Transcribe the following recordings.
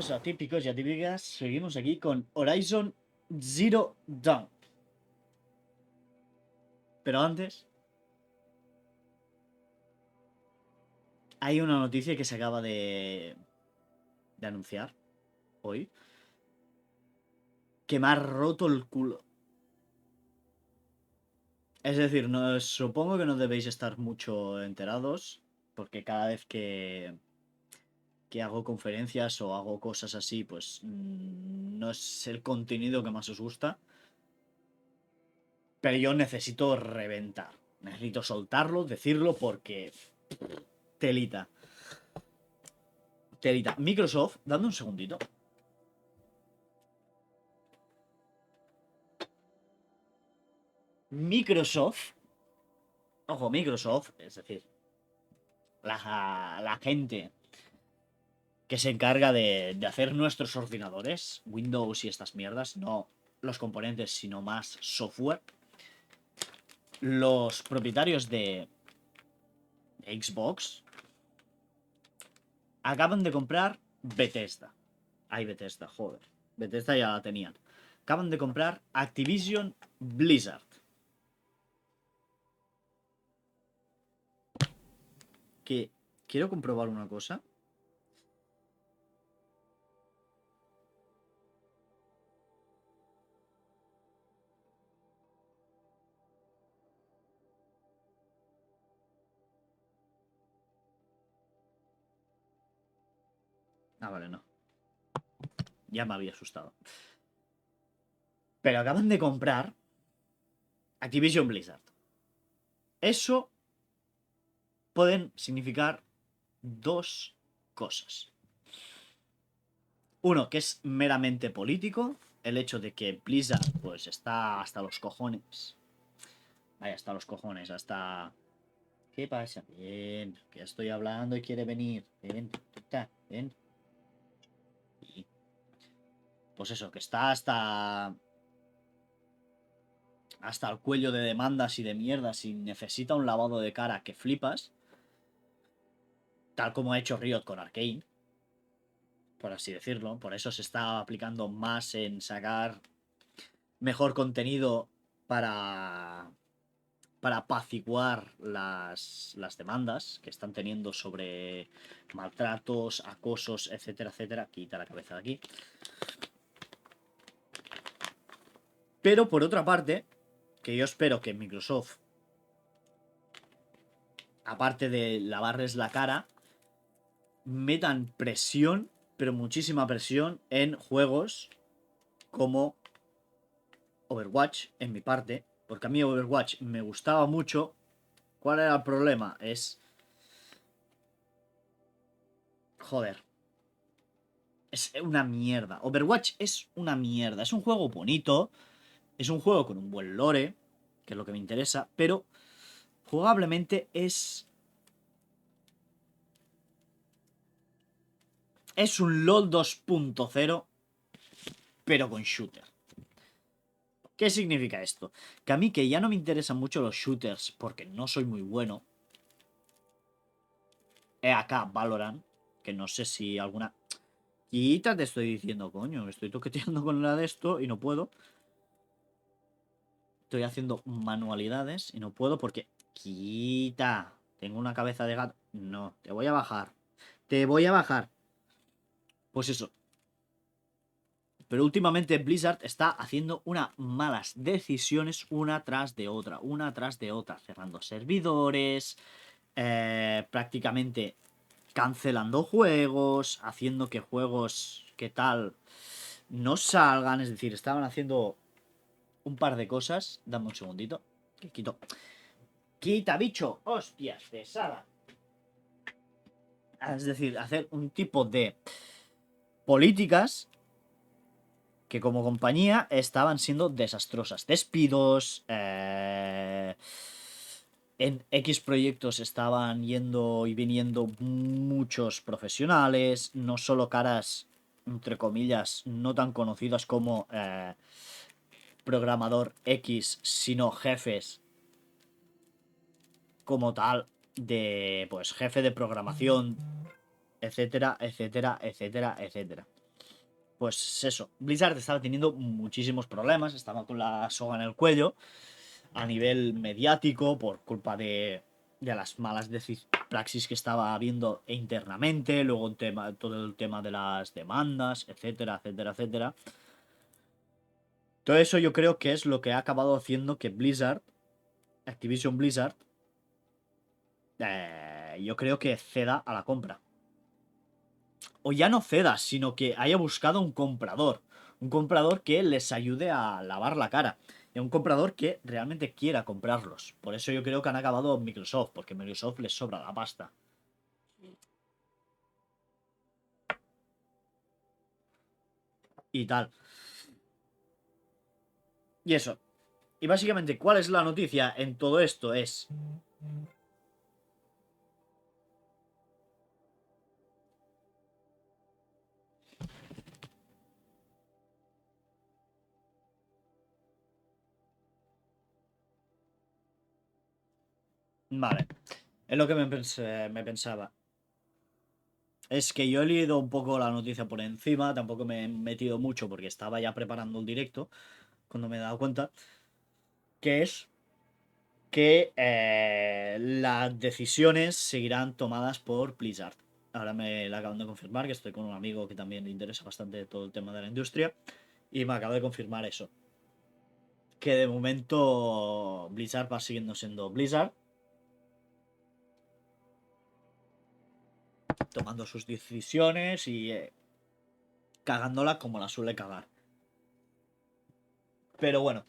bienvenidos a Típicos y Atípicas. Seguimos aquí con Horizon Zero Dawn. Pero antes, hay una noticia que se acaba de anunciar hoy, que me ha roto el culo. Es decir, no, supongo que no debéis estar mucho enterados, porque cada vez que hago conferencias o hago cosas así, pues no es el contenido que más os gusta. Pero yo necesito reventar. Necesito soltarlo, decirlo, porque telita. Telita. Microsoft, dame un segundito. Microsoft, ojo, Microsoft, es decir, la gente que se encarga de hacer nuestros ordenadores, Windows y estas mierdas, no los componentes, sino más software. Los propietarios de Xbox acaban de comprar Bethesda. Ay, Bethesda, joder. Bethesda ya la tenían. Acaban de comprar Activision Blizzard. Que quiero comprobar una cosa. Ah, vale, no. Ya me había asustado. Pero acaban de comprar Activision Blizzard. Eso pueden significar dos cosas. Uno, que es meramente político. El hecho de que Blizzard pues está hasta los cojones. Vaya, hasta los cojones, hasta... ¿Qué pasa? Ven, que ya estoy hablando y quiere venir. Ven, ven. Y pues eso, que está hasta el cuello de demandas y de mierdas y necesita un lavado de cara que flipas. Tal como ha hecho Riot con Arcane, por así decirlo. Por eso se está aplicando más en sacar mejor contenido para apaciguar las demandas que están teniendo sobre maltratos, acosos, etcétera, etcétera. Quita la cabeza de aquí. Pero por otra parte, que yo espero que Microsoft, aparte de lavarles la cara, metan presión, pero muchísima presión, en juegos como Overwatch, en mi parte, porque a mí Overwatch me gustaba mucho. ¿Cuál era el problema? Joder. Es una mierda. Overwatch es una mierda. Es un juego bonito, es un juego con un buen lore, que es lo que me interesa, pero jugablemente es... Es un LoL 2.0, pero con shooter. ¿Qué significa esto? Que a mí, que ya no me interesan mucho los shooters porque no soy muy bueno. He acá Valorant, que no sé si alguna... Quita, te estoy diciendo, coño, estoy toqueteando con la de esto y no puedo. Estoy haciendo manualidades y no puedo porque... Quita, tengo una cabeza de gato. No, te voy a bajar. Te voy a bajar. Pues eso. Pero últimamente Blizzard está haciendo unas malas decisiones una tras de otra. Una tras de otra. Cerrando servidores. Prácticamente cancelando juegos. Haciendo que juegos que tal no salgan. Es decir, estaban haciendo un par de cosas. Dame un segundito. Que quito. ¡Quita, bicho! ¡Hostias, pesada! Es decir, hacer un tipo de políticas que como compañía estaban siendo desastrosas. Despidos, en X proyectos estaban yendo y viniendo muchos profesionales, no solo caras, entre comillas, no tan conocidas como programador X, sino jefes como tal de, pues, jefe de programación, etcétera, etcétera, etcétera, etcétera. pues eso, Blizzard estaba teniendo muchísimos problemas, estaba con la soga en el cuello a nivel mediático por culpa de las malas praxis que estaba habiendo internamente, luego todo el tema de las demandas, etcétera, etcétera, etcétera. Todo eso yo creo que es lo que ha acabado haciendo que Blizzard, Activision Blizzard, yo creo que ceda a la compra. O ya no ceda, sino que haya buscado un comprador. Un comprador que les ayude a lavar la cara. Y un comprador que realmente quiera comprarlos. Por eso yo creo que han acabado Microsoft, porque Microsoft les sobra la pasta. Y tal. Y eso. Y básicamente, ¿cuál es la noticia en todo esto? Es... Vale. Es lo que me pensaba. Es que yo he leído un poco la noticia por encima, tampoco me he metido mucho porque estaba ya preparando el directo cuando me he dado cuenta, que es que las decisiones seguirán tomadas por Blizzard. Ahora me la acaban de confirmar, que estoy con un amigo que también le interesa bastante todo el tema de la industria, y me acaba de confirmar eso. Que de momento Blizzard va siguiendo siendo Blizzard, tomando sus decisiones y cagándola como la suele cagar. Pero bueno.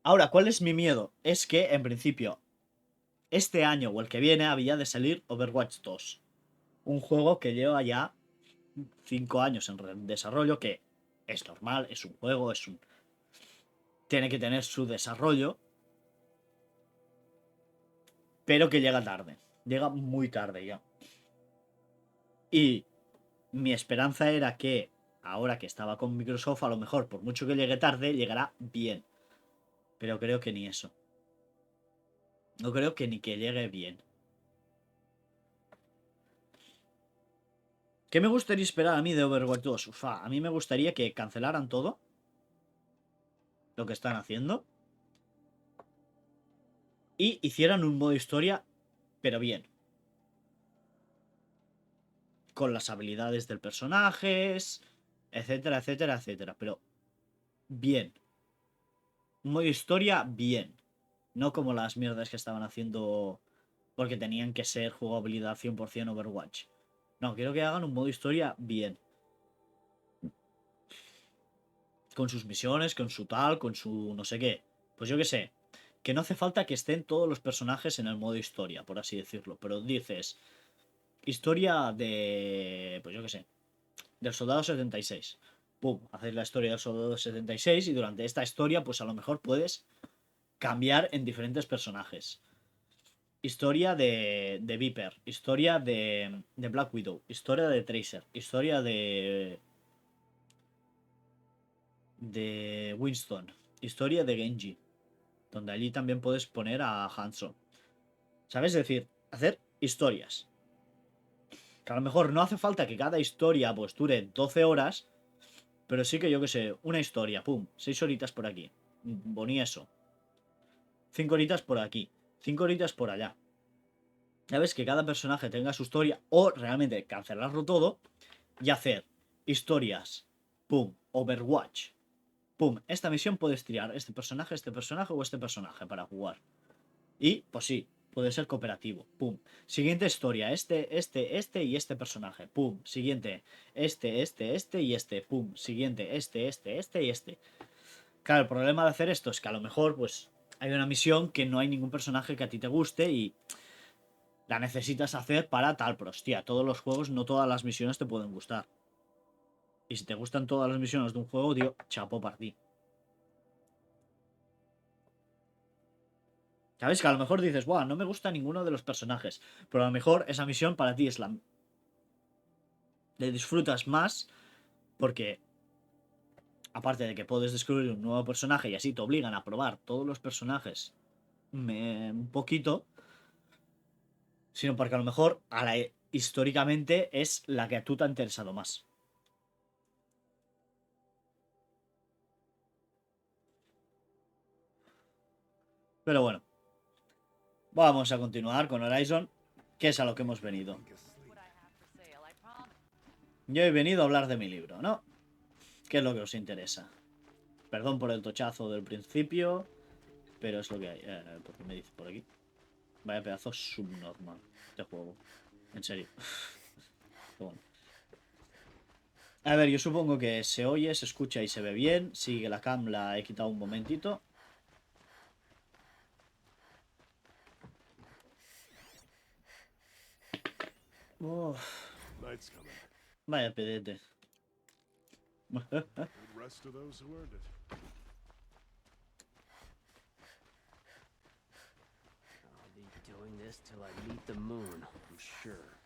Ahora, ¿cuál es mi miedo? Es que, en principio, este año o el que viene había de salir Overwatch 2. Un juego que lleva ya 5 años en desarrollo, que es normal, es un juego, tiene que tener su desarrollo, pero que llega tarde. Llega muy tarde ya. Y mi esperanza era que, ahora que estaba con Microsoft, a lo mejor, por mucho que llegue tarde, llegará bien. Pero creo que ni eso. No creo que ni que llegue bien. ¿Qué me gustaría esperar a mí de Overwatch 2? Ufa, a mí me gustaría que cancelaran todo lo que están haciendo y hicieran un modo historia, pero bien. Con las habilidades del personaje, etcétera, etcétera, etcétera. Pero bien. Un modo historia, bien. No como las mierdas que estaban haciendo porque tenían que ser jugabilidad 100% Overwatch. No, quiero que hagan un modo historia bien. Con sus misiones, con su tal, con su no sé qué. Pues yo qué sé. Que no hace falta que estén todos los personajes en el modo historia, por así decirlo. Pero dices, historia de... Pues yo qué sé. Del soldado 76. Pum, haces la historia del soldado 76 y durante esta historia pues a lo mejor puedes cambiar en diferentes personajes. Historia de Viper, historia de Black Widow, historia de Tracer, historia de Winston, historia de Genji, donde allí también puedes poner a Hanzo. ¿Sabes? Es decir, hacer historias. Que a lo mejor no hace falta que cada historia pues dure 12 horas, pero sí que yo que sé, una historia, pum, 6 horitas por aquí. Bonía eso. 5 horitas por aquí, 5 horitas por allá. ¿Sabes? Que cada personaje tenga su historia o realmente cancelarlo todo y hacer historias. Pum, Overwatch. Pum, esta misión puedes tirar este personaje o este personaje para jugar. Y, pues sí, puede ser cooperativo. Pum. Siguiente historia, este y este personaje. Pum. Siguiente, este y este. Pum. Siguiente, este y este. Claro, el problema de hacer esto es que a lo mejor, pues, hay una misión que no hay ningún personaje que a ti te guste y la necesitas hacer para tal, pero hostia, todos los juegos, no todas las misiones te pueden gustar. Y si te gustan todas las misiones de un juego, tío, chapo para ti. ¿Sabes? Que a lo mejor dices, buah, no me gusta ninguno de los personajes. Pero a lo mejor esa misión para ti es la... Le disfrutas más porque, aparte de que puedes descubrir un nuevo personaje y así te obligan a probar todos los personajes un poquito, sino porque a lo mejor históricamente es la que a tú te ha interesado más. Pero bueno, vamos a continuar con Horizon, que es a lo que hemos venido. Yo he venido a hablar de mi libro, ¿no? ¿Qué es lo que os interesa? Perdón por el tochazo del principio, pero es lo que hay. ¿Por qué me dice por aquí? Vaya pedazo subnormal de juego. En serio. Pero bueno. A ver, yo supongo que se oye, se escucha y se ve bien. Sí, que la cam la he quitado un momentito. Uf, vaya pedete. I'll be doing this till I meet the moon, I'm sure.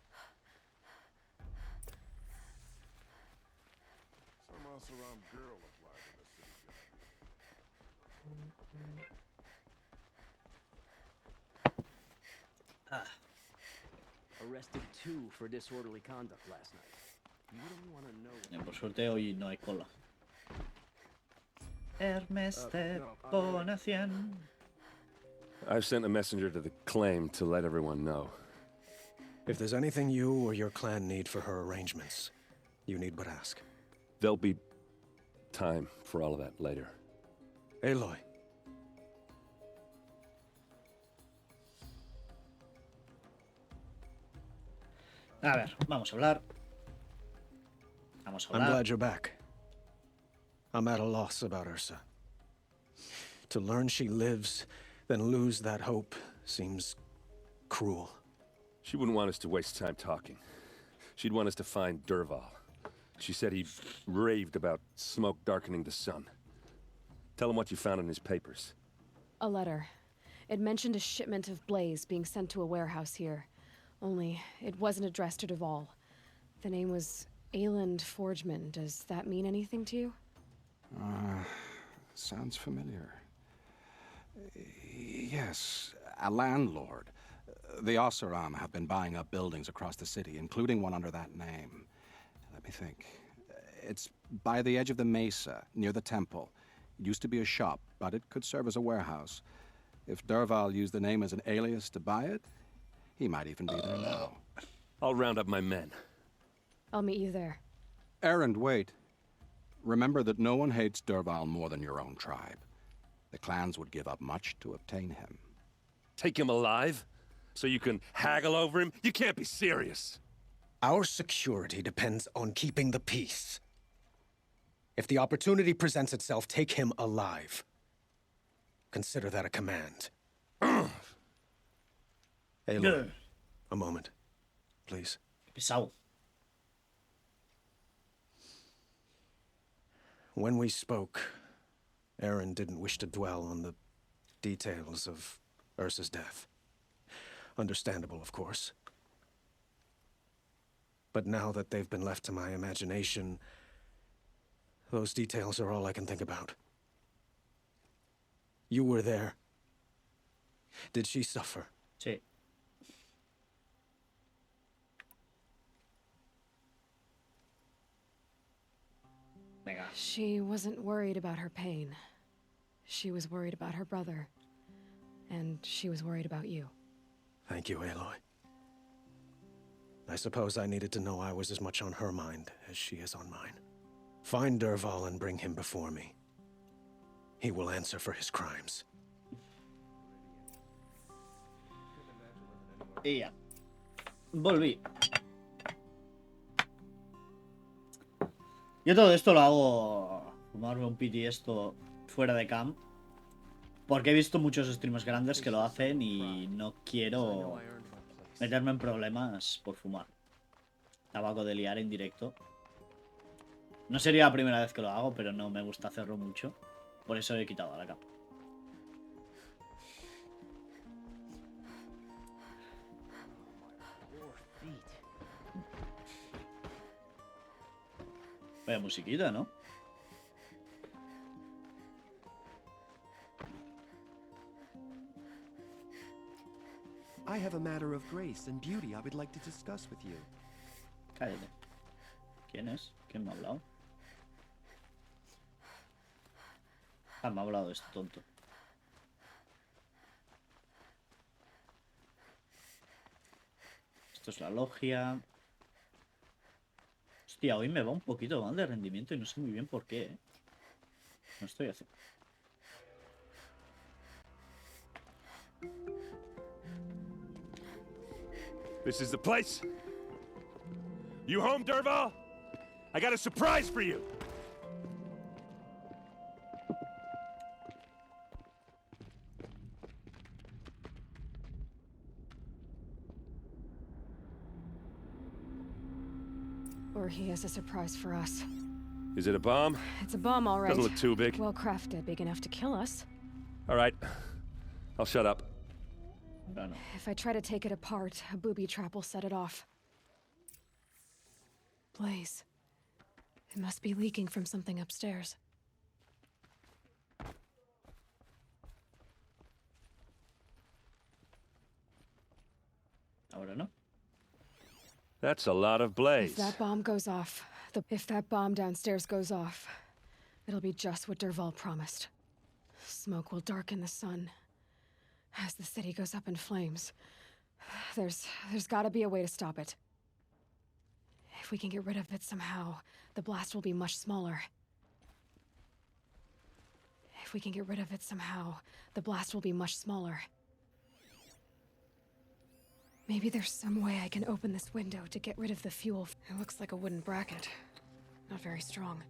Some Asaram girl applied to the city job. Arrested 2 for disorderly conduct last night. You don't want to know. Por suerte hoy no hay cola. Hermes te pone 100. I've sent a messenger to the claim to let everyone know. If there's anything you or your clan need for her arrangements, you need but ask. There'll be time for all of that later. Aloy. A ver, vamos a hablar. Vamos a I'm hablar. glad you're back. I'm at a loss about Ursa. To learn she lives, then lose that hope seems cruel. She wouldn't want us to waste time talking. She'd want us to find Derval. She said he raved about smoke darkening the sun. Tell him what you found in his papers. A letter. It mentioned a shipment of blaze being sent to a warehouse here. Only, it wasn't addressed to Derval. The name was Ayland Forgeman. Does that mean anything to you? Sounds familiar. Yes, a landlord. The Oseram have been buying up buildings across the city, including one under that name. Let me think. It's by the edge of the mesa, near the temple. It used to be a shop, but it could serve as a warehouse. If Derval used the name as an alias to buy it, he might even be there now. I'll round up my men. I'll meet you there. Erend, wait. Remember that no one hates Derval more than your own tribe. The clans would give up much to obtain him. Take him alive? So you can haggle over him? You can't be serious. Our security depends on keeping the peace. If the opportunity presents itself, take him alive. Consider that a command. Aloy, a moment, please. Pesado. When we spoke, Aaron didn't wish to dwell on the details of Ursa's death. Understandable, of course. But now that they've been left to my imagination, those details are all I can think about. You were there. Did she suffer? Sí. Venga. She wasn't worried about her pain. She was worried about her brother. And she was worried about you. Thank you, Aloy. I suppose I needed to know I was as much on her mind as she is on mine. Find Derval and bring him before me. He will answer for his crimes. Y ya. Volví. Yo todo esto lo hago... Fumarme un piti esto fuera de cam. Porque he visto muchos streamers grandes que lo hacen y no quiero meterme en problemas por fumar tabaco de liar en directo. No sería la primera vez que lo hago, pero no me gusta hacerlo mucho. Por eso he quitado la cam. Vaya musiquita, ¿no? I have a matter of grace and beauty I would like to discuss with you. Cállate. ¿Quién es? ¿Quién me ha hablado? Ah, me ha hablado este tonto. Esto es la logia. Hostia, hoy me va un poquito mal de rendimiento y no sé muy bien por qué, ¿eh? No estoy haciendo... This is the place? You home, Derval? I got a surprise for you! Or he has a surprise for us. Is it a bomb? It's a bomb, all right. Doesn't look too big. Well crafted, big enough to kill us. All right. I'll shut up. No, no. If I try to take it apart, a booby trap will set it off. Blaze. It must be leaking from something upstairs. Ahora no. That's a lot of blaze. If that bomb goes off, if that bomb downstairs goes off, it'll be just what Derval promised. Smoke will darken the sun. As the city goes up in flames, there's gotta be a way to stop it. If we can get rid of it somehow, the blast will be much smaller. If we can get rid of it somehow, the blast will be much smaller. Maybe there's some way I can open this window to get rid of the fuel. It looks like a wooden bracket. Not very strong.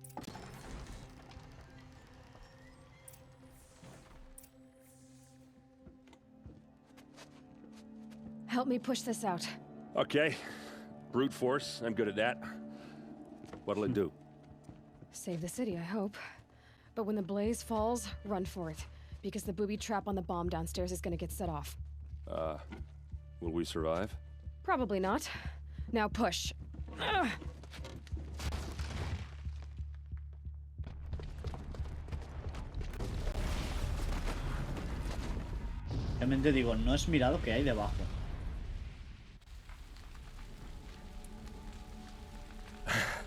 Help me push this out. Okay. Brute force, I'm good at that. What'll it do? Save the city, I hope. But when the blaze falls, run for it. Because the booby trap on the bomb downstairs is gonna get set off. Will we survive? Probably not. Now push. Ugh. Realmente digo, no es mirado que hay debajo.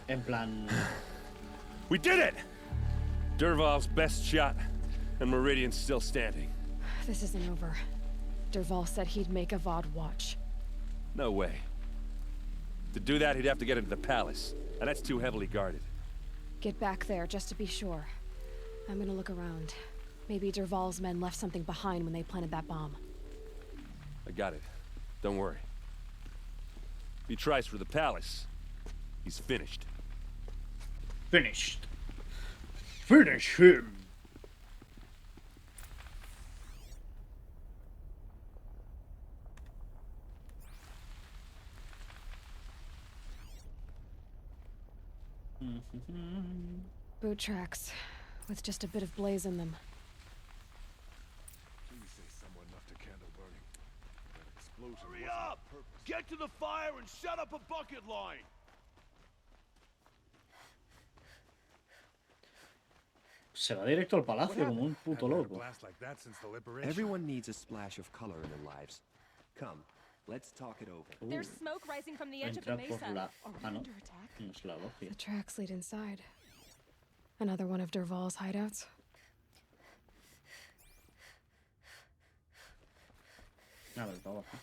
En plan... We did it! Derval's best shot, and Meridian's still standing. This isn't over. Derval said he'd make a VOD watch. No way. To do that, he'd have to get into the palace, and that's too heavily guarded. Get back there, just to be sure. I'm gonna look around. Maybe Derval's men left something behind when they planted that bomb. I got it. Don't worry. If he tries for the palace, he's finished. Finished. Finish him. Boot tracks, with just a bit of blaze in them. Please say somewhere enough to candle burning. That explosion Hurry wasn't on up! purpose. Get to the fire and shut up a bucket line! Se va directo al palacio como un puto Haven't had a loco. blast like that since the liberation. Everyone needs a splash of color in their lives. Come, let's talk it over. There's smoke rising from the edge of the Entra por mesa. la... Are we Ah, no. under attack? No es la logia. The tracks lead inside. Another one of Derval's hideouts. A ver, para abajo.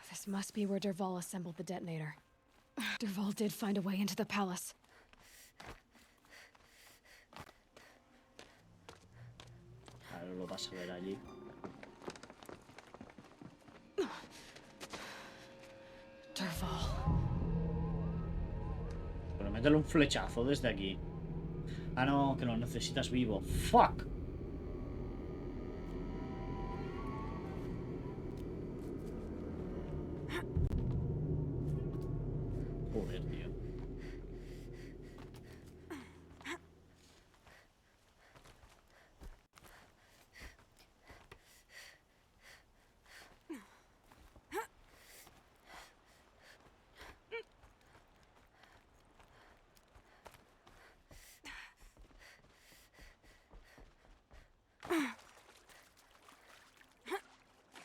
This must be where Derval assembled the detonator. Derval did find a way into the palace. Ahora lo vas a ver allí. Derval. Pero métele un flechazo desde aquí. Ah, no, que lo necesitas vivo. Fuck. Joder, tío.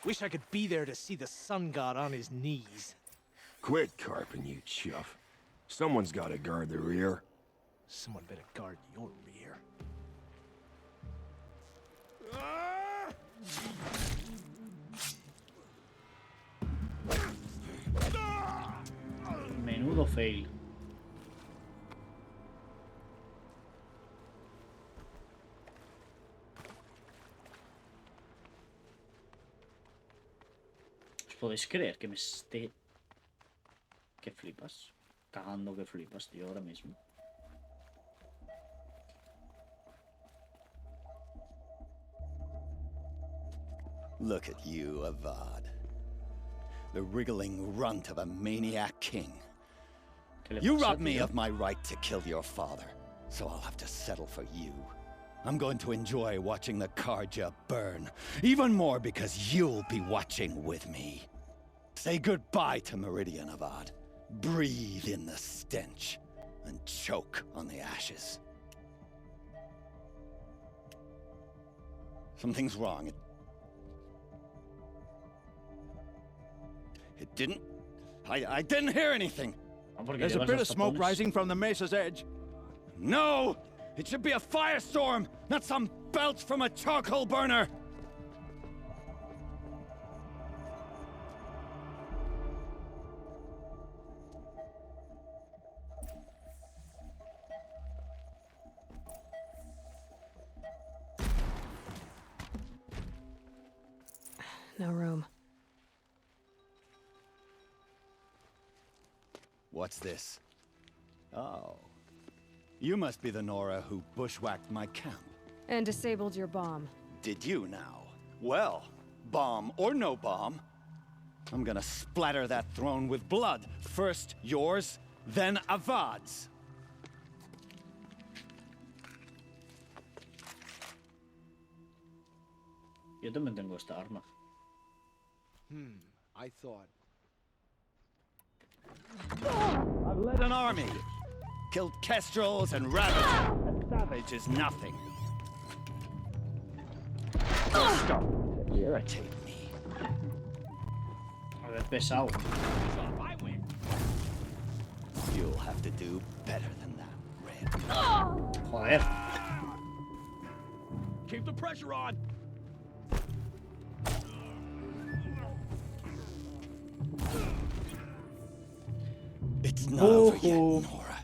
Wish I could be there to see the sun god on his knees. Quit carping, you chuff. Someone's gotta guard the rear. Someone better guard your rear. Menudo fail. ¿Os podéis creer que me esté... que flipas? Cagando que flipas, tío, ahora mismo. Look at you, Avad. The wriggling runt of a maniac king. You robbed me of my right to kill your father, so I'll have to settle for you. I'm going to enjoy watching the Karja burn, even more because you'll be watching with me. Say goodbye to Meridian, Avad. Breathe in the stench, and choke on the ashes. Something's wrong. It didn't... I didn't hear anything. There's a bit of smoke rising from the mesa's edge. No! It should be a firestorm, not some belch from a charcoal burner! No room. What's this? Oh. You must be the Nora who bushwhacked my camp. And disabled your bomb. Did you now? Well, bomb or no bomb, I'm gonna splatter that throne with blood. First yours, then Avad's. Yo también tengo esta arma. I thought... I've led an army. Killed kestrels and rabbits. A savage is nothing. Stop to irritate me. A ver, pesado. You'll have to do better than that, Red. Joder. Keep the pressure on! It's not over yet, Nora.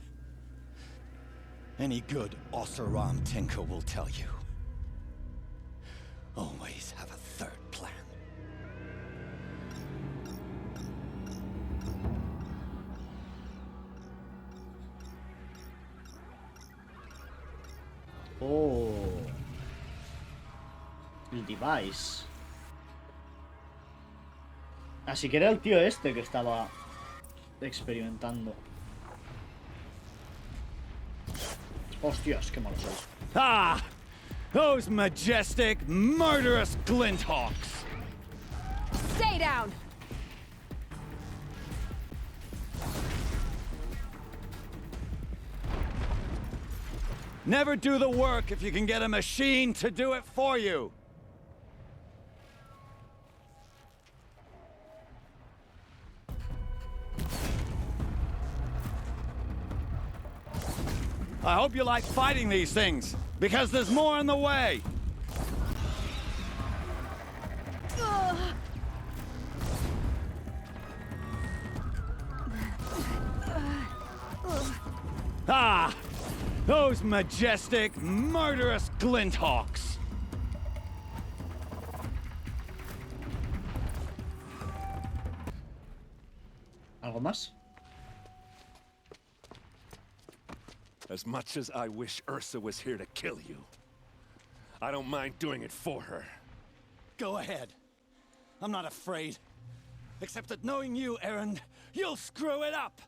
Any good Oseram tinker will tell you. Always have a third plan. Oh. El device. Así que era el tío este que estaba experimentando. Hostias, qué malo soy. Ah! Those majestic, murderous glinthawks! Stay down! Never do the work if you can get a machine to do it for you! I hope you like fighting these things, because there's more in the way! Ah! Those majestic, murderous glinthawks! ¿Algo más? As much as I wish Ursa was here to kill you, I don't mind doing it for her. Go ahead. I'm not afraid. Except that knowing you, Erend, you'll screw it up!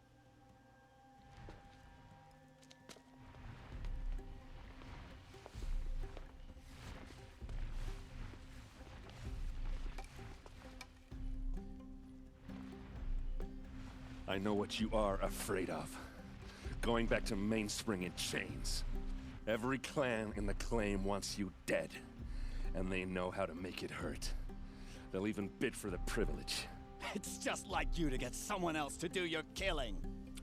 I know what you are afraid of. Going back to Mainspring in chains. Every clan in the claim wants you dead. And they know how to make it hurt. They'll even bid for the privilege. It's just like you to get someone else to do your killing.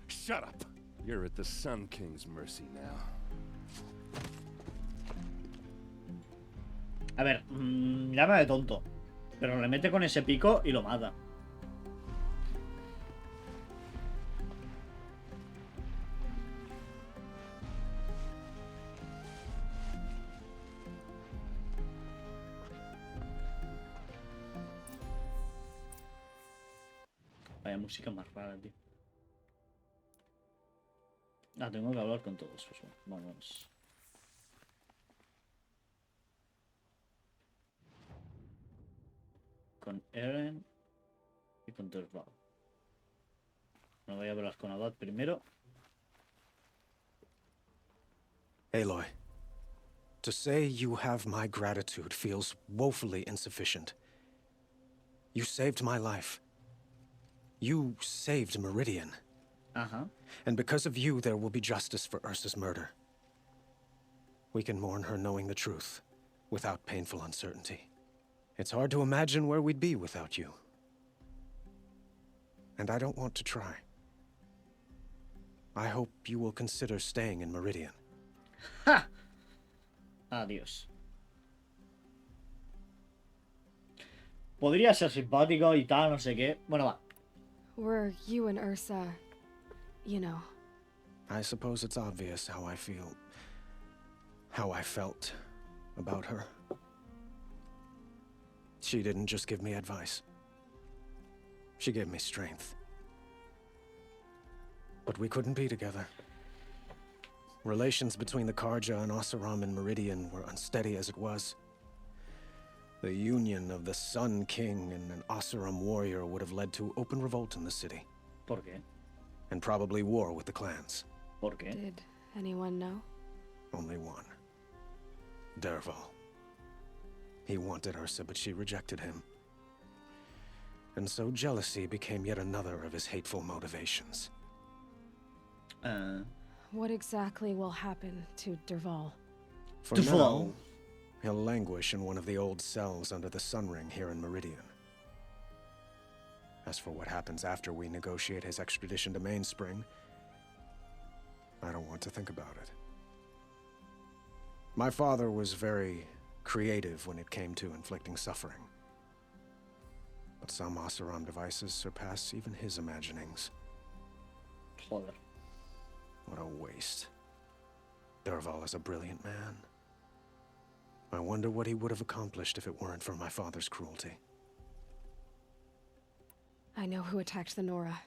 Shut up! You're at the Sun King's mercy now. A ver, llama de tonto. Pero le mete con ese pico y lo mata. Vaya música más rara, tío. Ah, tengo que hablar con todos. Pues vamos. Con Eren y con Derval. Me voy a hablar con Abad primero. Aloy, to say you have my gratitude feels woefully insufficient. You saved my life. You saved Meridian. And because of you, there will be justice for Ursa's murder. We can mourn her knowing the truth, without painful uncertainty. It's hard to imagine where we'd be without you. And I don't want to try. I hope you will consider staying in Meridian. ¡Ja! Adiós. Podría ser simpático y tal, no sé qué. Bueno, va. Were you and Ursa, you know. I suppose it's obvious how I feel. How I felt about her. She didn't just give me advice. She gave me strength. But we couldn't be together. Relations between the Karja and Oseram and Meridian were unsteady as it was. The union of the Sun King and an Oseram warrior would have led to open revolt in the city. ¿Por qué? And probably war with the clans. ¿Por qué? Did anyone know? Only one. Derval. He wanted Ursa, but she rejected him. And so jealousy became yet another of his hateful motivations. What exactly will happen to Derval? For now, he'll languish in one of the old cells under the Sun Ring here in Meridian. As for what happens after we negotiate his extradition to Mainspring, I don't want to think about it. My father was very creative when it came to inflicting suffering. But some Oseram devices surpass even his imaginings. Joder. What a waste. Derval is a brilliant man. I wonder what he would have accomplished if it weren't for my father's cruelty. I know who attacked the Nora.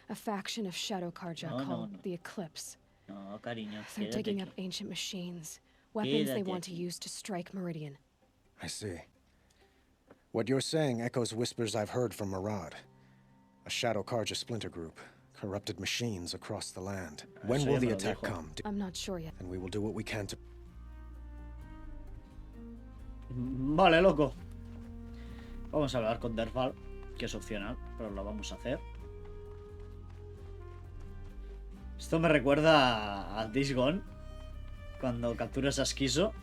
A faction of Shadow Karja called the Eclipse. No, cariño. They're digging up ancient machines. Weapons they want to use to strike Meridian. I see. What you're saying echoes whispers I've heard from Murad. A Shadow Karja splinter group. Corrupted machines across the land. When will the attack come? I'm not sure yet. And we will do what we can to... Vale, loco. Vamos a hablar con Derval, que es opcional, pero lo vamos a hacer. Esto me recuerda a Days Gone, cuando capturas a Esquizo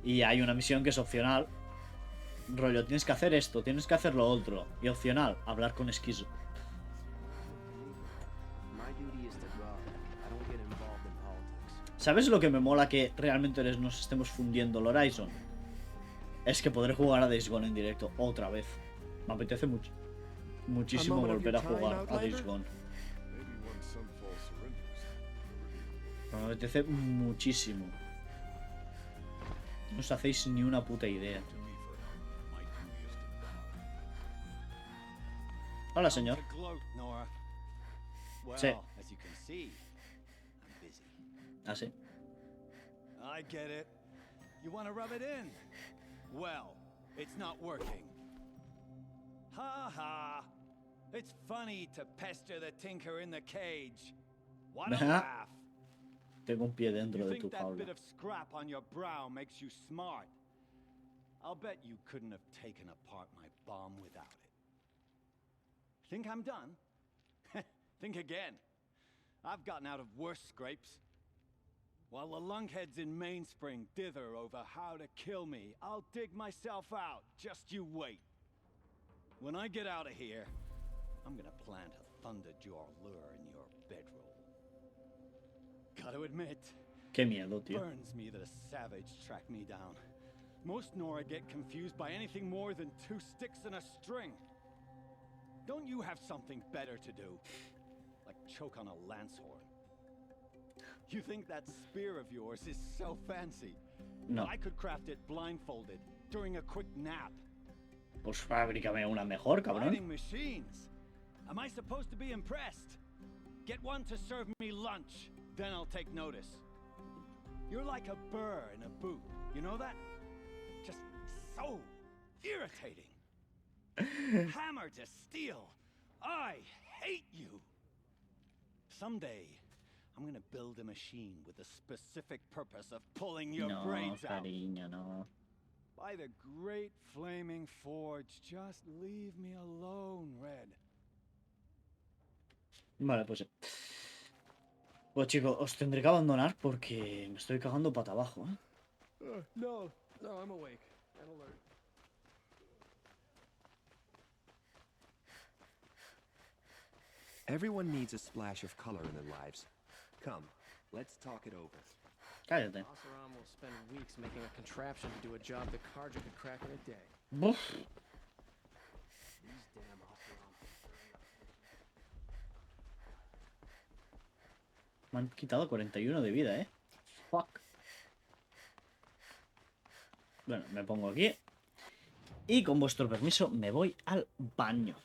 y hay una misión que es opcional. Rollo, tienes que hacer esto, tienes que hacer lo otro. Y opcional, hablar con Esquizo. ¿Sabes lo que me mola que realmente nos estemos fundiendo el Horizon? Es que podré jugar a Days Gone en directo otra vez. Me apetece muchísimo volver a jugar a Days Gone. Me apetece muchísimo. No os hacéis ni una puta idea. Hola, señor. Sí. Ah, sí. I get it. You want to rub it in? Well, it's not working. Ha ha. It's funny to pester the tinker in the cage. What a laugh. Tengo un pie dentro You de tu think that jaula. bit of scrap on your brow makes you smart? I'll bet you couldn't have taken apart my bomb without it. Think I'm done? Think again. I've gotten out of worse scrapes. While the lunkheads in Mainspring dither over how to kill me, I'll dig myself out. Just you wait. When I get out of here, I'm gonna plant a thunderjaw lure in your bedroll. Gotta admit, Qué miedo, tío. burns me that a savage tracked me down. Most Nora get confused by anything more than 2 sticks and a string. Don't you have something better to do? Like choke on a lance horn? You think that spear of yours is so fancy? No. I could craft it blindfolded during a quick nap. Pues fábricame una mejor, cabrón. Fighting machines. Am I supposed to be impressed? Get one to serve me lunch, then I'll take notice. You're like a burr in a boot. You know that? Just so irritating. Hammer to steel. I hate you. Someday, I'm gonna build a machine with the specific purpose of pulling your brains out. Cariño, no. By the great flaming forge, just leave me alone, Red. Vale, pues sí. Pues chicos, os tendré que abandonar porque me estoy cagando pata abajo, ¿eh? No, I'm awake and alert. Everyone needs a splash of color in their lives. Come, let's talk it over. Cállate. Oseram will spend weeks making a contraption to do a job that Karja could crack in a day. Buf. These damn Oseram. Me han quitado 41 de vida, ¿eh? Fuck. Bueno, me pongo aquí. Y con vuestro permiso me voy al baño.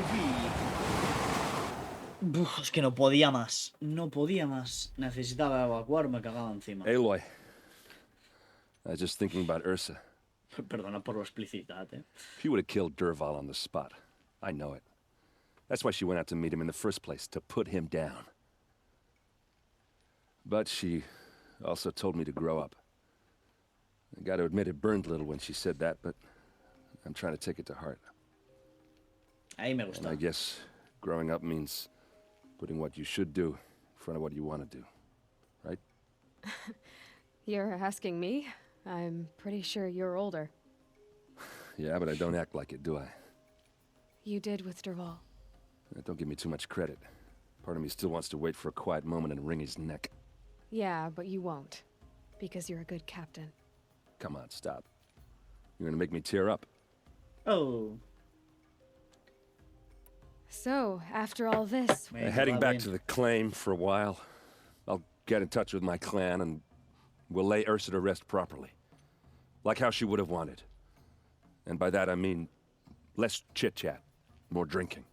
volví. Uf, es que no podía más. No podía más. Necesitaba evacuar, me cagaba encima. Aloy, I was just thinking about Ursa. Perdona por lo explicitat, eh. She would have killed Dervahl on the spot. I know it. That's why she went out to meet him in the first place, to put him down. But she also told me to grow up. I gotta admit it burned a little when she said that, but I'm trying to take it to heart. Ahí me And gusta. I guess growing up means putting what you should do in front of what you want to do, right? You're asking me? I'm pretty sure you're older. Yeah, but I don't act like it, do I? You did with Dervahl. Don't give me too much credit. Part of me still wants to wait for a quiet moment and wring his neck. Yeah, but you won't. Because you're a good captain. Come on, stop. You're gonna make me tear up. Oh. So, after all this... Heading back to the claim for a while. I'll get in touch with my clan and we'll lay Ursa to rest properly. Like how she would have wanted. And by that I mean less chit-chat, more drinking.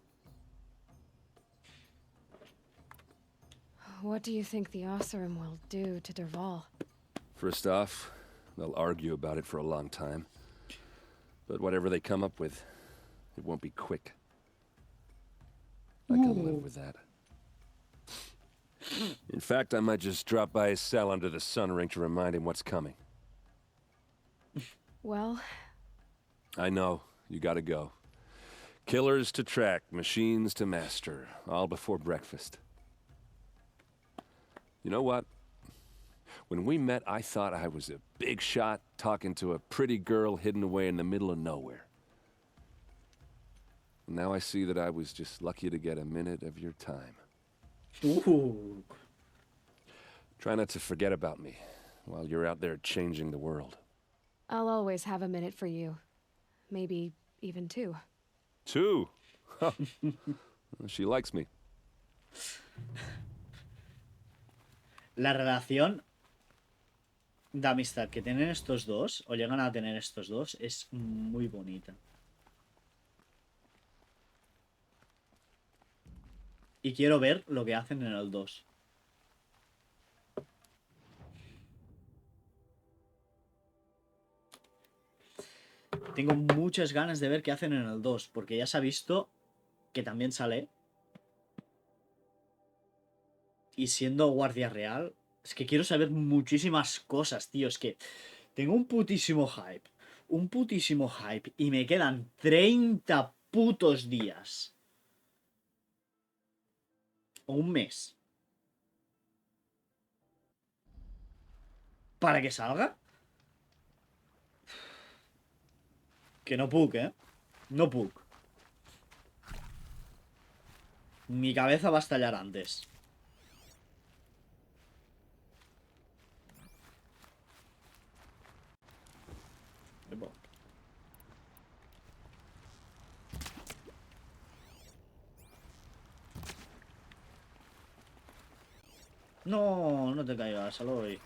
What do you think the Osseram will do to Dervahl? First off, they'll argue about it for a long time. But whatever they come up with, it won't be quick. I can live with that. In fact, I might just drop by his cell under the sun ring to remind him what's coming. Well... I know, you gotta go. Killers to track, machines to master, all before breakfast. You know what? When we met, I thought I was a big shot talking to a pretty girl hidden away in the middle of nowhere. Now I see that I was just lucky to get a minute of your time. Ooh. Try not to forget about me while you're out there changing the world. I'll always have a minute for you. Maybe even two. Two? Huh. She likes me. La relación de amistad que tienen estos dos, o llegan a tener estos dos, es muy bonita. Y quiero ver lo que hacen en el 2. Tengo muchas ganas de ver qué hacen en el 2, porque ya se ha visto que también sale. Y siendo guardia real, es que quiero saber muchísimas cosas, tío. Es que tengo un putísimo hype. Un putísimo hype. Y me quedan 30 putos días. O un mes. ¿Para que salga? Que no puc, ¿eh? No puc. Mi cabeza va a estallar antes. No, no te caigas, Aloy.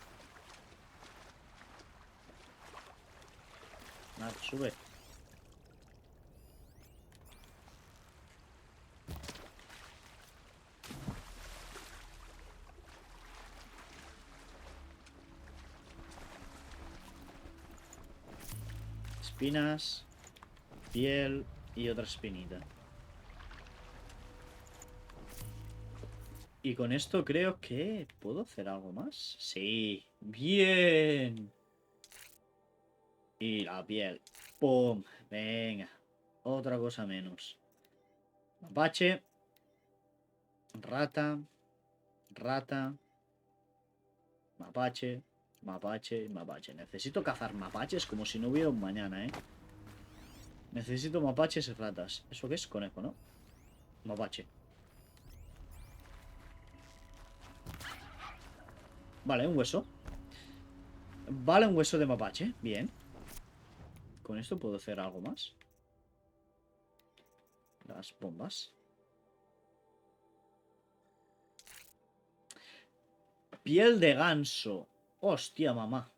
Nada, sube. Espinas, piel y otra espinita. Y con esto creo que... ¿puedo hacer algo más? Sí. ¡Bien! Y la piel. ¡Pum! Venga. Otra cosa menos. Mapache. Rata. Rata. Mapache. Mapache. Mapache. Necesito cazar mapaches como si no hubiera un mañana, ¿eh? Necesito mapaches y ratas. ¿Eso qué es? Conejo, ¿no? Mapache. Vale, un hueso. Vale, un hueso de mapache. Bien. Con esto puedo hacer algo más. Las bombas. Piel de ganso. Hostia, mamá.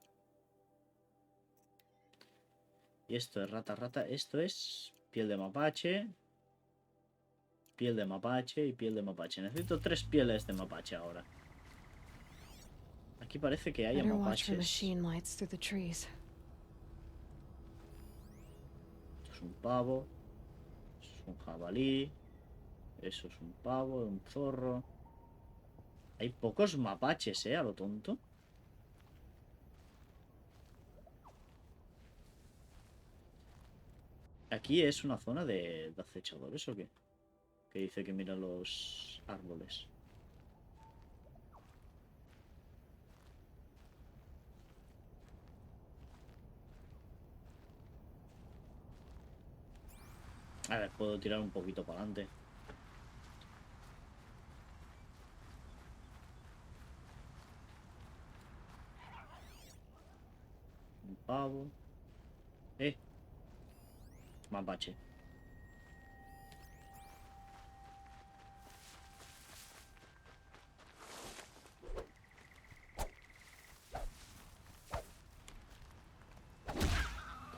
Y esto es rata, rata. Esto es piel de mapache. piel de mapache y piel de mapache. Necesito 3 pieles de mapache ahora. Aquí parece que haya Better watch for mapaches. machine lights through the trees. Esto es un pavo. Eso es un jabalí. Eso es un pavo, un zorro. Hay pocos mapaches, a lo tonto. ¿Aquí es una zona de acechadores o qué? Que dice que mira los árboles. A ver, puedo tirar un poquito para adelante. Un pavo. Mapache.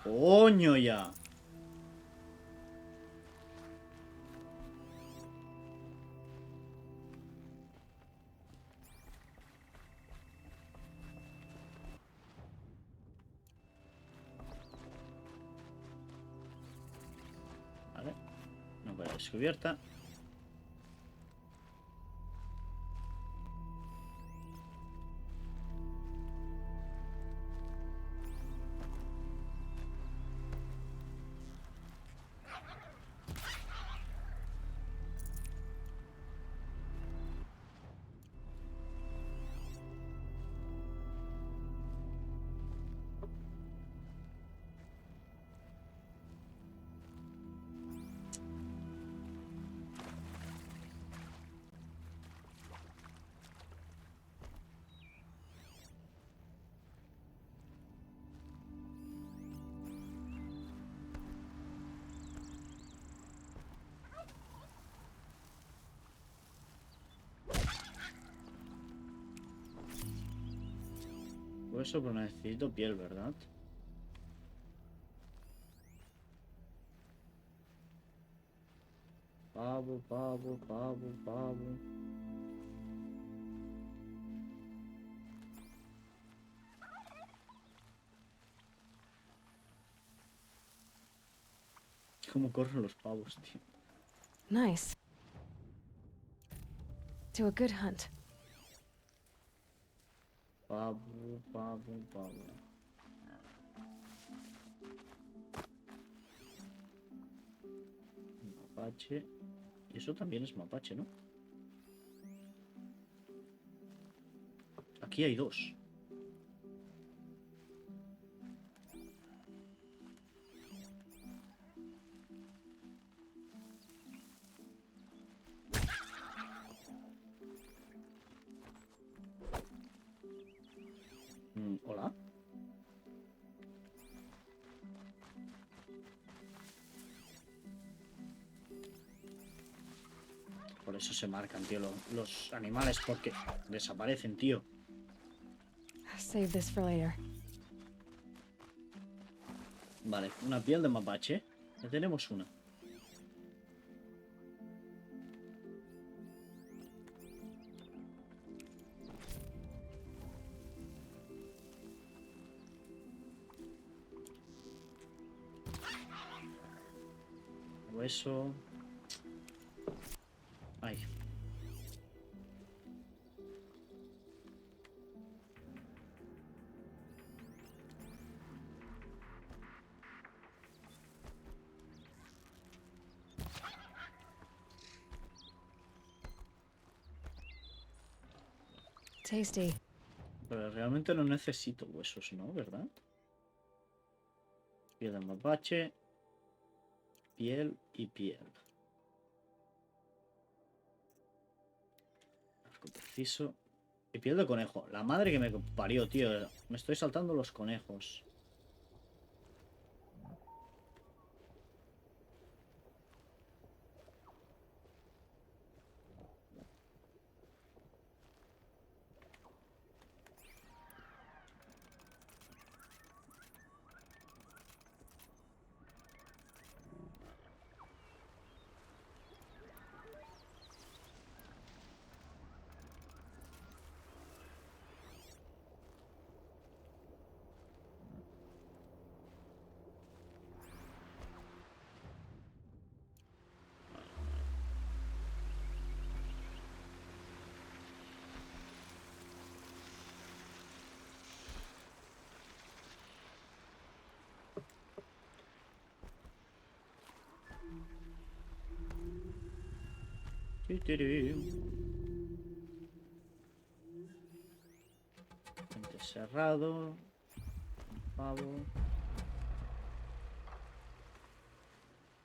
¡Coño ya! Vale. No queda descubierta. Hueso, pero necesito piel, ¿verdad? Pavo, pavo, pavo, pavo. ¿Cómo corren los pavos, tío? Nice. To a good hunt. Pavo, pavo, pavo. Mapache. Y eso también es mapache, ¿no? Aquí hay 2. Hola. Por eso se marcan, tío, los animales, porque desaparecen, tío. Save this for later. Vale, una piel de mapache. Ya tenemos una. Hueso. Ay. Tasty. Pero realmente no necesito huesos, ¿no? ¿Verdad? Piel de mapache. Piel y piel. Arco preciso. Y piel de conejo. La madre que me parió, tío. Me estoy saltando los conejos. Puente cerrado. Un pavo.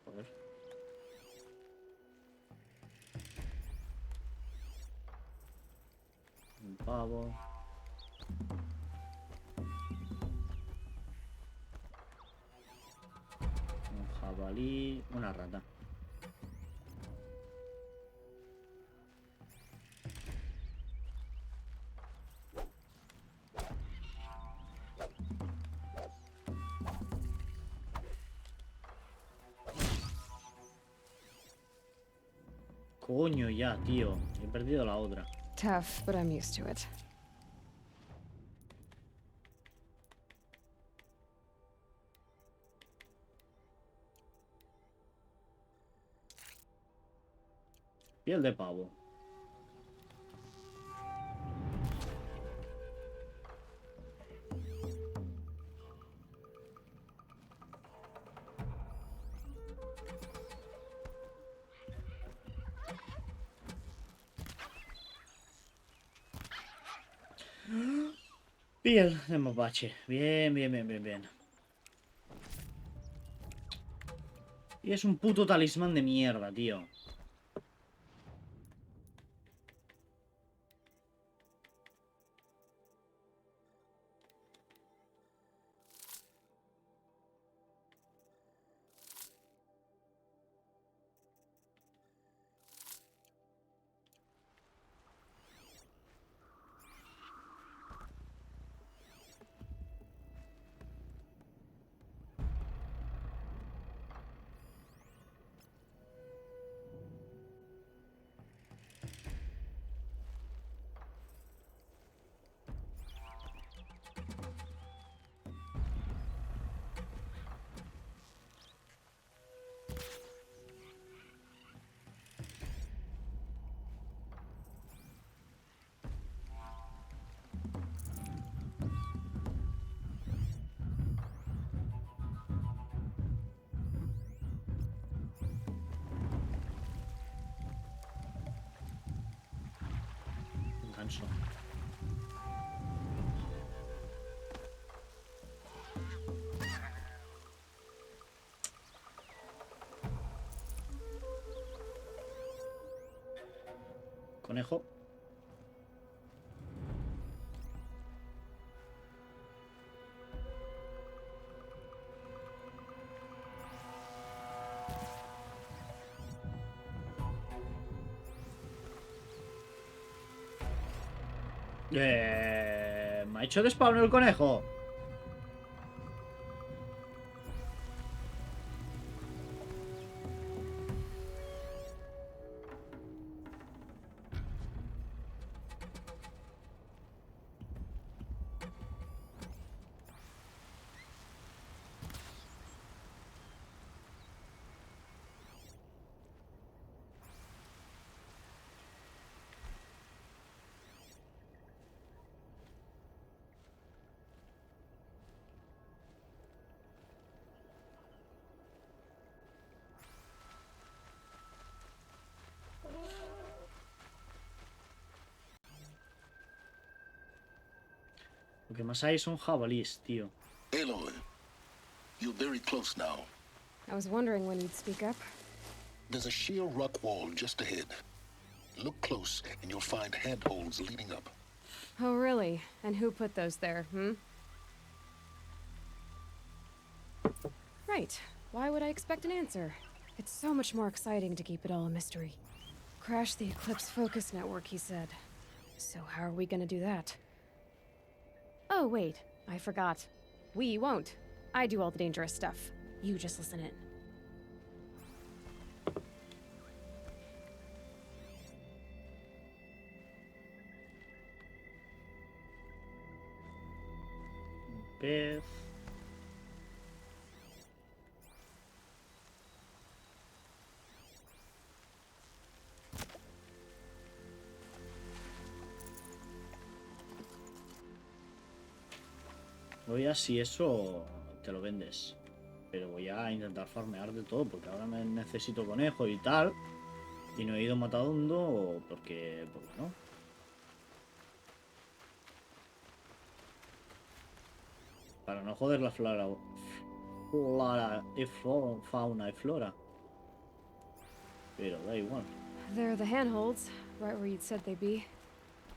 Joder. Un pavo. Un jabalí. Una rata. Coño ya, tío. He perdido la otra. Tough, but I'm used to it. Piel de pavo. Piel de mapache. Bien, bien, bien, bien, bien. Y es un puto talismán de mierda, tío. Un ganso. Conejo. Me ha hecho despawn el conejo. Lo que más hay son jabalíes, tío. Aloy, you're very close now. I was wondering when you'd speak up. There's a sheer rock wall just ahead. Look close and you'll find handholds leading up. Oh, really? And who put those there, hmm? Right. Why would I expect an answer? It's so much more exciting to keep it all a mystery. Crash the Eclipse focus network, he said. So how are we gonna do that? Oh, wait. I forgot. We won't. I do all the dangerous stuff. You just listen in. Pez. Voy a si eso te lo vendes. Pero voy a intentar farmear de todo porque ahora me necesito conejo y tal. Y no he ido matando porque no. Para no joder la fauna y flora. Pero da igual. There are the handholds, right where you'd said they'd be.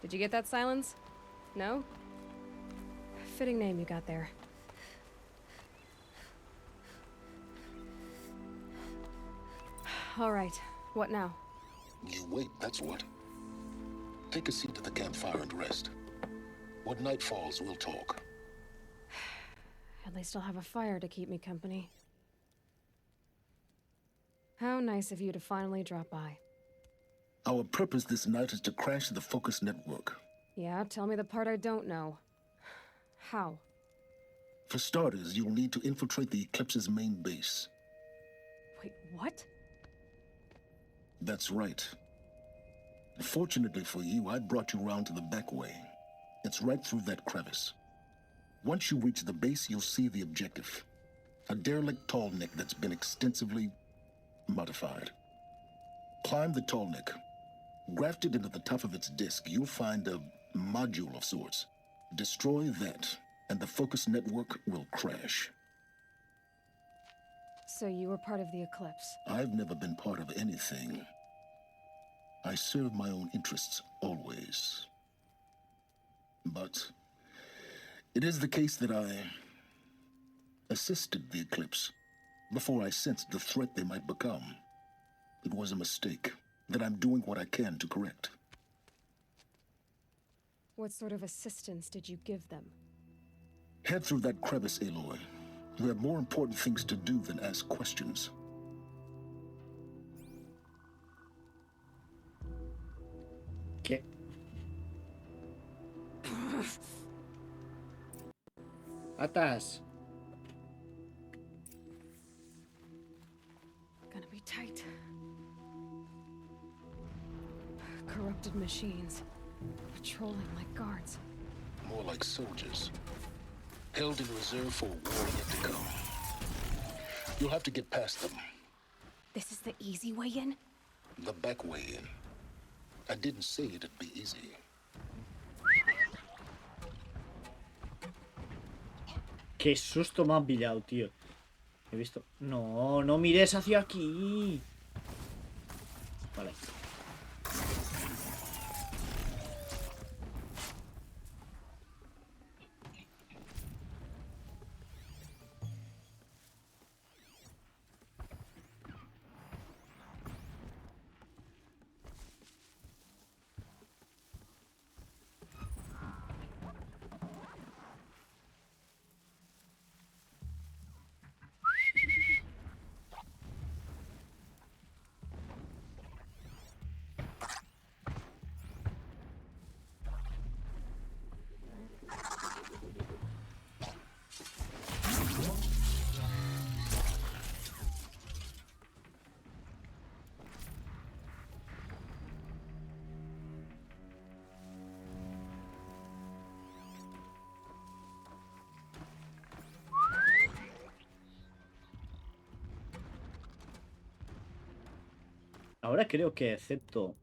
Did you get that, Silence? No? Fitting name you got there. All right, what now? You wait, that's what. Take a seat at the campfire and rest. When night falls, we'll talk. At least I'll have a fire to keep me company. How nice of you to finally drop by. Our purpose this night is to crash the Focus network. Yeah, tell me the part I don't know. How? For starters, you'll need to infiltrate the Eclipse's main base. Wait, what? That's right. Fortunately for you, I brought you round to the back way. It's right through that crevice. Once you reach the base, you'll see the objective. A derelict tall neck that's been extensively modified. Climb the tall neck. Grafted into the top of its disk, you'll find a module of sorts. Destroy that, and the Focus network will crash. So you were part of the Eclipse? I've never been part of anything. I serve my own interests, always. But it is the case that I assisted the Eclipse before I sensed the threat they might become. It was a mistake that I'm doing what I can to correct. What sort of assistance did you give them? Head through that crevice, Aloy. You have more important things to do than ask questions. ¿Qué? Atas. Gonna be tight. Corrupted machines. Patrolling like guards. More like soldiers. Held in reserve for a war yet to come. You'll have to get past them. This is the easy way in? The back way in. I didn't say it'd be easy. Qué susto me han pillado, tío. He visto... No, no mires hacia aquí. Vale. Ahora creo que excepto...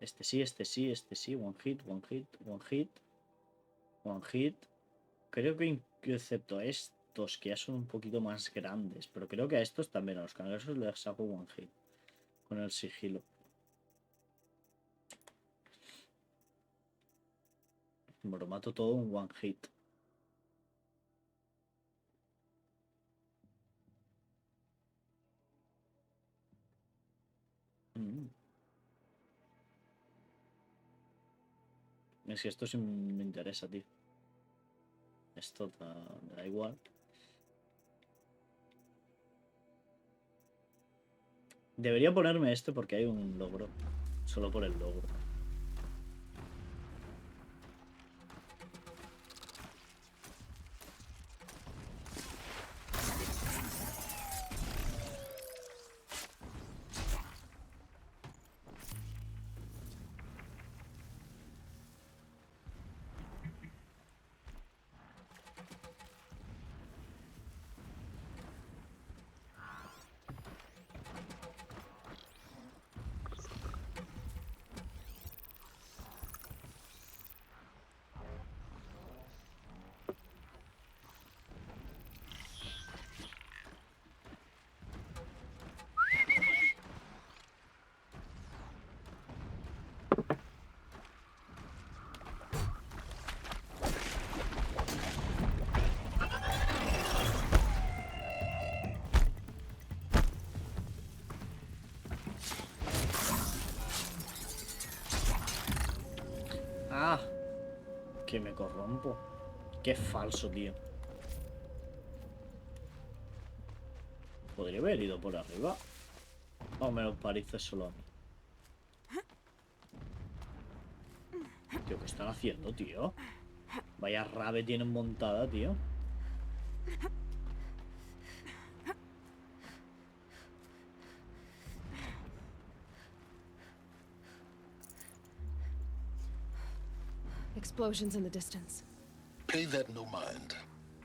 Este sí, este sí, este sí. One hit, one hit, one hit. One hit. Creo que excepto estos que ya son un poquito más grandes. Pero creo que a estos también, a los cangrejos les hago one hit. Con el sigilo. Me lo mato todo en one hit. Es que esto sí me interesa, tío. Esto me da igual. Debería ponerme este porque hay un logro. Solo por el logro. Ah, que me corrompo. Qué falso, tío. Podría haber ido por arriba. O me lo parece solo a mí. Tío, ¿qué están haciendo, tío? Vaya rave tienen montada, tío. Explosions in the distance. Pay that no mind.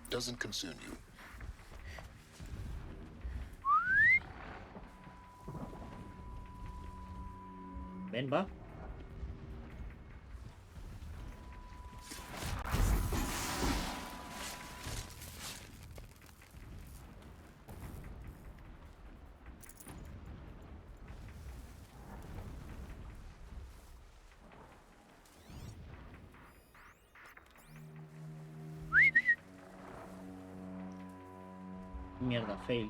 Doesn't concern you. Ven, va. Mierda, fail.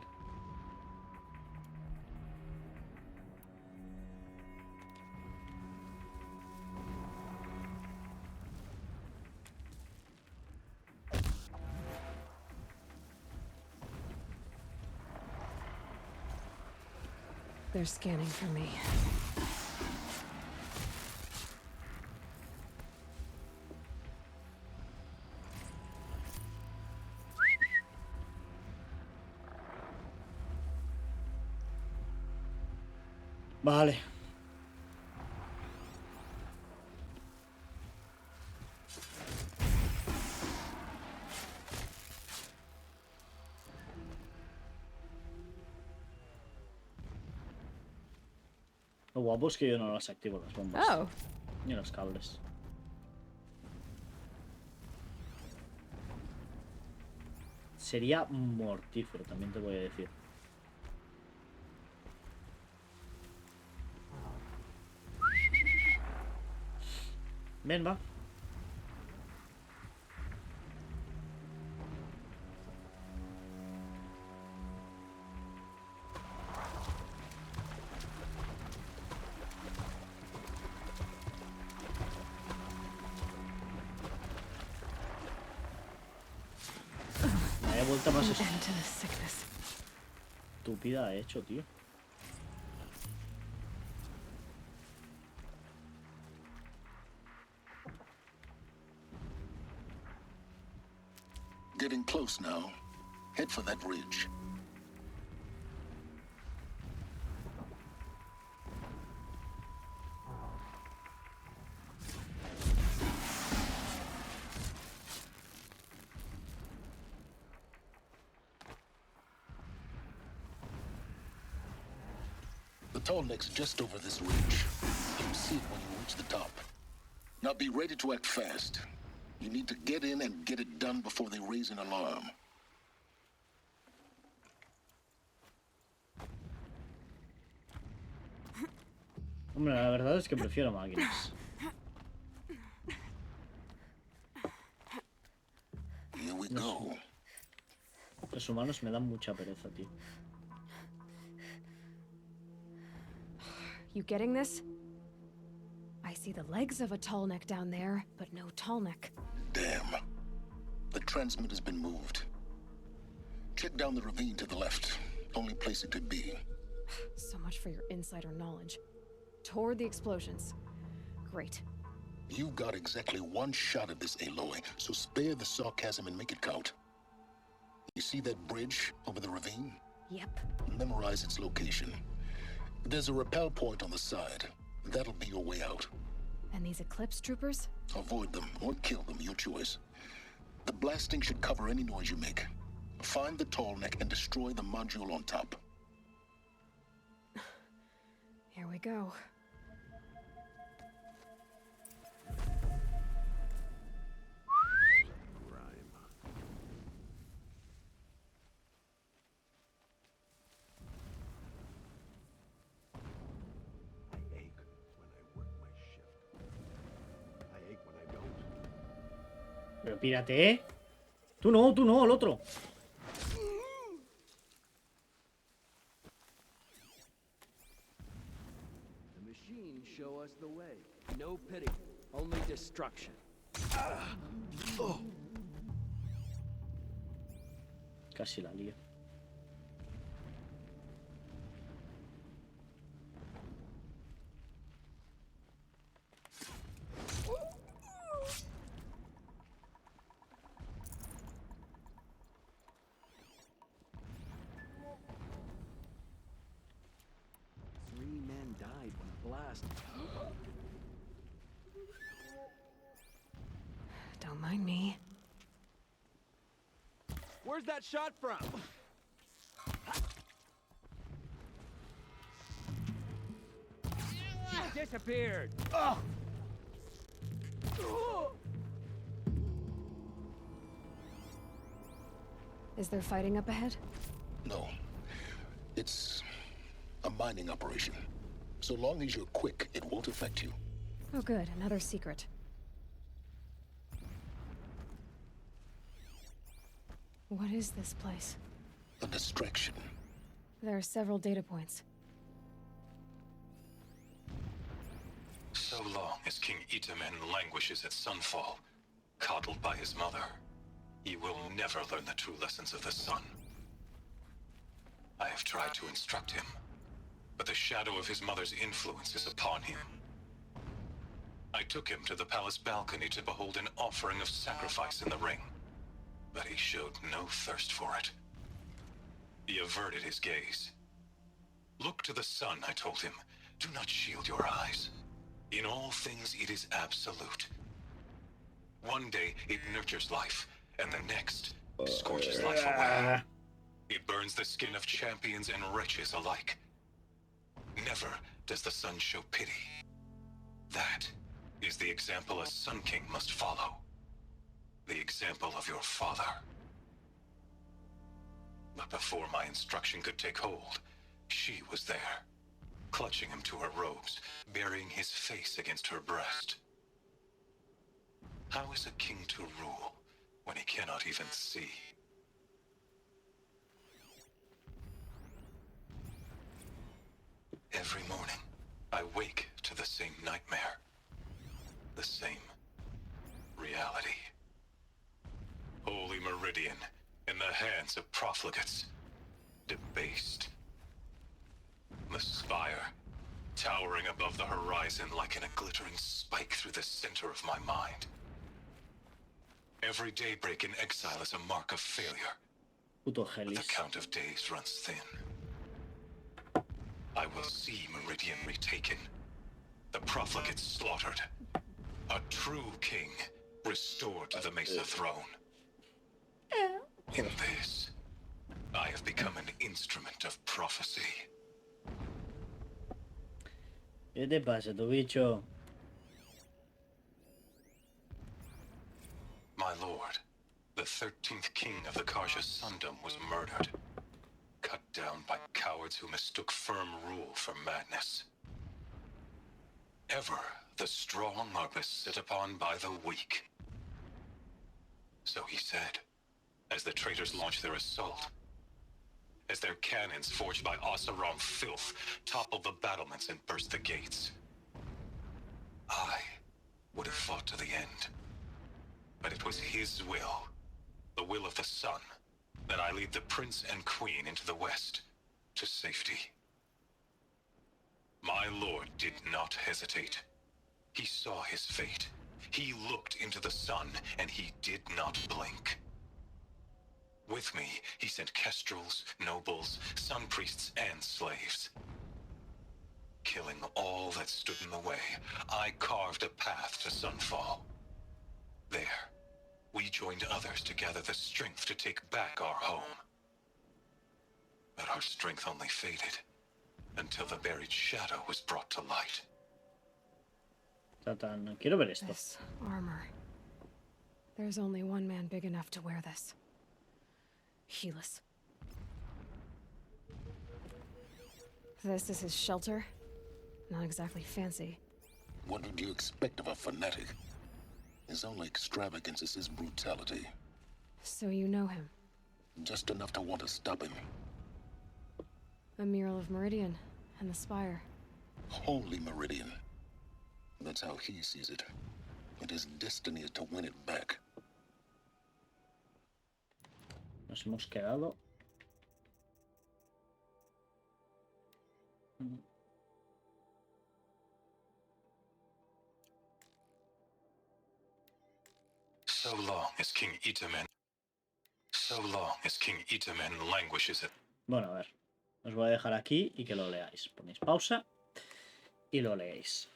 They're scanning for me. Vale. Lo guapo es que yo no las activo las bombas. Oh. Ni los cables. Sería mortífero, también te voy a decir. Ven, va. Vaya vuelta más estúpida ha hecho, tío. Getting close now. Head for that ridge. The tall neck's just over this ridge. You'll see it when you reach the top. Now be ready to act fast. You need to get in and get it done before they raise an alarm. Hombre, la verdad es que prefiero máquinas. Here we go. Los humanos me dan mucha pereza, tío. You getting this? I see the legs of a tall neck down there, but no tall neck. Damn. The transmitter's been moved. Check down the ravine to the left. Only place it could be. So much for your insider knowledge. Toward the explosions. Great. You've got exactly one shot at this, Aloy, so spare the sarcasm and make it count. You see that bridge over the ravine? Yep. Memorize its location. There's a rappel point on the side. That'll be your way out. And these Eclipse troopers? Avoid them or kill them, your choice. The blasting should cover any noise you make. Find the tall neck and destroy the module on top. Here we go. Pero pírate, ¿eh? Tú no, el otro. genes show us the way. No pity, only destruction. Casi la lío. Three men died when a blast. Don't mind me. Where's that shot from? He disappeared. Is there fighting up ahead? No. It's a mining operation. So long as you're quick, it won't affect you. Oh good, another secret. What is this place? A distraction. There are several data points. So long as King Itamen languishes at Sunfall, coddled by his mother, he will never learn the true lessons of the sun. I have tried to instruct him, but the shadow of his mother's influence is upon him. I took him to the palace balcony to behold an offering of sacrifice in the ring, but he showed no thirst for it. He averted his gaze. Look to the sun, I told him. Do not shield your eyes. In all things, it is absolute. One day, it nurtures life, and the next, scorches life away. It burns the skin of champions and wretches alike. Never does the sun show pity. That is the example a Sun King must follow. The example of your father. But before my instruction could take hold, she was there, clutching him to her robes, burying his face against her breast. How is a king to rule when he cannot even see? Every morning, I wake to the same nightmare. The same reality. Holy Meridian, in the hands of profligates, debased. The spire, towering above the horizon like a glittering spike through the center of my mind. Every daybreak in exile is a mark of failure. But the count of days runs thin. I will see Meridian retaken, the profligates slaughtered, a true king restored to the Mesa throne. In this, I have become an instrument of prophecy. ¿Qué te pasa, tu bicho? My lord, the 13th king of the Karja Sundom was murdered, cut down by cowards who mistook firm rule for madness. Ever the strong are beset upon by the weak. So he said, as the traitors launched their assault, as their cannons forged by Oseram filth toppled the battlements and burst the gates. I would have fought to the end. But it was his will, the will of the sun, that I lead the prince and queen into the west, to safety. My lord did not hesitate. He saw his fate. He looked into the sun, and he did not blink. With me, he sent kestrels, nobles, sun priests, and slaves. Killing all that stood in the way, I carved a path to Sunfall. There, we joined others to gather the strength to take back our home. But our strength only faded until the buried shadow was brought to light. Satan, quiero ver esto. This armor. There's only one man big enough to wear this. Helis. This is his shelter. Not exactly fancy. What did you expect of a fanatic? His only extravagance is his brutality. So you know him? Just enough to want to stop him. A mural of Meridian and the spire. Holy Meridian. That's how he sees it. And his destiny is to win it back. Nos hemos quedado. So long as King Itamen. So long as King Itamen languishes it. Bueno, a ver. Os voy a dejar aquí y que lo leáis. Ponéis pausa y lo leéis.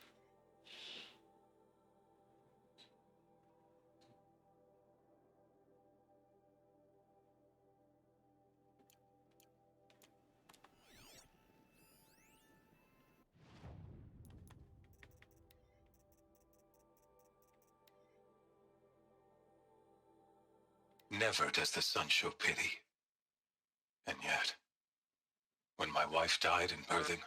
Never does the sun show pity. And yet, when my wife died in birthing,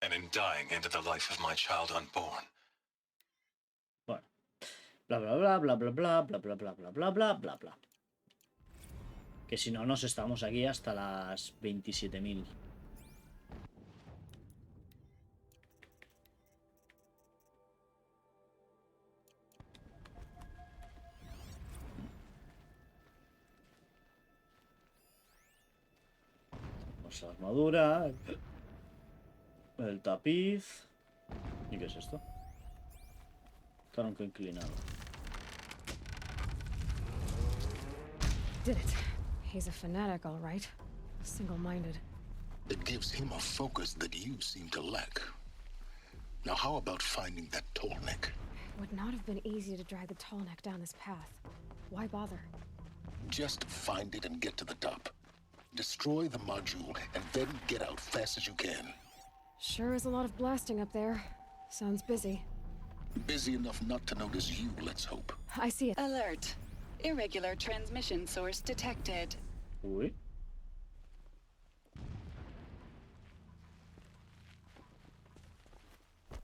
and in dying ended the life of my child unborn. Bueno. Bla bla bla bla bla bla bla bla bla bla bla bla bla. Que si no nos estamos aquí hasta las 27.000. La armadura, el tapiz. ¿Y qué es esto? Tronco inclinado. Did it. He's a fanatic, all right. Single-minded. It gives him a focus that you seem to lack. Now how about finding that tall neck? It would not have been easy to drag the tall neck down this path. Why bother? Just find it and get to the top. Destroy the module, and then get out fast as you can. Sure is a lot of blasting up there. Sounds busy. Busy enough not to notice you, let's hope. I see it. Alert. Irregular transmission source detected. Uy.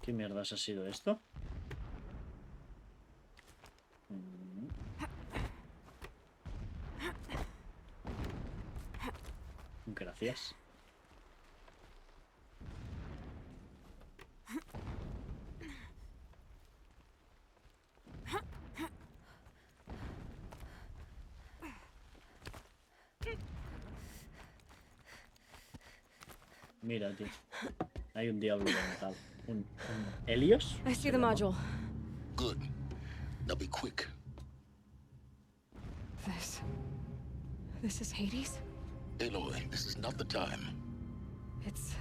¿Qué mierdas ha sido esto? Gracias. Mira, tío. Hay un diablo de metal. ¿Un Helios? I see the module. Good. Now be quick. This is Hades? Aloy, this is not the time. It's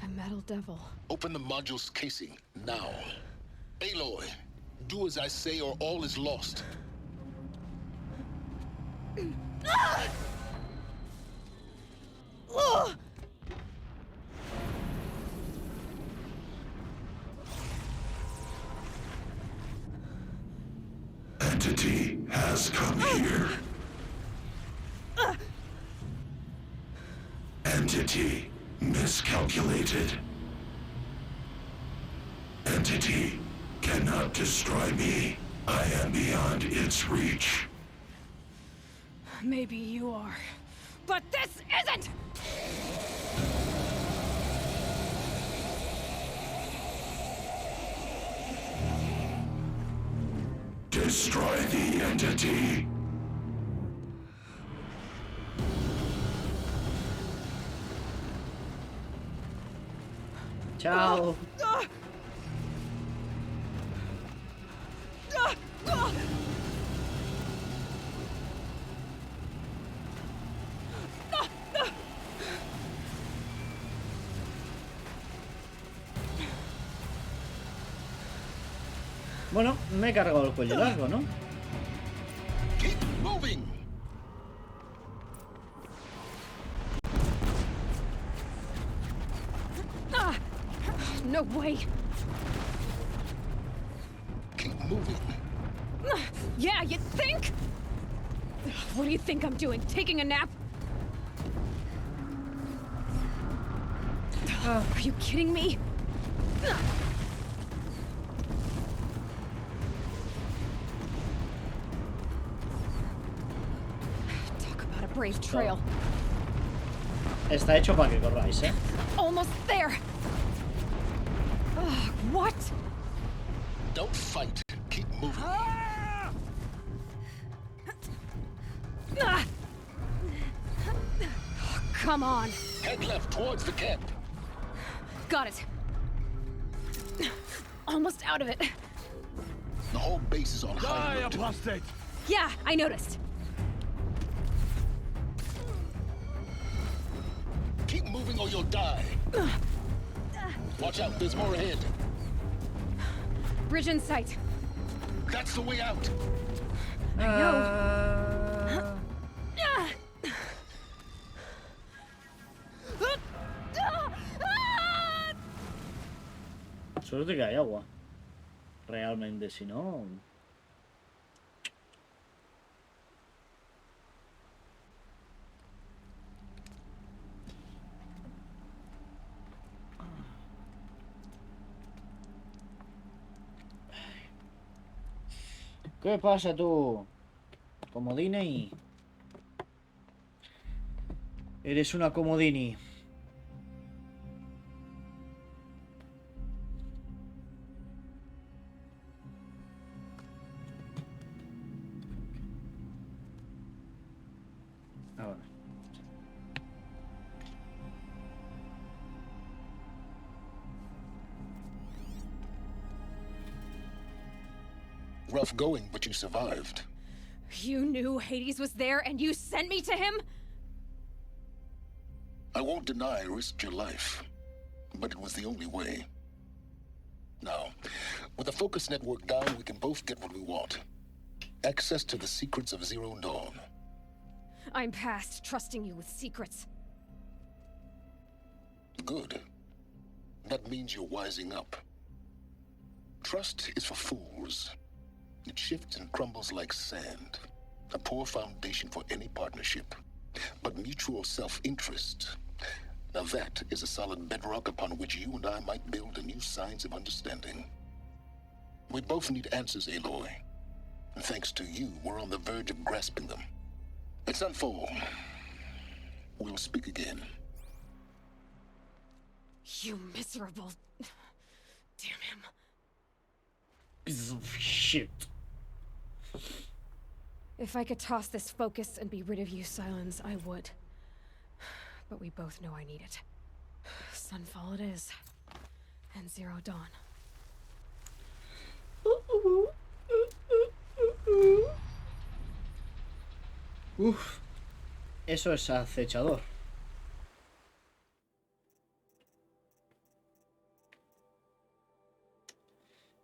a metal devil. Open the module's casing, now. Aloy, do as I say or all is lost. Entity has come here. Entity miscalculated. Entity cannot destroy me. I am beyond its reach. Maybe you are, but this isn't! Destroy the entity. Ciao. Bueno, me he cargado el cuello largo, ¿no? Keep moving. No way. Keep moving. Yeah, you think? What do you think I'm doing? Taking a nap? Are you kidding me? Talk about a brave trail. Está hecho para que corráis, ¿eh? Almost there. What? Don't fight. Keep moving. Come on. Head left towards the camp. Got it. Almost out of it. The whole base is on high alert. apostate! Yeah, I noticed. Keep moving or you'll die. Watch out, there's more ahead. Bridge in sight. That's the way out. I know. Suerte que hay agua. Realmente, si no... ¿Qué pasa tú? Comodini. Eres una comodini. Ahora. Rough going, but you survived. You knew Hades was there and you sent me to him? I won't deny I risked your life, but it was the only way. Now, with the focus network down, we can both get what we want. Access to the secrets of Zero Dawn. I'm past trusting you with secrets. Good. That means you're wising up. Trust is for fools. It shifts and crumbles like sand. A poor foundation for any partnership. But mutual self-interest, now that is a solid bedrock upon which you and I might build a new science of understanding. We both need answers, Aloy. And thanks to you, we're on the verge of grasping them. At Sunfall, we'll speak again. You miserable... Damn him. Piece of shit. If I could toss this focus and be rid of you, Silence, I would. But we both know I need it. Sunfall it is. And Zero Dawn. Uf. Eso es acechador.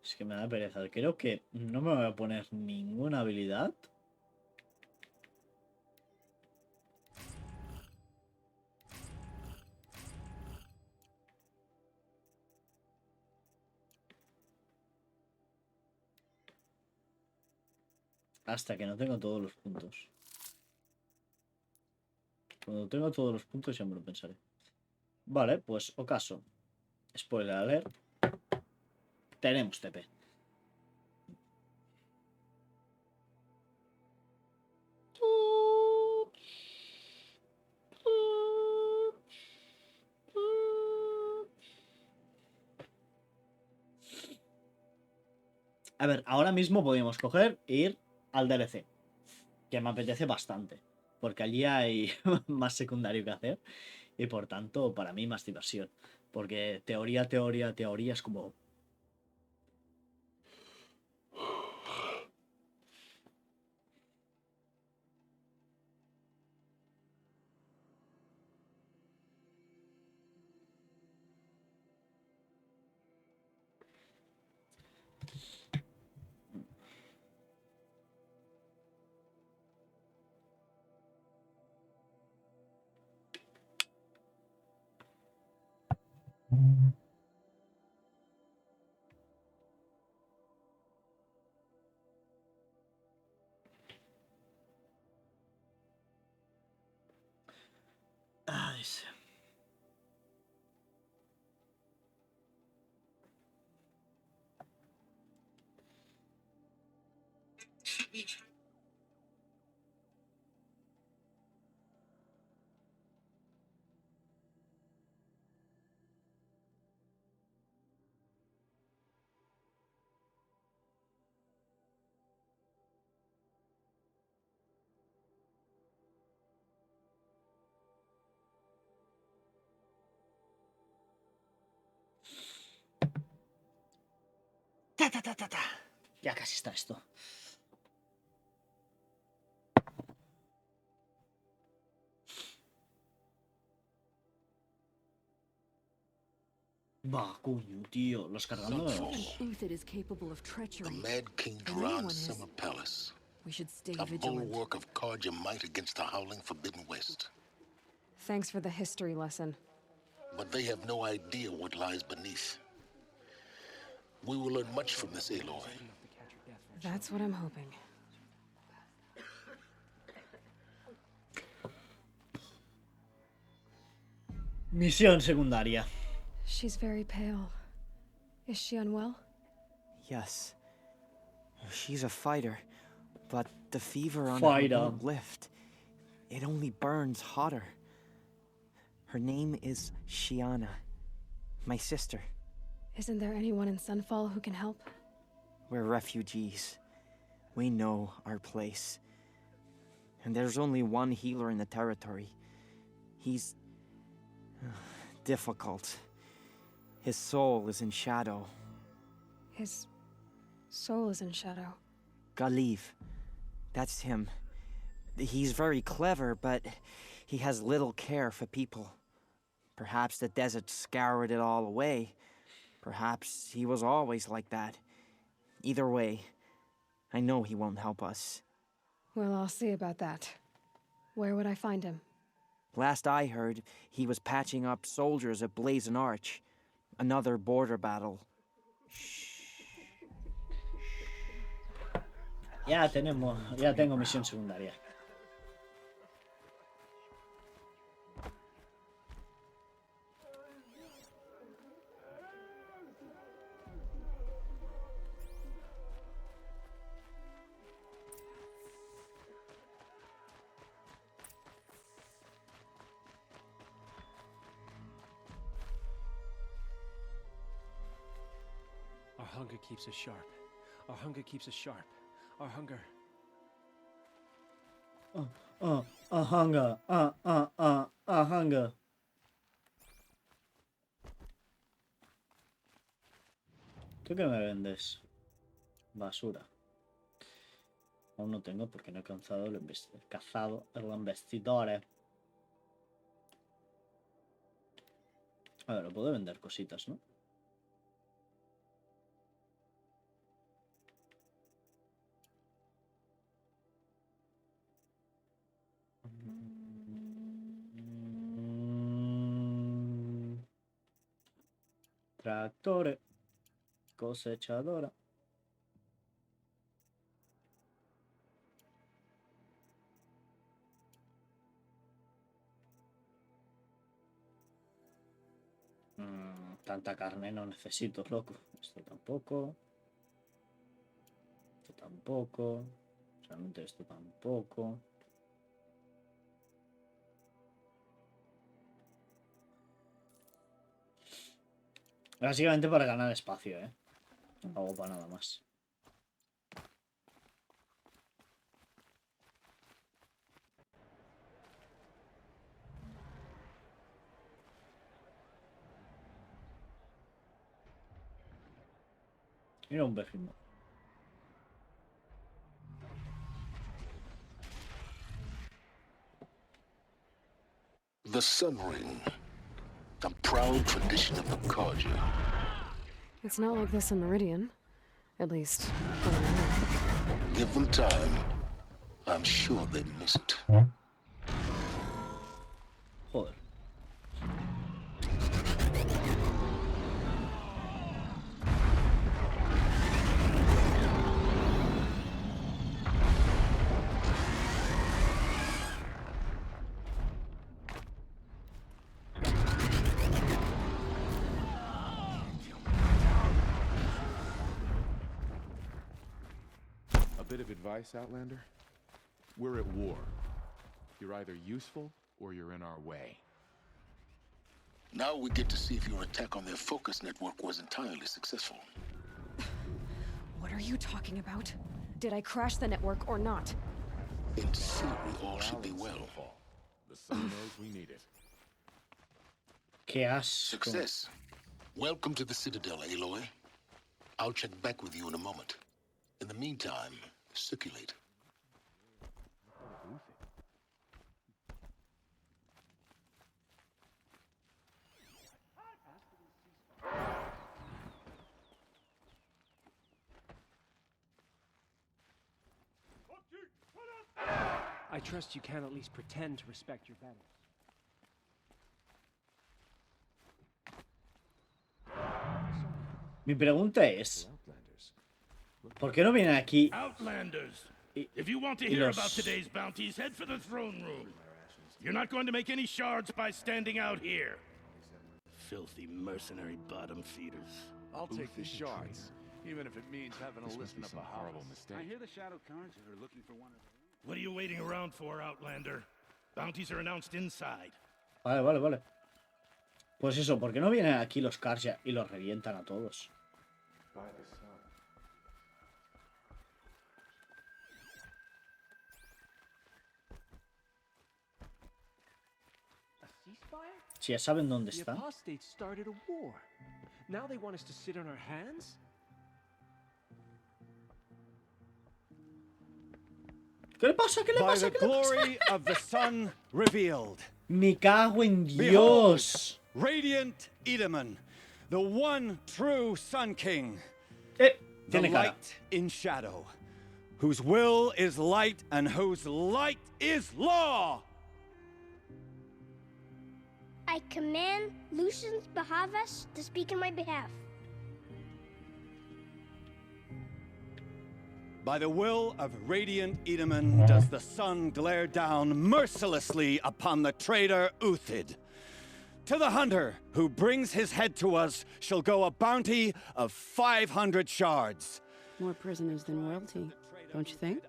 Es que me da pereza. Creo que no me voy a poner ninguna habilidad. Hasta que no tengo todos los puntos. Cuando tenga todos los puntos ya me lo pensaré. Vale, pues ocaso. Spoiler alert. Tenemos TP. A ver, ahora mismo podríamos coger e ir al DLC. Que me apetece bastante. Porque allí hay más secundario que hacer. Y por tanto, para mí, más diversión. Porque teoría es como... Ay, sí. Ya casi está esto. Va, coño, tío. Los cargando. Uthed is capable of treachery. The Mad King If anyone Duran's is, summer palace. we should stay A vigilant. bulwark of Carja might against the howling Forbidden West. Thanks for the history lesson. But they have no idea what lies beneath. We will learn much from this, Aloy. That's what I'm hoping. Misión secundaria. She's very pale. Is she unwell? Yes. She's a fighter, but the fever on Fighter. her won't lift. It only burns hotter. Her name is Shiana, my sister. Isn't there anyone in Sunfall who can help? We're refugees. We know our place. And there's only one healer in the territory. He's difficult. His soul is in shadow. His soul is in shadow. Galiv. That's him. He's very clever, but he has little care for people. Perhaps the desert scoured it all away. Perhaps he was always like that. Either way, I know he won't help us. Well, I'll see about that. Where would I find him? Last I heard, he was patching up soldiers at Blazon Arch. Another border battle. Ya tengo misión secundaria. Our hunger keeps us sharp. Our hunger keeps us sharp. Our hunger. A hunger. A hunger. ¿Tú qué me vendes? Basura. Aún no tengo porque no he cazado el investidor. A ver, lo puedo vender cositas, ¿no? Tractores. Cosechadora. Tanta carne no necesito, loco. Esto tampoco. Esto tampoco. Realmente esto tampoco. Básicamente para ganar espacio, ¿eh? No hago para nada más. Mira un vecino. The Sun Ring. A proud tradition of the Carja. It's not like this in Meridian. At least, Give them time. I'm sure they miss it. Joder. A bit of advice, Outlander? We're at war. You're either useful or you're in our way. Now we get to see if your attack on their focus network was entirely successful. what are you talking about? Did I crash the network or not? In theory, all should be well. The sun knows we need it. Qué asco. Success. Welcome to the Citadel, Aloy. I'll check back with you in a moment. In the meantime, circulate. I trust you can at least pretend to respect your betters. Mi pregunta es, ¿por qué no vienen aquí Outlanders, y, if you want to y hear los... about today's bounties, head for the throne room. You're not going to make any shards by standing out here. Filthy mercenary bottom feeders. I'll take the shards, even if it means having to listen to a horrible mistake. I hear the Shadow Cards are looking for one of them. What are you waiting around for, Outlander? Bounties are announced inside. Vale. Pues eso, ¿por qué no vienen aquí los Karja y los revientan a todos? A ceasefire? Si ya saben dónde The están. apostates started a war. Now they want us to sit on our hands? ¿Qué le pasa? ¿Qué le pasa? By the glory of the sun revealed. Me cago en Dios. Behold, radiant Edaman, the one true Sun King. The light cara. in shadow, whose will is light and whose light is law. I command Lucius Bahavas to speak in my behalf. By the will of radiant Edaman does the sun glare down mercilessly upon the traitor Uthid. To the hunter who brings his head to us shall go a bounty of 500 shards. More prisoners than royalty, don't you think?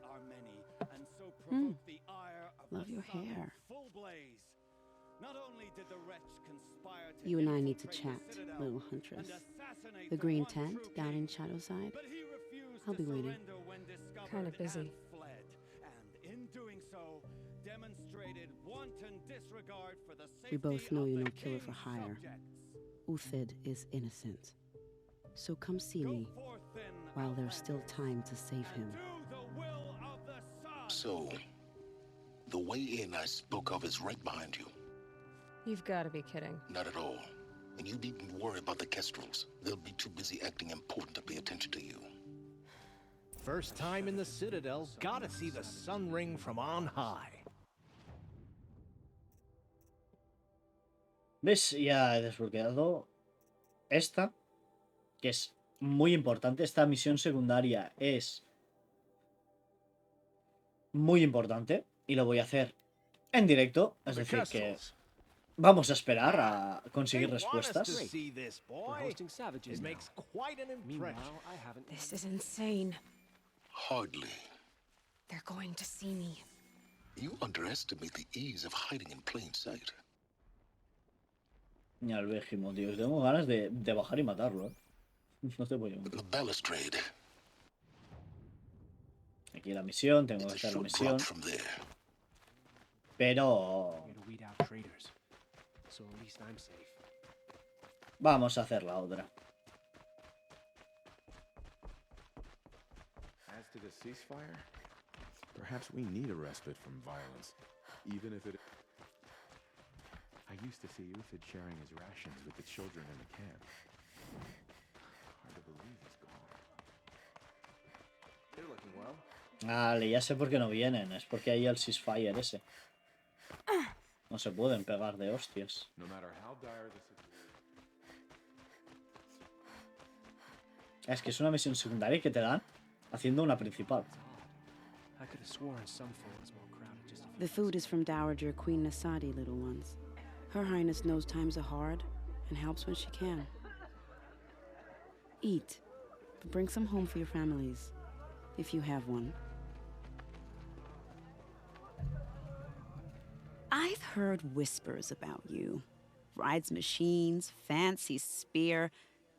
Love your hair. You and I need to chat, little huntress. The green tent down in Shadowside. I'll be waiting. Kind of busy. We both know you're no killer for hire. Uthid is innocent. So come see me while there's still time to save him. So, the way in I spoke of is right behind you. You've got to be kidding. Not at all. And you needn't worry about the Kestrels. They'll be too busy acting important to pay attention to you. First time in the Citadel, gotta see the sun ring from on high. ¿Ves? Ya he desbloqueado esta, que es muy importante. Esta misión secundaria es muy importante y lo voy a hacer en directo. Es decir, que vamos a esperar a conseguir respuestas. This is insane. Hardly. They're going to see me. You underestimate the ease of hiding in plain sight. Ya el vejimo, tío. Tengo ganas de bajar y matarlo. No te voy a mentir. The balustrade. Aquí la misión, tengo que hacer la misión. Pero vamos a hacer la otra. As to the ceasefire, perhaps we need a respite from violence, even if it... I used to see Uthid sharing his rations with the children in the camp. Hard to believe he's gone. They're looking well. Vale, ya sé por qué no vienen. Es porque hay el ceasefire ese. No se pueden pegar de hostias. No matter how dire the situation. Es que es una misión secundaria que te dan haciendo una principal. The food is from Dowager Queen Nasadi, little ones. Her Highness knows times are hard and helps when she can. Eat, but bring some home for your families, if you have one. I've heard whispers about you. Rides machines, fancy spear,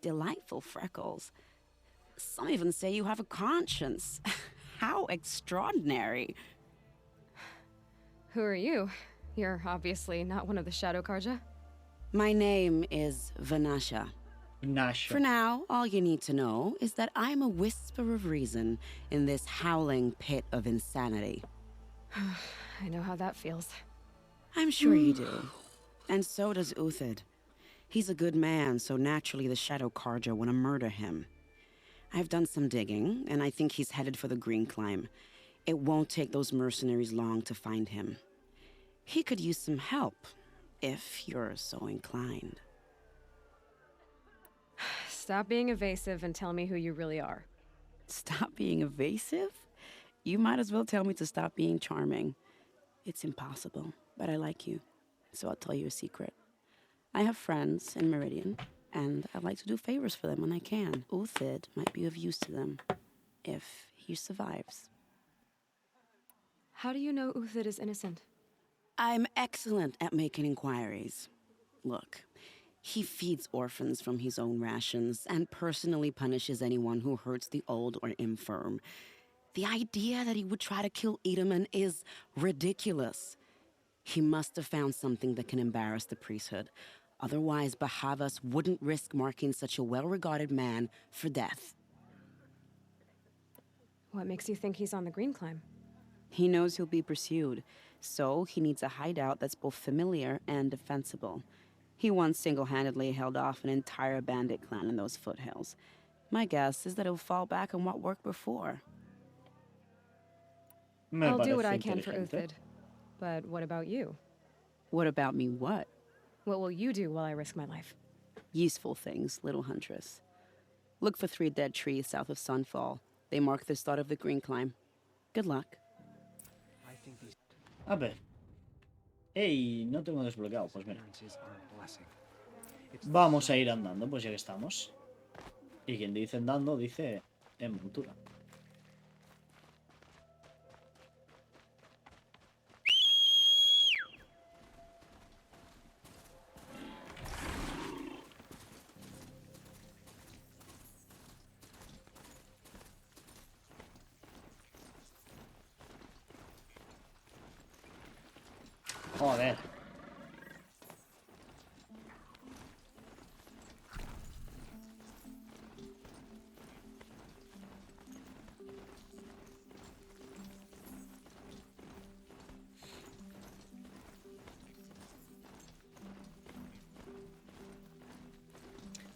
delightful freckles. Some even say you have a conscience. How extraordinary. Who are you? You're obviously not one of the Shadow Karja. My name is Vanasha. Nash. For now, all you need to know is that I'm a whisper of reason in this howling pit of insanity. I know how that feels. I'm sure you do. And so does Uthid. He's a good man, so naturally the Shadow Carja want to murder him. I've done some digging, and I think he's headed for the Green Climb. It won't take those mercenaries long to find him. He could use some help, if you're so inclined. Stop being evasive and tell me who you really are. Stop being evasive? You might as well tell me to stop being charming. It's impossible, but I like you, so I'll tell you a secret. I have friends in Meridian, and I like to do favors for them when I can. Uthid might be of use to them, if he survives. How do you know Uthid is innocent? I'm excellent at making inquiries. Look, he feeds orphans from his own rations and personally punishes anyone who hurts the old or infirm. The idea that he would try to kill Edaman is ridiculous. He must have found something that can embarrass the priesthood. Otherwise, Bahavas wouldn't risk marking such a well-regarded man for death. What makes you think he's on the Green Climb? He knows he'll be pursued, so he needs a hideout that's both familiar and defensible. He once single-handedly held off an entire bandit clan in those foothills. My guess is that he'll fall back on what worked before. I'll do what I can for Uthid. But what about you? What about me what? What will you do while I risk my life? Useful things, little huntress. Look for 3 dead trees south of Sunfall. They mark the start of the Green Climb. Good luck. A ver. Ey, no tengo desbloqueado. Pues mira. Vamos a ir andando, pues ya que estamos. Y quien dice andando, dice en montura. Joder.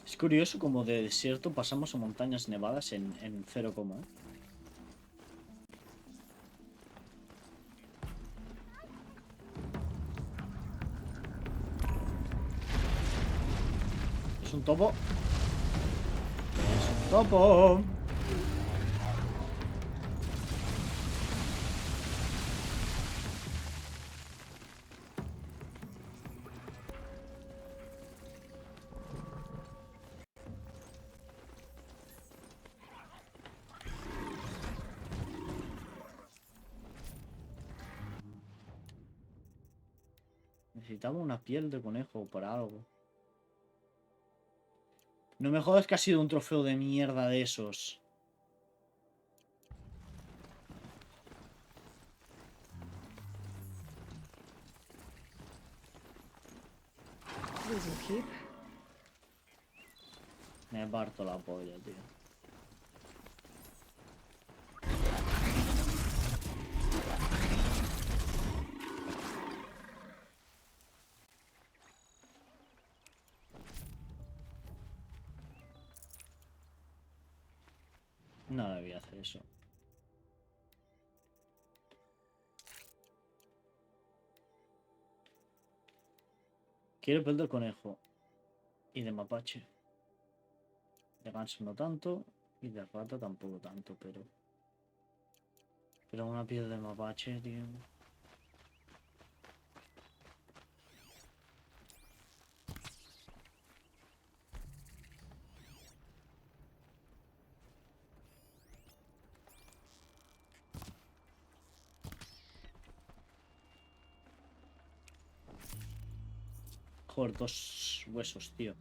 Es curioso como de desierto pasamos a montañas nevadas en 0, ¿eh? Es un topo. Es un topo. Necesitaba una piel de conejo para algo. No me jodas que ha sido un trofeo de mierda de esos. Me parto la polla, tío. No debía hacer eso. Quiero piel de conejo. Y de mapache. De ganso no tanto. Y de rata tampoco tanto, pero... Pero una piel de mapache, tío. Joder, 2 huesos, tío.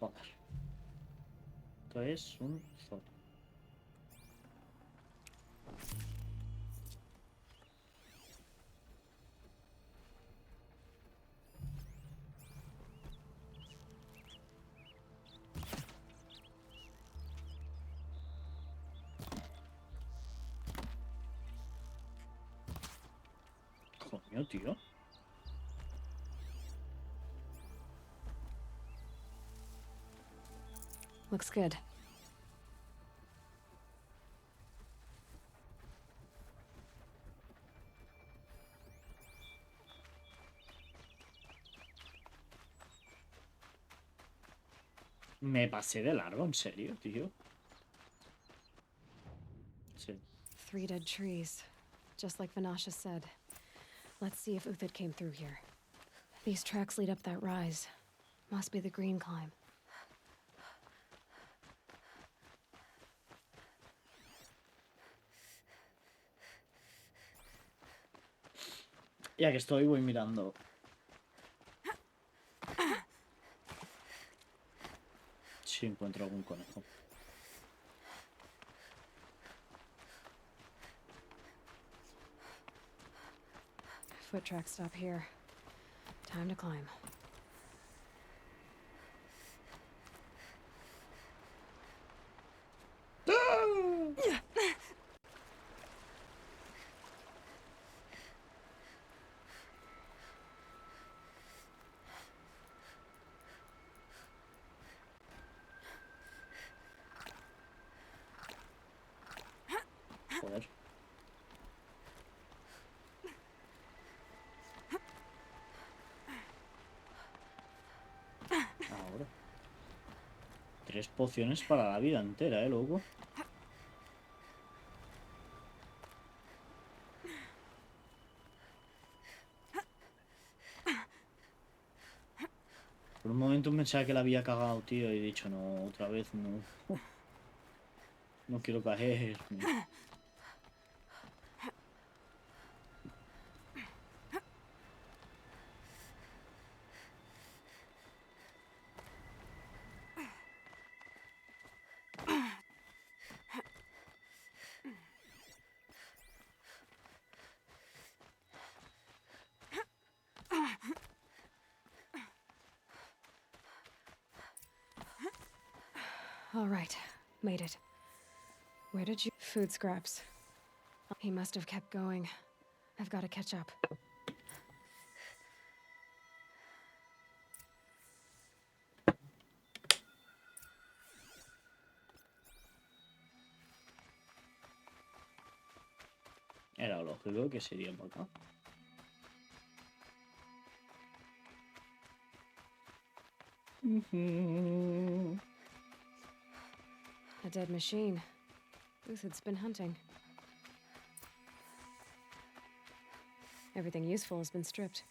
Joder. Esto es un zorro. Coño, tío. Looks good. Me pasé de largo, en serio, tío. Sí. 3 dead trees, just like Vanasha said. Let's see if Uthid came through here. These tracks lead up that rise. Must be the green climb. Ya que estoy, voy mirando. Si encuentro algún conejo. Foot tracks stop here. Time to climb. Joder. Ahora. 3 pociones para la vida entera, loco. Por un momento pensaba que la había cagado, tío, y he dicho, no, otra vez no. No quiero caer. All right, made it. Where did you... Food scraps. He must have kept going. I've got to catch up. Era lógico que sería por acá. A dead machine. Uthid's been hunting. Everything useful has been stripped.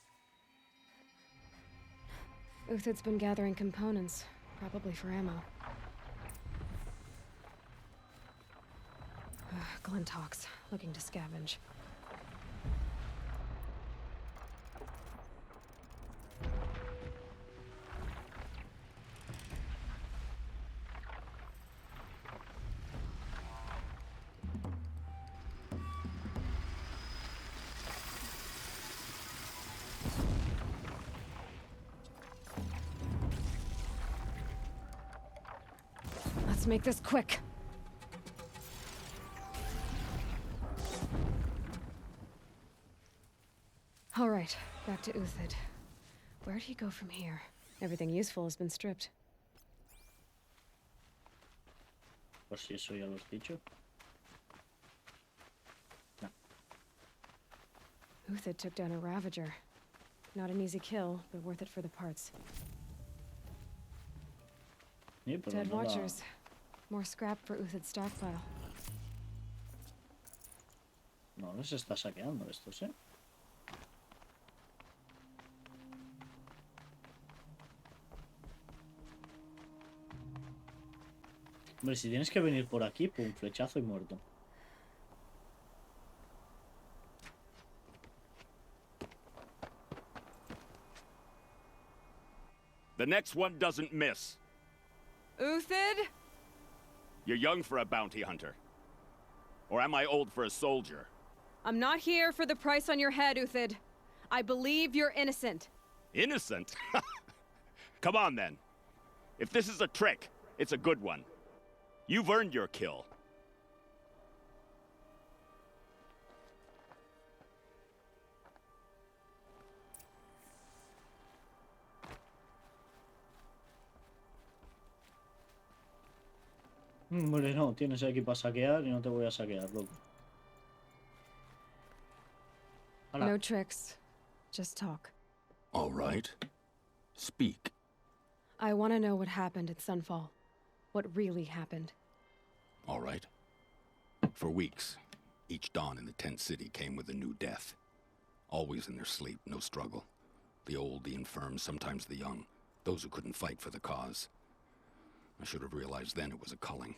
Uthid's been gathering components, probably for ammo. Glintox, looking to scavenge. Let's make this quick. All right, back to Uthid. Where'd he go from here? Everything useful has been stripped. Por si eso ya lo has dicho. No. Uthid took down a Ravager. Not an easy kill, but worth it for the parts. Sí, pero Dead no la- Watchers. More scrap for Uthid's stockpile. No les está saqueando estos, ¿eh? Hombre, si tienes que venir por aquí, pum, flechazo y muerto. The next one doesn't miss. Uthid? You're young for a bounty hunter. Or am I old for a soldier? I'm not here for the price on your head, Uthid. I believe you're innocent. Innocent? Come on, then. If this is a trick, it's a good one. You've earned your kill. Hombre, no, tienes aquí para saquear y no te voy a saquear, loco. Hala. No tricks. Just talk. All right. Speak. I want to know what happened at Sunfall. What really happened. All right. For weeks, each dawn in the tent city came with a new death. Always in their sleep, no struggle. The old, the infirm, sometimes the young. Those who couldn't fight for the cause. I should have realized then it was a culling.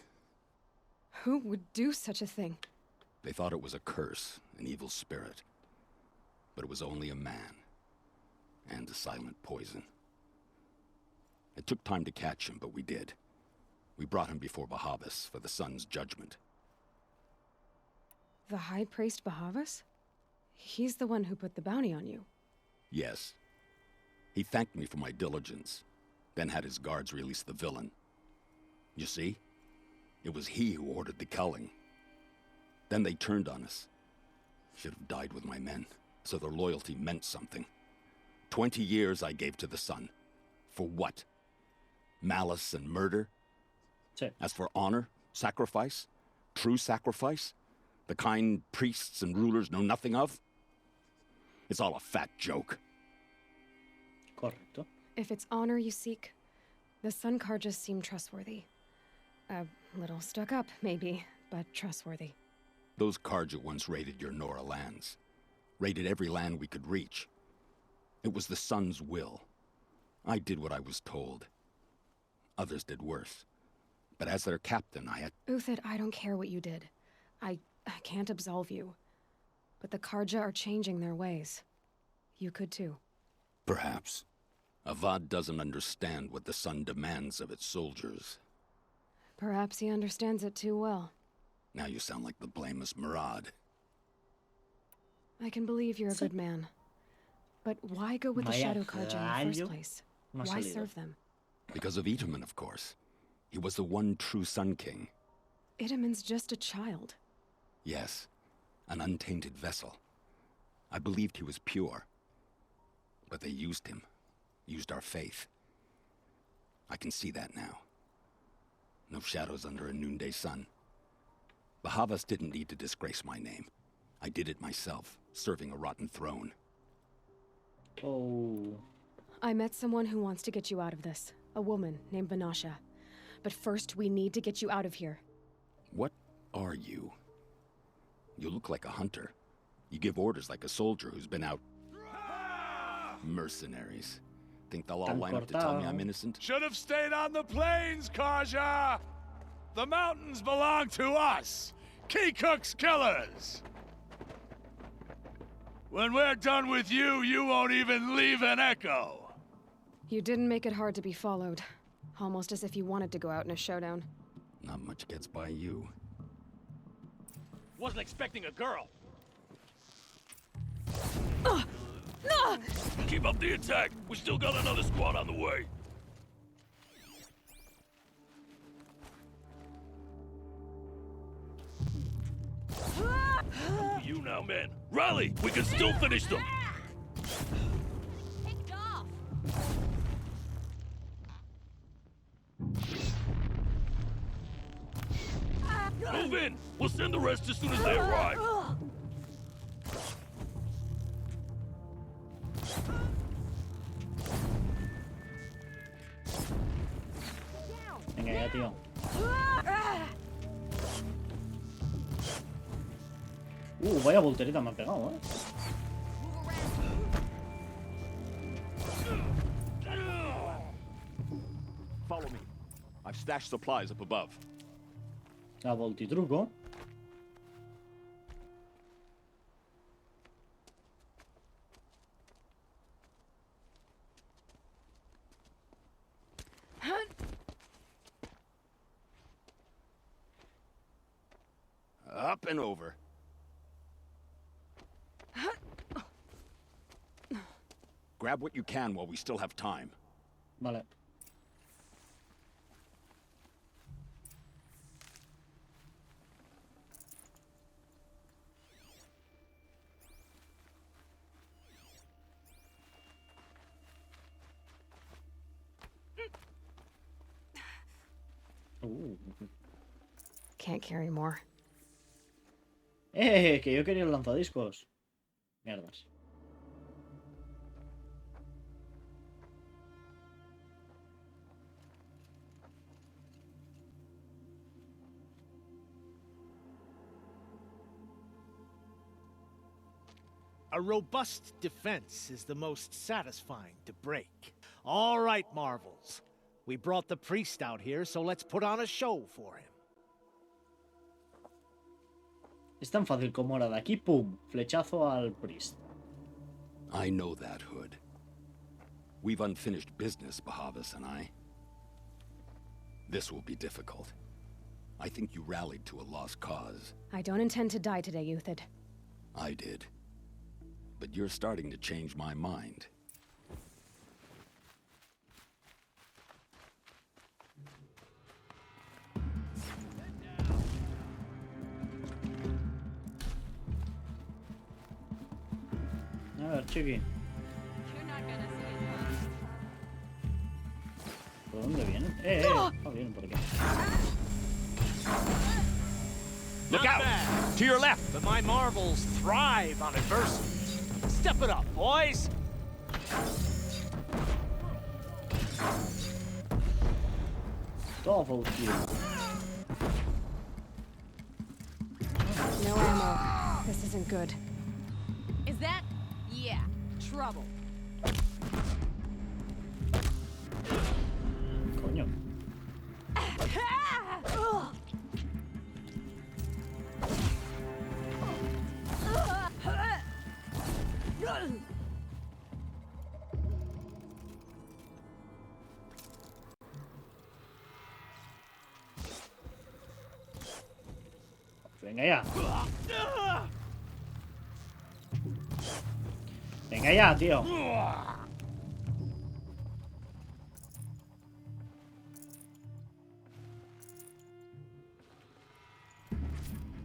Who would do such a thing? They thought it was a curse, an evil spirit. But it was only a man. And a silent poison. It took time to catch him, but we did. We brought him before Bahavas for the sun's judgment. The High Priest Bahavas? He's the one who put the bounty on you. Yes. He thanked me for my diligence, then had his guards release the villain. You see? It was he who ordered the culling. Then they turned on us. Should have died with my men, so their loyalty meant something. 20 years I gave to the sun. For what? Malice and murder? As for honor, sacrifice, true sacrifice, the kind priests and rulers know nothing of? It's all a fat joke. Correcto. If it's honor you seek, the Sun Karjas seem trustworthy. A little stuck up, maybe, but trustworthy. Those Karja once raided your Nora lands. Raided every land we could reach. It was the sun's will. I did what I was told. Others did worse. But as their captain, I had... Uthid, I don't care what you did. I can't absolve you. But the Karja are changing their ways. You could too. Perhaps. Avad doesn't understand what the sun demands of its soldiers. Perhaps he understands it too well. Now you sound like the blameless Murad. I can believe you're a good man. But why go with the Shadow Karja in the first place? Why serve them? Because of Itaman, of course. He was the one true Sun King. Itaman's just a child. Yes, an untainted vessel. I believed he was pure. But they used him. Used our faith. I can see that now. No shadows under a noonday sun. Bahavas didn't need to disgrace my name. I did it myself, serving a rotten throne. Oh. I met someone who wants to get you out of this. A woman named Vanasha. But first, we need to get you out of here. What are you? You look like a hunter. You give orders like a soldier who's been out... Mercenaries. Think they'll all line up to tell me I'm innocent? Should have stayed on the plains, Karja! The mountains belong to us! Keecook's killers! When we're done with you, you won't even leave an echo! You didn't make it hard to be followed. Almost as if you wanted to go out in a showdown. Not much gets by you. Wasn't expecting a girl. Keep up the attack. We still got another squad on the way. You now, man. Rally! We can still finish them! Move in! We'll send the rest as soon as they arrive! Venga ya, tío. Vaya voltereta me ha pegado, eh. Follow me. I've stashed supplies up above. A voltitruco. up and over. Grab what you can while we still have time. Vale. Can't carry more. Que yo quería el lanzadiscos. Mierdas. A robust defense is the most satisfying to break. All right, Marvels. We brought the priest out here, so let's put on a show for him. Es tan fácil como ahora de aquí, pum, flechazo al priest. I know that, Hood. We've unfinished business, Bahavas and I. This will be difficult. I think you rallied to a lost cause. I don't intend to die today, Uthid. I did. But you're starting to change my mind. A ver, chiqui. ¿Por dónde vienen? Vienen por aquí. Look out! To your left! But my Marvels thrive on adversity. Step it up, boys! Double kill. No ammo. This isn't good. Is that? Yeah, trouble. Coño. Venga ya. Venga ya, tío.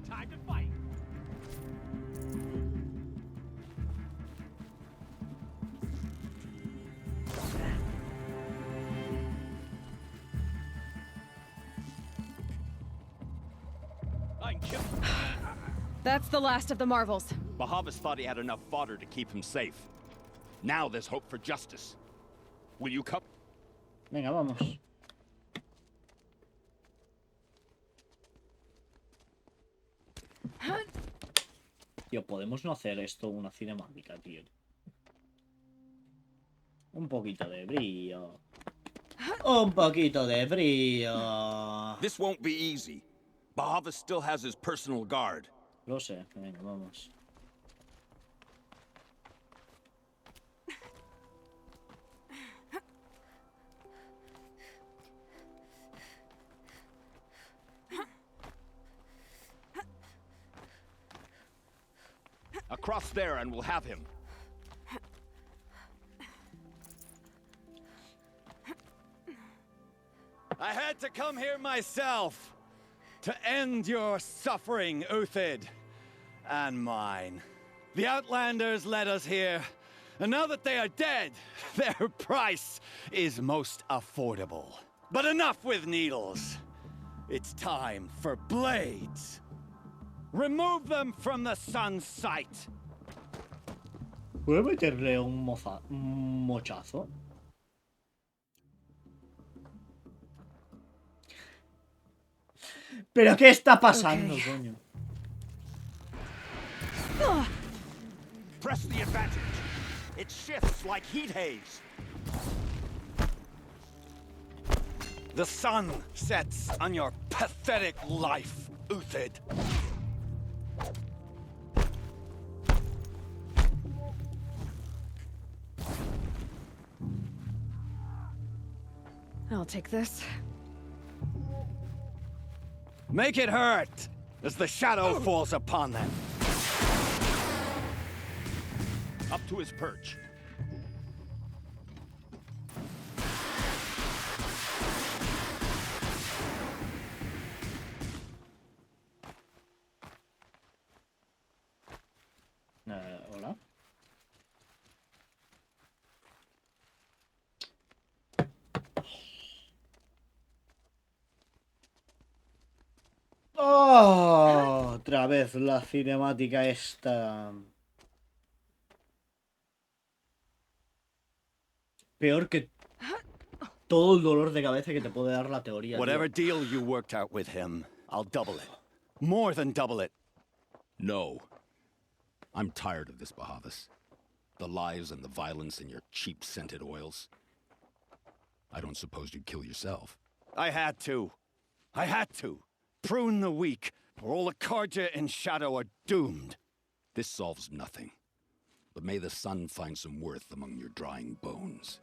Time to fight. That's the last of the Marvels. Bahavas thought he had enough fodder to keep him safe. Now there's hope for justice. Will you come? Venga, vamos. Tío, podemos no hacer esto una cinemática, tío. Un poquito de brillo. Un poquito de brillo. This won't be easy. Bahavas still has his personal guard. Lo sé. Venga, vamos. Across there and we'll have him. I had to come here myself to end your suffering, Uthid, and mine. The Outlanders led us here, and now that they are dead, their price is most affordable. But enough with needles. It's time for blades. Remove them from the sun's sight. ¿Puedo meterle un mochazo? ¿Pero qué está pasando, coño? Press the advantage. It shifts like heat haze. The sun sets on your pathetic life, Uthid. I'll take this. Make it hurt! as the shadow falls upon them. Up to his perch. Hola. ¡Oh! Otra vez la cinemática esta. Peor que todo el dolor de cabeza que te puede dar la teoría. Whatever Tío. deal you worked out with him, I'll double it. More than double it. No. I'm tired of this, Bahavas. The lies and the violence and your cheap scented oils. I don't suppose you'd kill yourself. I had to. I had to. Prune the weak, or all the Karja and Shadow are doomed. This solves nothing. But may the sun find some worth among your drying bones.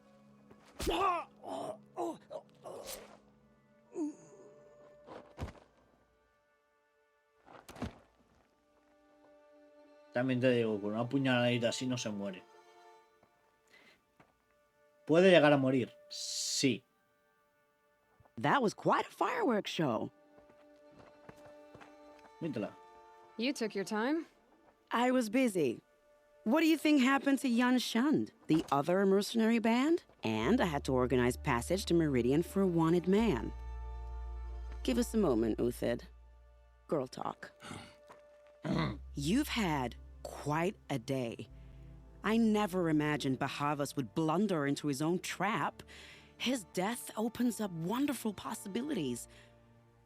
También te digo, con una puñaladita así no se muere. ¿Puede llegar a morir? Sí. That was quite a fireworks show. Mítala. You took your time? I was busy. What do you think happened to Yun Shund, the other mercenary band? And I had to organize passage to Meridian for a wanted man. Give us a moment, Uthid. Girl talk. You've had quite a day. I never imagined Bahavas would blunder into his own trap. His death opens up wonderful possibilities.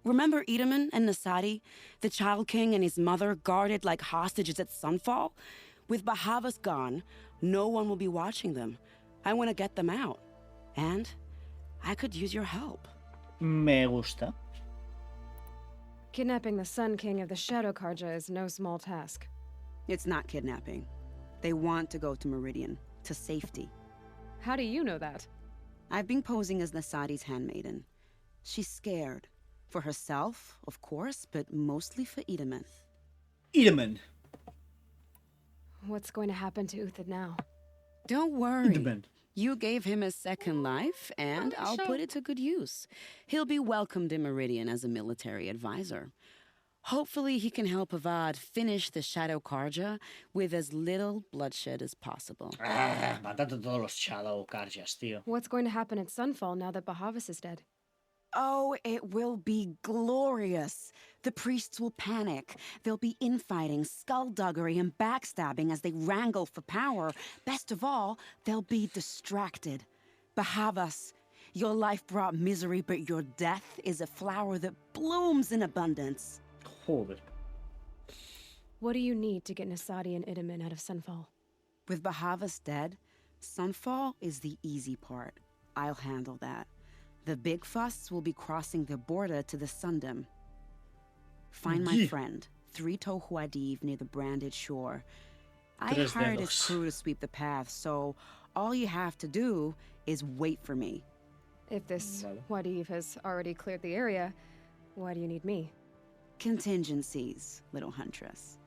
Remember Edaman and Nasadi, the Child King and his mother guarded like hostages at Sunfall? With Bahavas gone, no one will be watching them. I want to get them out. And I could use your help. Me gusta. Kidnapping the Sun King of the Shadow Karja is no small task. It's not kidnapping. They want to go to Meridian, to safety. How do you know that? I've been posing as Nasadi's handmaiden. She's scared. For herself, of course, but mostly for Edaman. Edaman. What's going to happen to Uthid now? Don't worry. Edaman. You gave him a second life, and I'll put it to good use. He'll be welcomed in Meridian as a military advisor. Hopefully he can help Avad finish the Shadow Karja with as little bloodshed as possible. Matate todos los Shadow Karjas, tío. What's going to happen at Sunfall now that Bahavas is dead? Oh, it will be glorious. The priests will panic. There'll be infighting, skullduggery, and backstabbing as they wrangle for power. Best of all, they'll be distracted. Bahavas, your life brought misery, but your death is a flower that blooms in abundance. Joder. What do you need to get Nasadi and Edaman out of Sunfall? With Bahavas dead, Sunfall is the easy part. I'll handle that. The big fuss will be crossing the border to the Sundom. Find my friend, 3 Tohuadiv near the branded shore. I hired his crew to sweep the path, so all you have to do is wait for me. If this Wadiv has already cleared the area, why do you need me? Contingencies, little huntress.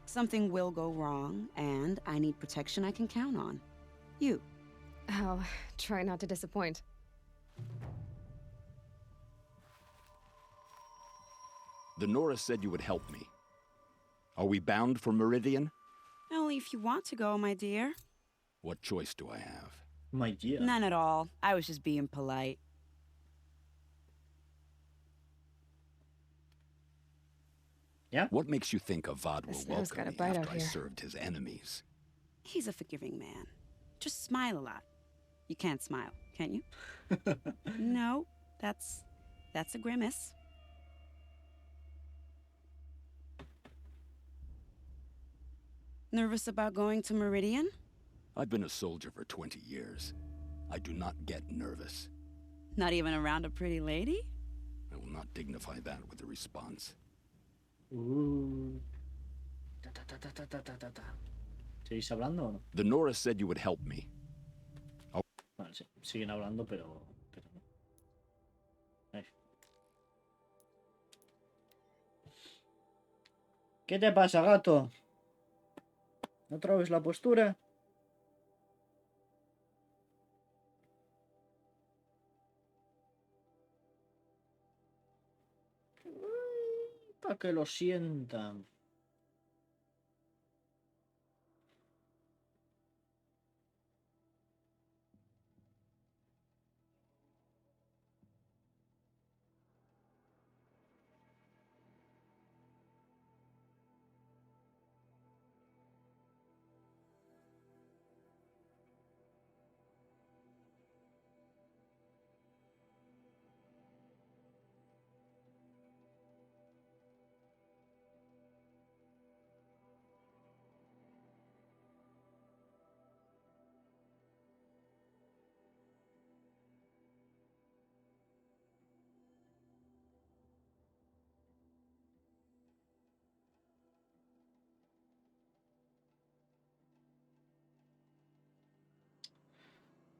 Something will go wrong, and I need protection I can count on. You. I'll try not to disappoint. The Nora said you would help me. Are we bound for Meridian? Only if you want to go, my dear. What choice do I have? My dear. None at all. I was just being polite. Yeah? What makes you think Avad will welcome me bite after out I here. served his enemies? He's a forgiving man. Just smile a lot. You can't smile, can you? No, that's a grimace. Nervous about going to Meridian? I've been a soldier for 20 years. I do not get nervous. Not even around a pretty lady? I will not dignify that with a response. ¿Seguís hablando o no? The Nora said you would help me. Vale, sí. Siguen hablando, pero no. Ahí. ¿Qué te pasa, gato? ¿Otra vez la postura? Para que lo sientan.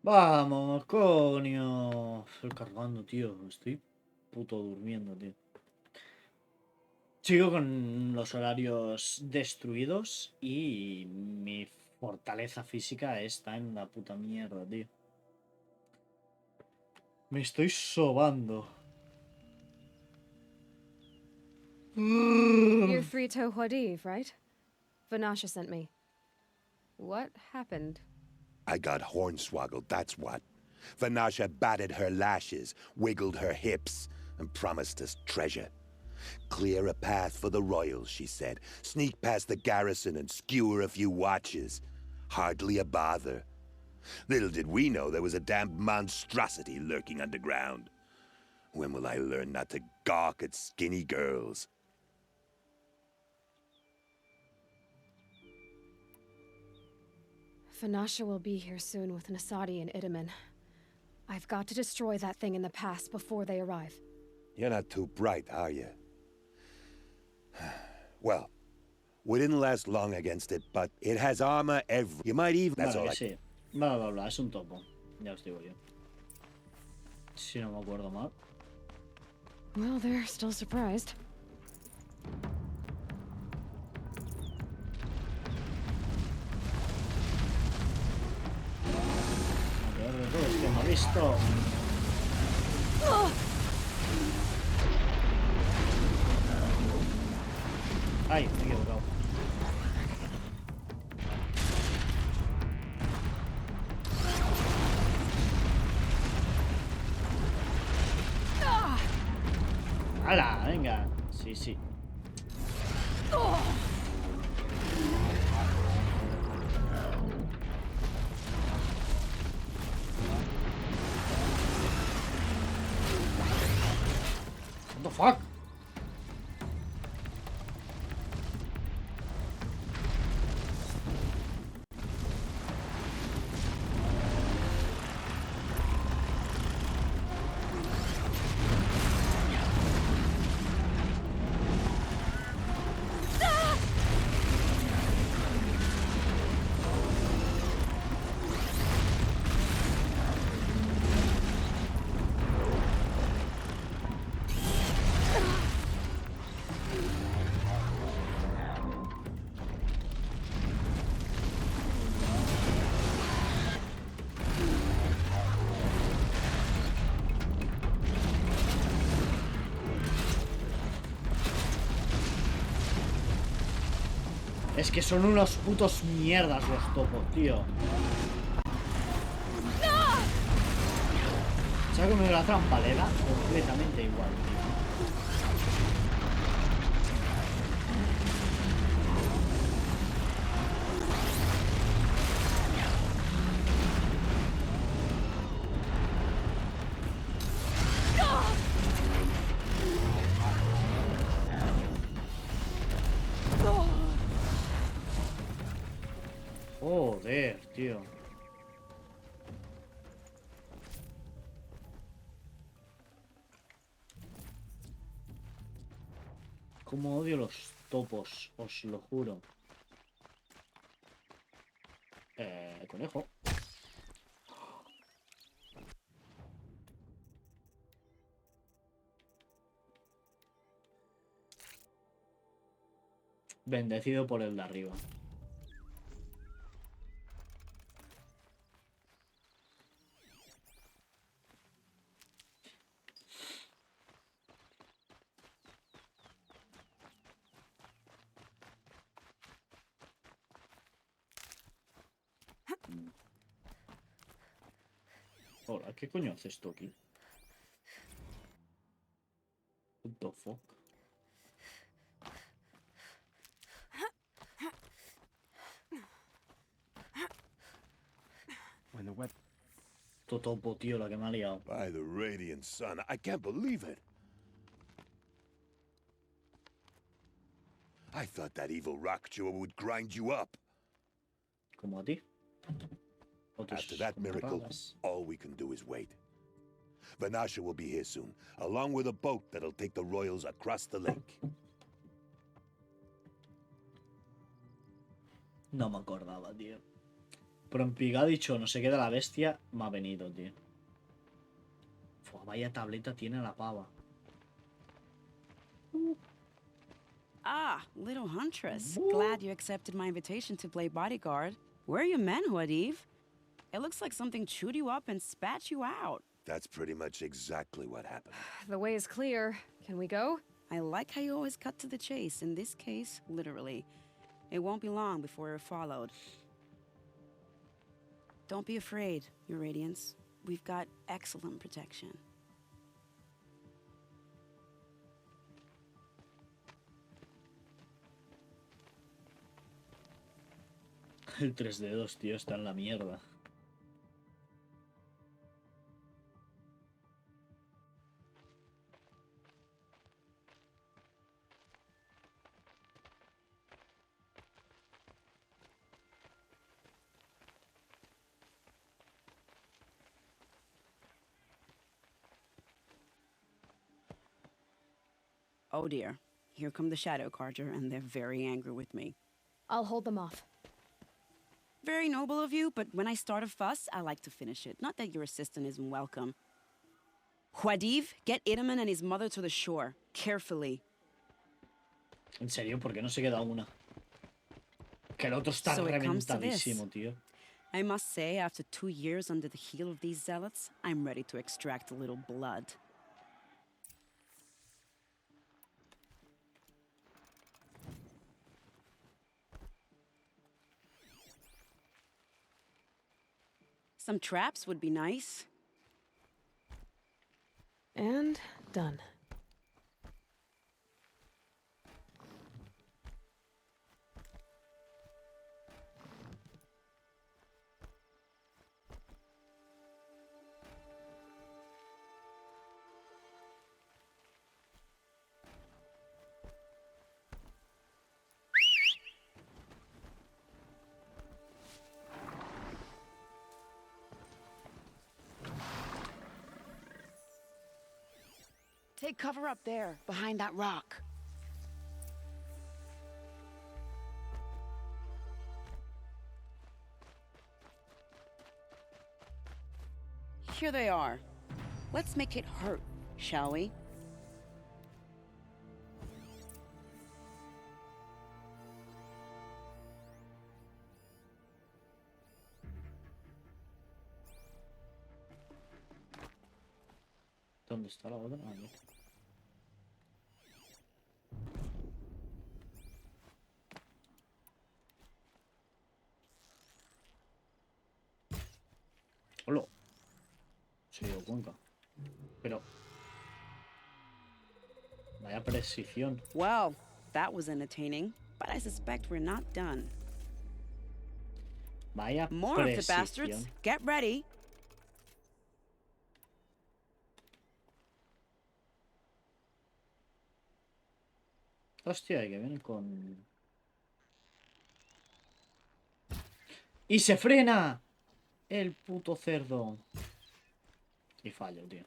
Vamos, coño. Estoy cargando, tío. Estoy puto durmiendo, tío. Sigo con los horarios destruidos y mi fortaleza física está en la puta mierda, tío. Me estoy sobando. You're 3-toe Huadiv, right? Vanasha sent me. What happened? I got hornswoggled, that's what. Vanasha batted her lashes, wiggled her hips, and promised us treasure. Clear a path for the royals, she said. Sneak past the garrison and skewer a few watches. Hardly a bother. Little did we know there was a damned monstrosity lurking underground. When will I learn not to gawk at skinny girls? Vanasha will be here soon with Nasadi and Idaman. I've got to destroy that thing in the pass before they arrive. You're not too bright, are you? Well, we didn't last long against it, but it has armor every... You might even... That's Vale, all que sí. Bla, bla, bla. Es un topo. Ya os digo yo. Si no me acuerdo mal. Well, they're still surprised. Lo peor de todo es que me ha visto. Ay, me he equivocado. ¡Hala! Venga. Sí, sí. What the fuck? Es que son unos putos mierdas los topos, tío. ¿Sabes cómo la trampa? Le da completamente igual, tío. Joder, tío. Cómo odio los topos, os lo juro. Conejo. Bendecido por el de arriba. Hola, ¿qué coño haces esto aquí? What the fuck? When the web Totopo, tío, la que me ha liado. By the radiant sun, I can't believe it. I thought that evil rock chewer would grind you up. Como a ti. After that miracle, all we can do is wait. Vanasha will be here soon, along with a boat that'll take the royals across the lake. No me acordaba, tío. Pero en Piga ha dicho, no se queda la bestia, me ha venido, tío. Fua, vaya tableta tiene la pava. Ah, little huntress. Glad you accepted my invitation to play bodyguard. Where are your men, Huadiv? It looks like something chewed you up and spat you out. That's pretty much exactly what happened. The way is clear. Can we go? I like how you always cut to the chase. In this case, literally. It won't be long before you're followed. Don't be afraid, Your Radiance. We've got excellent protection. El 3 dedos, tío, está en la mierda. Oh dear. Here come the Shadow Carter, and they're very angry with me. I'll hold them off. Very noble of you, but when I start a fuss, I like to finish it. Not that your assistant isn't welcome. Huadiv, get Itaman and his mother to the shore. Carefully. En serio, ¿por qué no se queda una? Que el otro está So it comes to this. reventadísimo, tío. I must say, after 2 years under the heel of these zealots, I'm ready to extract a little blood. Some traps would be nice. And done. Take cover up there, behind that rock. Here they are. Let's make it hurt, shall we? ¿Dónde está la otra? Ah, no. Hola. Se dio cuenta. Pero... Vaya precisión. Well, that was entertaining, but I suspect we're not done. Vaya More of the bastards. precisión. Get ready. Hostia, que viene con... ¡Y se frena! El puto cerdo. Y fallo, tío.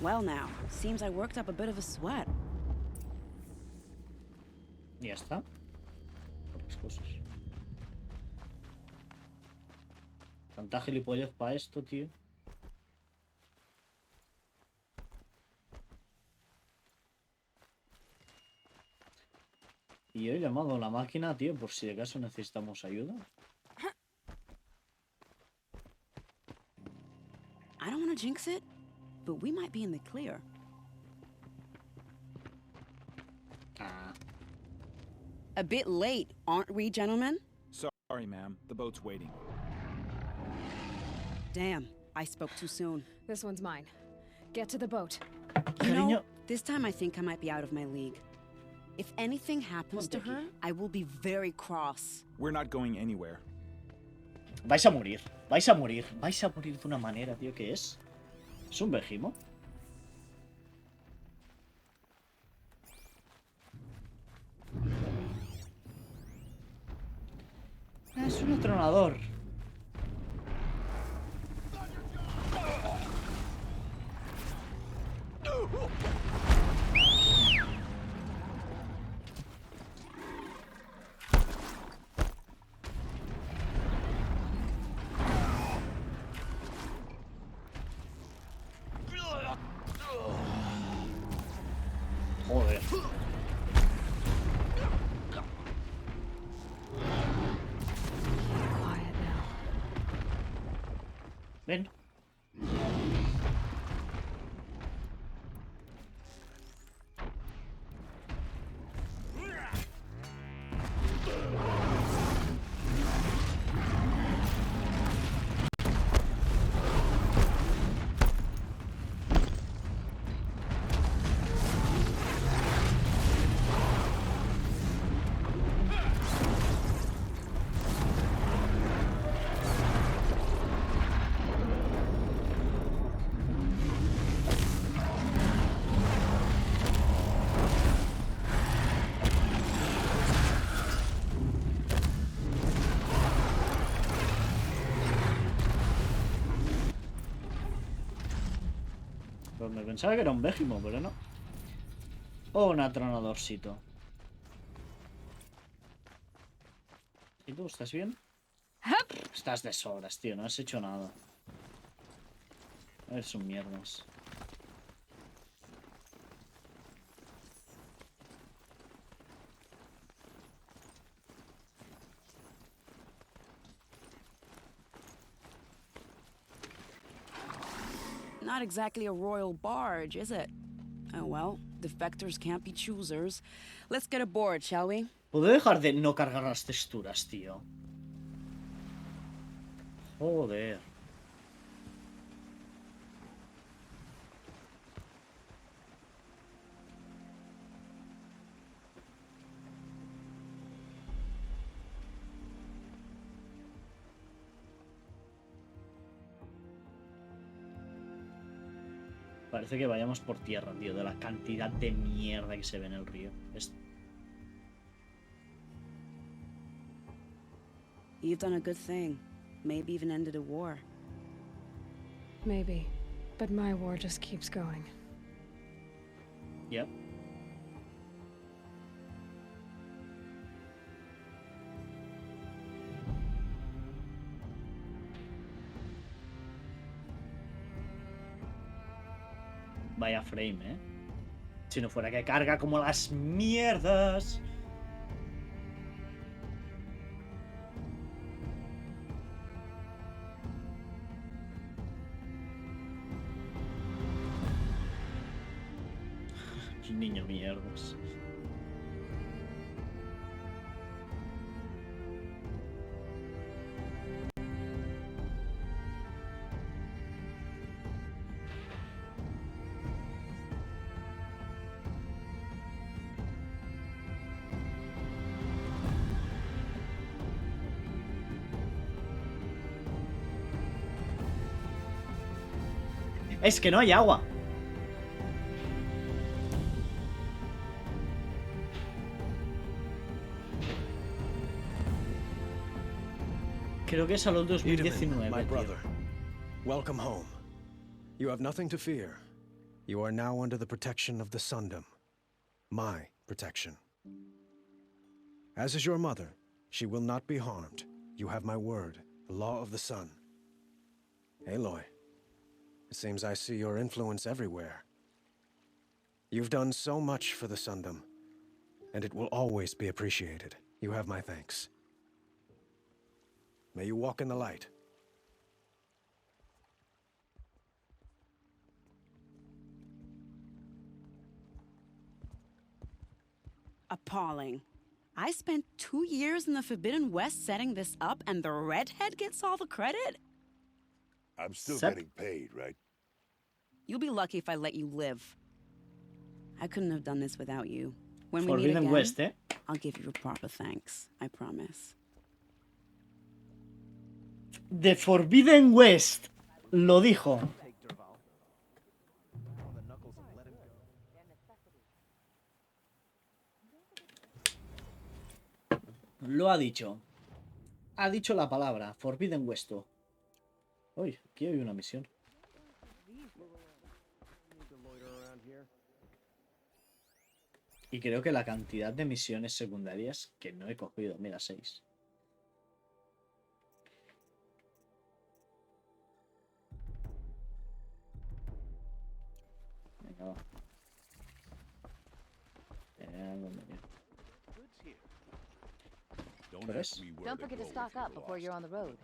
Well now, seems I worked up a bit of a sweat. Y ya está. Pocas cosas. Tanta gilipollas para esto, tío. Y he llamado a la máquina, tío, por si de caso necesitamos ayuda. I don't want to jinx it, but we might be in the clear. A bit late, aren't we, gentlemen? Sorry, ma'am. The boat's waiting. Damn, I spoke too soon. This one's mine. Get to the boat. You know, this time I think I might be out of my league. If anything happens to her, I will be very cross. We're not going anywhere. Vais a morir, vais a morir, vais a morir de una manera, tío, ¿qué es? ¿Es un Behemoth? Ah, es un atronador. Joder. Quiet now. Ven. Pues me pensaba que era un Behemoth, pero no. O un atronadorcito. ¿Y tú estás bien? Estás de sobras, tío. No has hecho nada. Eres un mierdas. Not exactly a royal barge, is it? Oh well, defectors can't be choosers. Let's get aboard, shall we? ¿Puedo dejar de no cargar las texturas, tío? Joder. Parece que vayamos por tierra, tío, de la cantidad de mierda que se ve en el río. You've done a good thing. Maybe even ended a war. Maybe. But my war just keeps going. Yep. Vaya frame, ¿eh? Si no fuera que carga como las mierdas. Niño mierdas. Es que no hay agua. Creo que es a los 2019. My brother, welcome home. You have nothing to fear. You are now under the protection of the Sundom. My protection. As is your mother, she will not be harmed. You have my word, the law of the sun. Aloy, it seems I see your influence everywhere. You've done so much for the Sundom, and it will always be appreciated. You have my thanks. May you walk in the light. Appalling. I spent 2 years in the Forbidden West setting this up, and the redhead gets all the credit? I'm still Sup? getting paid, right? You'll be lucky if I let you live. I couldn't have done this without you. When we meet Forbidden again, West, ¿eh? I'll give you a proper thanks. I promise. The Forbidden West. Lo dijo. Lo ha dicho. Ha dicho la palabra. Forbidden West. Uy, aquí hay una misión. Y creo que la cantidad de misiones secundarias que no he cogido. Mira, 6. Venga, va. Don't forget to stock up before you're on the road.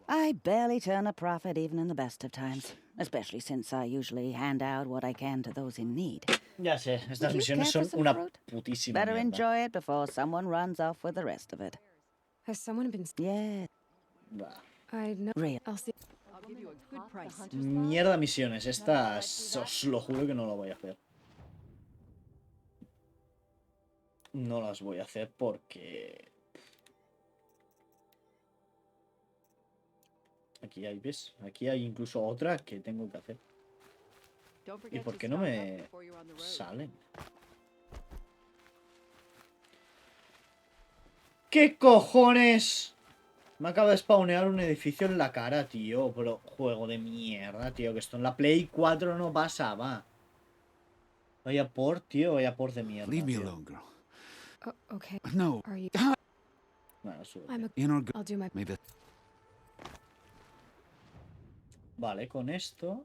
I barely turn a profit even in the best of times, especially since I usually hand out what I can to those in need. Ya sé, estas Would you misiones care son for some una fruit? putísima Better mierda. enjoy it before someone runs off with the rest of it. Has someone been... Yeah. I know. Real. I'll see. I'll give you a good price. Mierda misiones, estas os lo juro que no lo voy a hacer. No las voy a hacer porque... Aquí hay, ¿ves? Aquí hay incluso otra que tengo que hacer. ¿Y por qué no me salen? ¿Qué cojones? Me acaba de spawnear un edificio en la cara, tío. Pero juego de mierda, tío. Que esto en la Play 4 no pasaba. Vaya por, tío. Vaya por de mierda. Leave me tío. alone, girl. Oh, okay. No. Are you... Bueno, sube. I'm a... In or I'll do my... maybe. Vale, con esto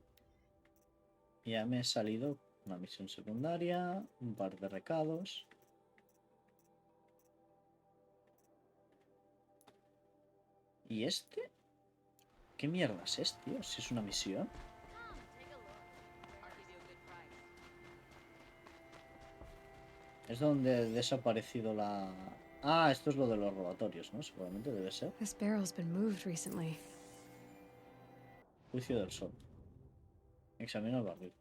ya me he salido una misión secundaria, un par de recados. ¿Y este? ¿Qué mierda es, tío? Si es una misión. Es donde ha desaparecido la... Ah, esto es lo de los robatorios, ¿no? Seguramente debe ser. This barrel's been moved recently. Juicio del sol. Examina el barril.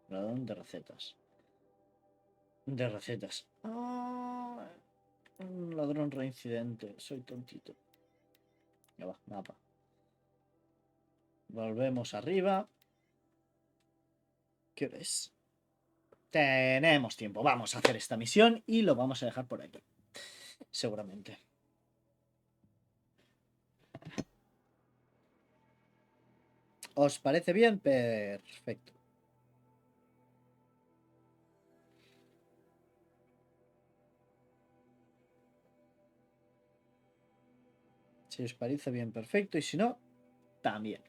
Ladrón de recetas. De recetas. Ah, un ladrón reincidente. Soy tontito. Ya va, mapa. Volvemos arriba. ¿Qué hora es? Tenemos tiempo. Vamos a hacer esta misión y lo vamos a dejar por aquí. Seguramente. ¿Os parece bien? Perfecto. Si os parece bien, perfecto. Y si no, también.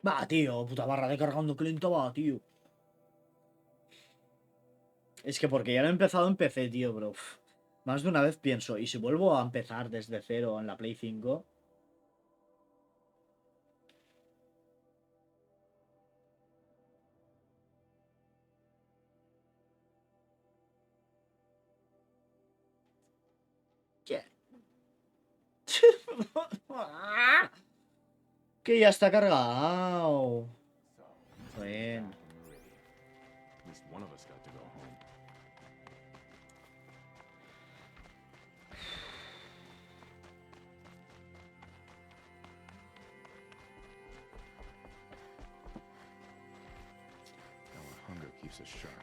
Va, tío, puta barra de cargando que lento va, tío. Es que porque ya lo he empezado en PC, tío, bro. Más de una vez pienso, ¿y si vuelvo a empezar desde cero en la Play 5? ¿Qué? Que ya está cargado. Bueno. At least one of us got to go home. keeps us sharp.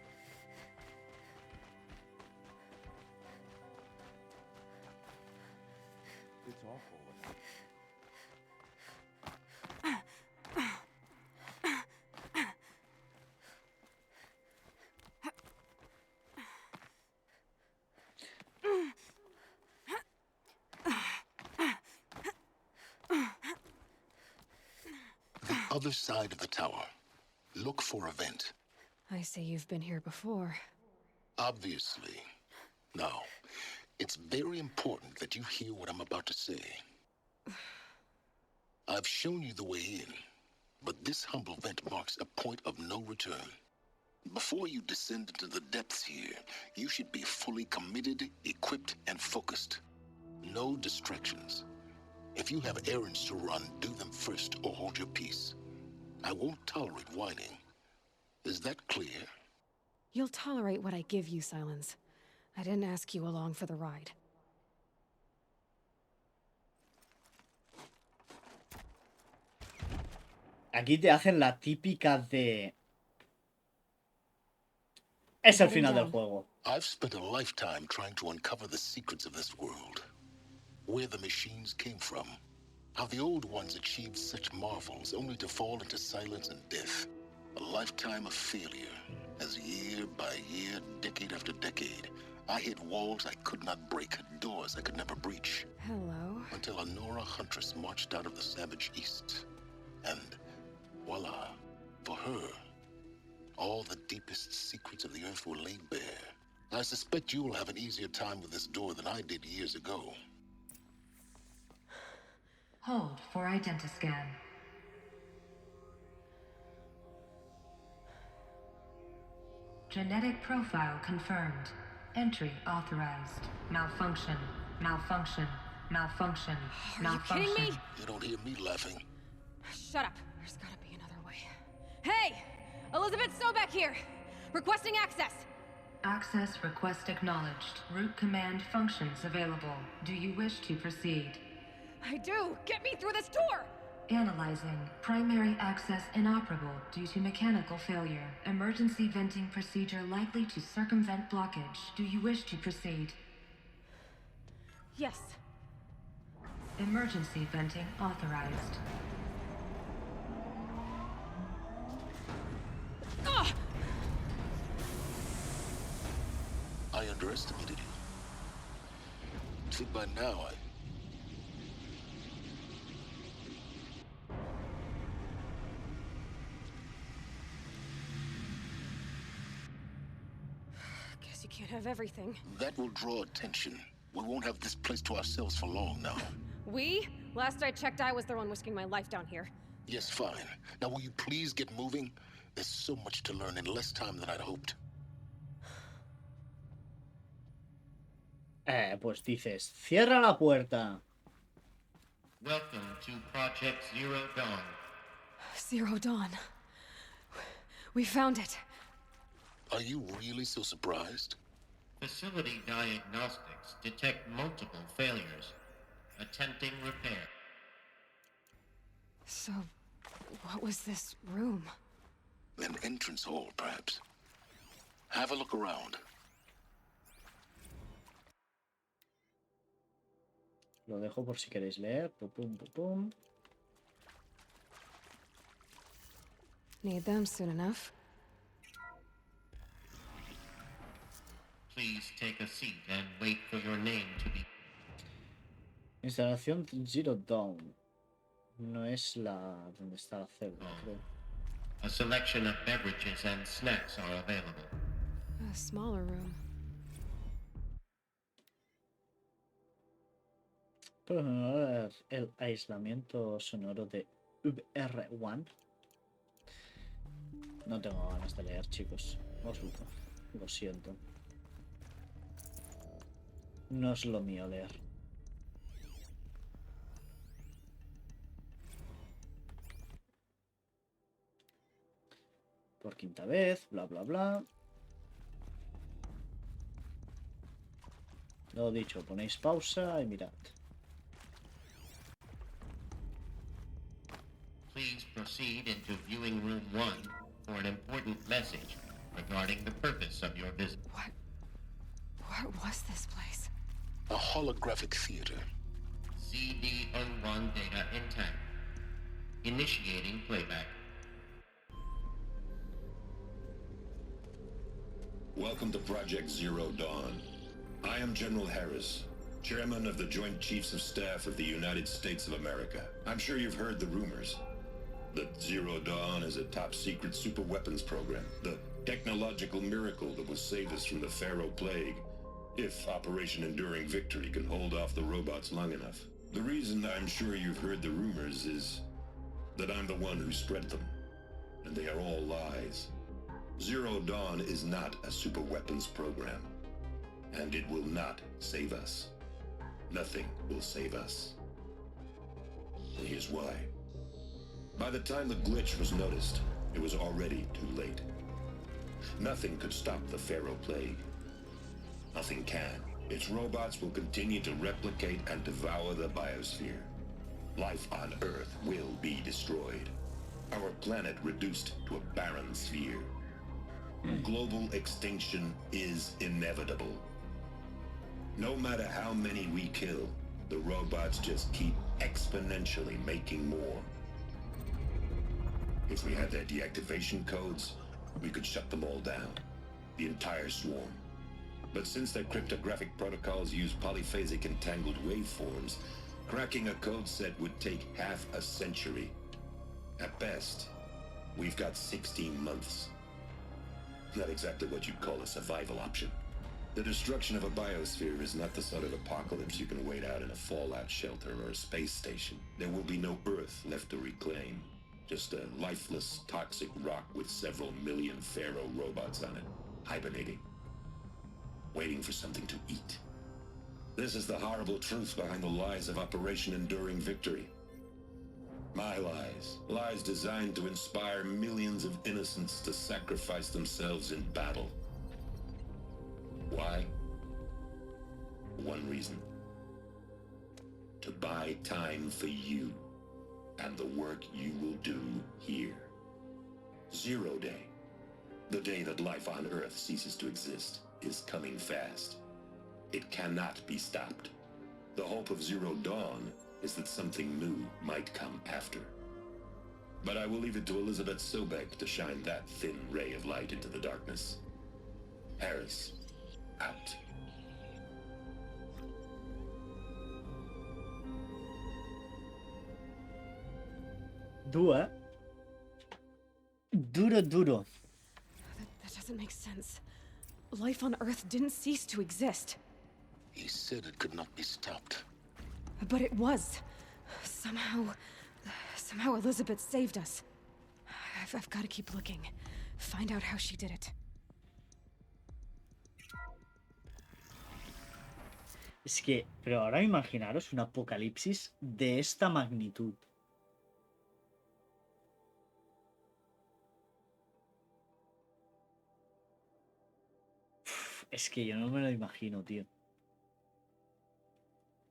It's awful. The other side of the tower. Look for a vent. I say you've been here before. Obviously. Now, it's very important that you hear what I'm about to say. I've shown you the way in, but this humble vent marks a point of no return. Before you descend into the depths here, you should be fully committed, equipped, and focused. No distractions. If you have errands to run, do them first or hold your peace. I won't tolerate whining. Is that clear? You'll tolerate what I give you, Silence. I didn't ask you along for the ride. Aquí te hacen la típica de... Es el final del juego. I've spent a lifetime trying to uncover the secrets of this world. Where the machines came from. How the old ones achieved such marvels only to fall into silence and death. A lifetime of failure, as year by year, decade after decade, I hit walls I could not break, doors I could never breach. Hello? Until a Nora huntress marched out of the savage east. And voila, for her, all the deepest secrets of the earth were laid bare. I suspect you will have an easier time with this door than I did years ago. Hold for identiscan. Genetic profile confirmed. Entry authorized. Malfunction. Malfunction. Malfunction. Malfunction. Are you kidding me? You don't hear me laughing. Shut up. There's gotta be another way. Hey! Elizabeth Sobeck here! Requesting access! Access request acknowledged. Root command functions available. Do you wish to proceed? I do! Get me through this door! Analyzing. Primary access inoperable due to mechanical failure. Emergency venting procedure likely to circumvent blockage. Do you wish to proceed? Yes. Emergency venting authorized. Ugh! I underestimated you. See, by now, Guess you can't have everything. that will draw attention. We won't have this place to ourselves for long now. We? Last I checked, I was the one risking my life down here. Yes, fine. Now, will you please get moving? There's so much to learn in less time than I'd hoped. Pues dices, cierra la puerta. Welcome to Project Zero Dawn. Zero Dawn. We found it. Are you really so surprised? Facility diagnostics detect multiple failures. Attempting repair. So, what was this room? An entrance hall, perhaps. Have a look around. Lo dejo por si queréis leer. Pum, pum, pum, pum. Need them soon enough. Please take a seat and wait for your name to be... Instalación Zero Dawn. No es la donde está la celda, creo. A selection of beverages and snacks are available. A smaller room. Pero no el aislamiento sonoro de VR1. No tengo ganas de leer, chicos. Lo siento. No es lo mío leer. Por quinta vez, bla bla bla. Lo dicho, ponéis pausa y mirad. Please proceed into viewing room 1 for an important message. regarding the purpose of your visit. What was this place? A holographic theater. CD01 data intact. Initiating playback. Welcome to Project Zero Dawn. I am General Harris, Chairman of the Joint Chiefs of Staff of the United States of America. I'm sure you've heard the rumors that Zero Dawn is a top-secret super-weapons program, the technological miracle that will save us from the Pharaoh Plague, if Operation Enduring Victory can hold off the robots long enough. The reason I'm sure you've heard the rumors is that I'm the one who spread them, and they are all lies. Zero Dawn is not a super-weapons program, and it will not save us. Nothing will save us. And here's why. By the time the glitch was noticed, it was already too late. Nothing could stop the Pharaoh Plague. Nothing can. Its robots will continue to replicate and devour the biosphere. Life on Earth will be destroyed. Our planet reduced to a barren sphere. Global extinction is inevitable. No matter how many we kill, the robots just keep exponentially making more. If we had their deactivation codes, we could shut them all down. The entire swarm. But since their cryptographic protocols use polyphasic entangled waveforms, cracking a code set would take half a century. At best, we've got 16 months. Not exactly what you'd call a survival option. The destruction of a biosphere is not the sort of apocalypse you can wait out in a fallout shelter or a space station. There will be no Earth left to reclaim. Just a lifeless, toxic rock with several million Pharaoh robots on it, hibernating, waiting for something to eat. This is the horrible truth behind the lies of Operation Enduring Victory. My lies. Lies designed to inspire millions of innocents to sacrifice themselves in battle. Why? One reason. To buy time for you and the work you will do here. Zero Day, the day that life on Earth ceases to exist, is coming fast. It cannot be stopped. The hope of Zero Dawn is that something new might come after. But I will leave it to Elizabeth Sobek to shine that thin ray of light into the darkness. Harris, out. Duro. That doesn't make sense. Life on Earth didn't cease to exist. He said it could not be stopped. But it was. Somehow Elizabeth saved us. I've got to keep looking. Find out how she did it. Es que, pero ahora imaginaros un apocalipsis de esta magnitud. Es que yo no me lo imagino, tío.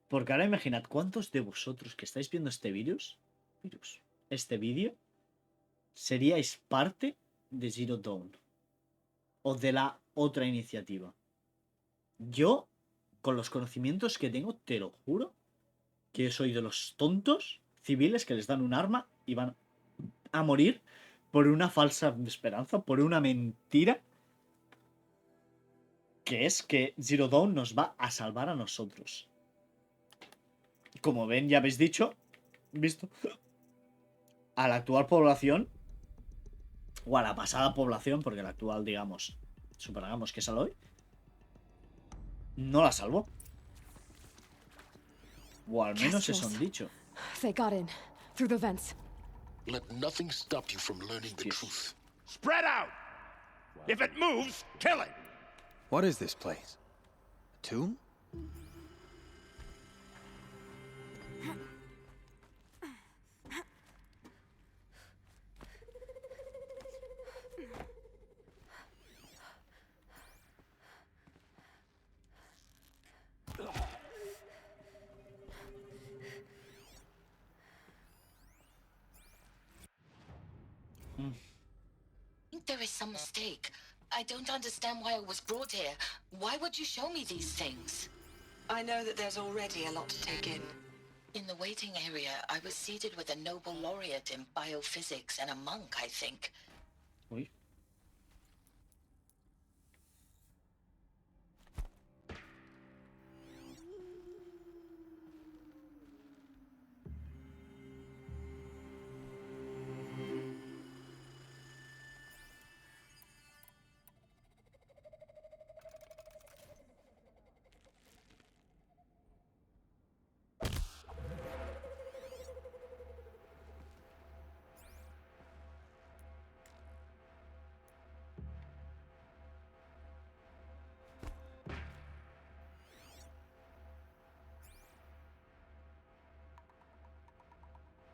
Porque ahora imaginad cuántos de vosotros que estáis viendo este este vídeo, seríais parte de Zero Dawn o de la otra iniciativa. Yo, con los conocimientos que tengo, te lo juro, que soy de los tontos civiles que les dan un arma y van a morir por una falsa esperanza, por una mentira, que es que Zero Dawn nos va a salvar a nosotros. Como ven, ya habéis visto, a la actual población, o a la pasada población, porque la actual, digamos, supongamos que es Aloy, no la salvó. O al menos eso han dicho. They got in through the vents. Let nothing stop you from learning the truth. Spread out! If it moves, kill it! What is this place? A tomb? There is some mistake. I don't understand why I was brought here. Why would you show me these things? I know that there's already a lot to take in. In the waiting area, I was seated with a Nobel laureate in biophysics and a monk, I think. Uy.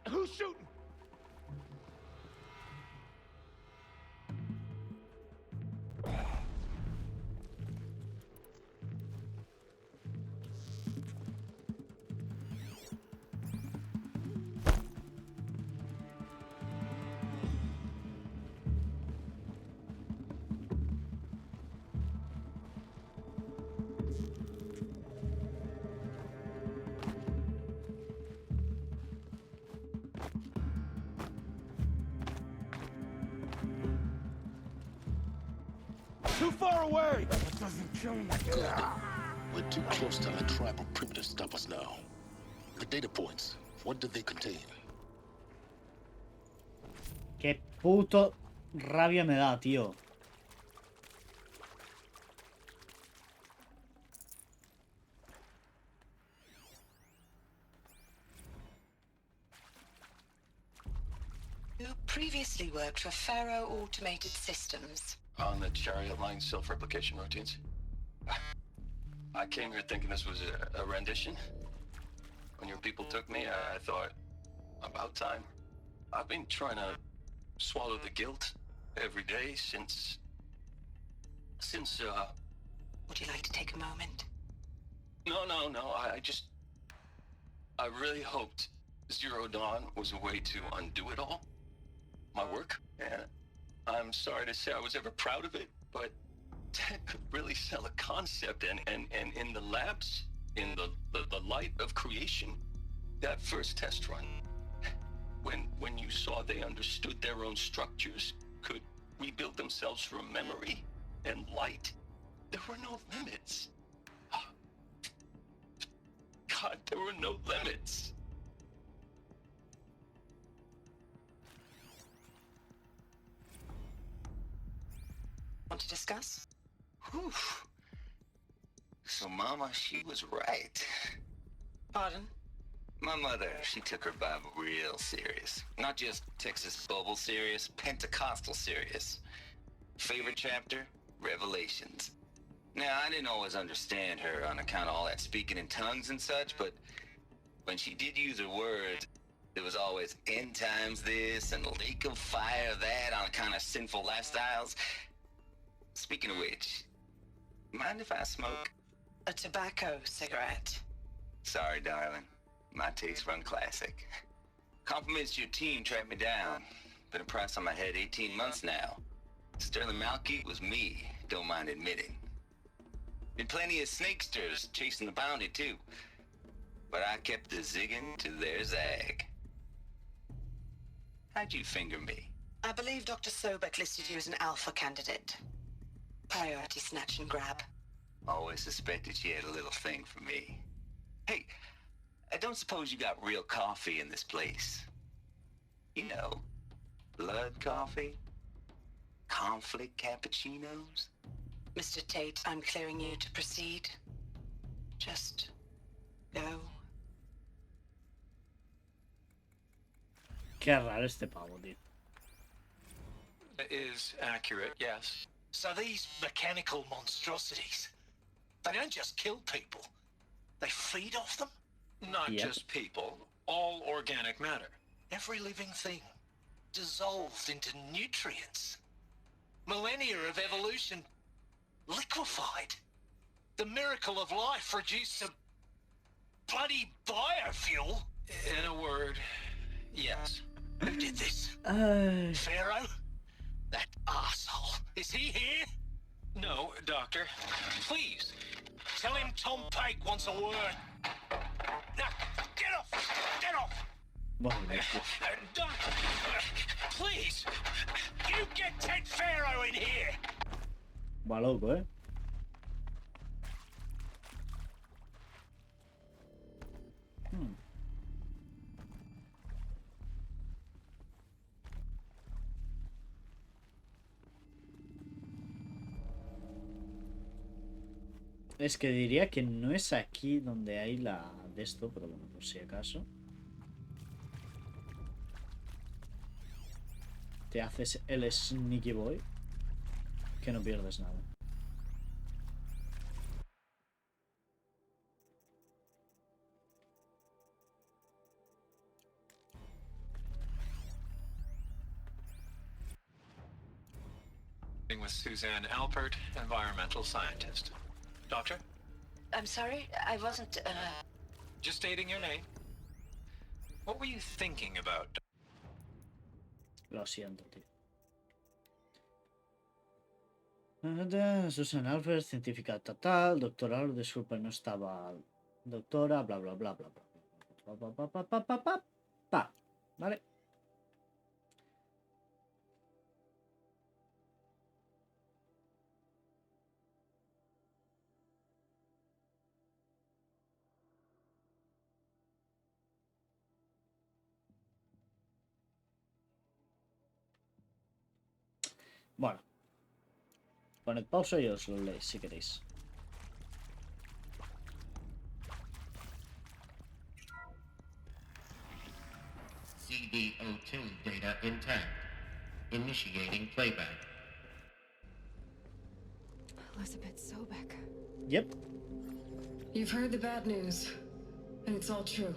Who's shooting? Too far away! That doesn't kill me. Good. We're too close to a tribal primitive to stop us now. The data points, what do they contain? Qué puto rabia me da, tío. You previously worked for Pharaoh Automated Systems. On the chariot line self-replication routines. I came here thinking this was a rendition. When your people took me, I thought, about time. I've been trying to swallow the guilt every day since... Would you like to take a moment? No, I really hoped Zero Dawn was a way to undo it all. My work. And I'm sorry to say I was ever proud of it, but Ted could really sell a concept, and in the labs, in the light of creation, that first test run, when you saw they understood their own structures, could rebuild themselves from memory and light, there were no limits. God, there were no limits. Want to discuss? Whew. So Mama, she was right. Pardon? My mother, she took her Bible real serious. Not just Texas Bubble serious, Pentecostal serious. Favorite chapter? Revelations. Now, I didn't always understand her on account of all that speaking in tongues and such, but when she did use her words, there was always end times this and lake of fire that on account of sinful lifestyles. Speaking of which, mind if I smoke? A tobacco cigarette. Sorry, darling. My tastes run classic. Compliments to your team tracked me down. Been a price on my head 18 months now. Sterling Malkeet was me, don't mind admitting. Been plenty of snakesters chasing the bounty, too. But I kept the zigging to their zag. How'd you finger me? I believe Dr. Sobek listed you as an alpha candidate. Priority snatch and grab. Always suspected she had a little thing for me. Hey, I don't suppose you got real coffee in this place. You know, blood coffee? Conflict cappuccinos? Mr. Tate, I'm clearing you to proceed. Just go. Qué raro este pavo, tío. Is accurate, yes. So these mechanical monstrosities, they don't just kill people, they feed off them? Not just people, all organic matter. Every living thing, dissolved into nutrients. Millennia of evolution, liquefied. The miracle of life reduced to bloody biofuel. In a word, yes. Who did this? Pharaoh? That arsehole. Is he here? No, Doctor. Please. Tell him Tom Pike wants a word. Now, get off! Get off! Doctor, please! You get Ted Pharaoh in here! Va loco, ¿eh? Es que diría que no es aquí donde hay la de esto, pero bueno, por si acaso. Te haces el sneaky boy, que no pierdes nada. With Suzanne Alpert, environmental scientist. Doctor? I'm sorry, I wasn't, Just stating your name. What were you thinking about? Lo siento, tío. Susan Alfred, científica total, doctora, disculpa, no estaba doctora, bla bla bla bla bla. Vale. Bueno. Poned pausa y os lo leéis si queréis. CD02 data intact. Initiating playback. Elizabeth Sobek. Yep. You've heard the bad news, and it's all true.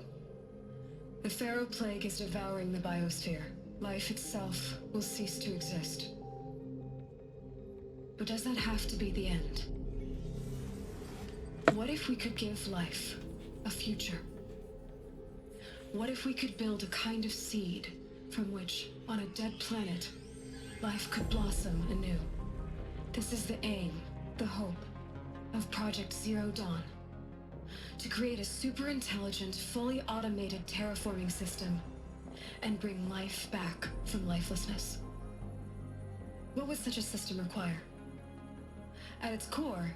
The Pharaoh Plague is devouring the biosphere. Life itself will cease to exist. But does that have to be the end? What if we could give life a future? What if we could build a kind of seed from which, on a dead planet, life could blossom anew? This is the aim, the hope, of Project Zero Dawn. To create a super-intelligent, fully automated terraforming system and bring life back from lifelessness. What would such a system require? At its core,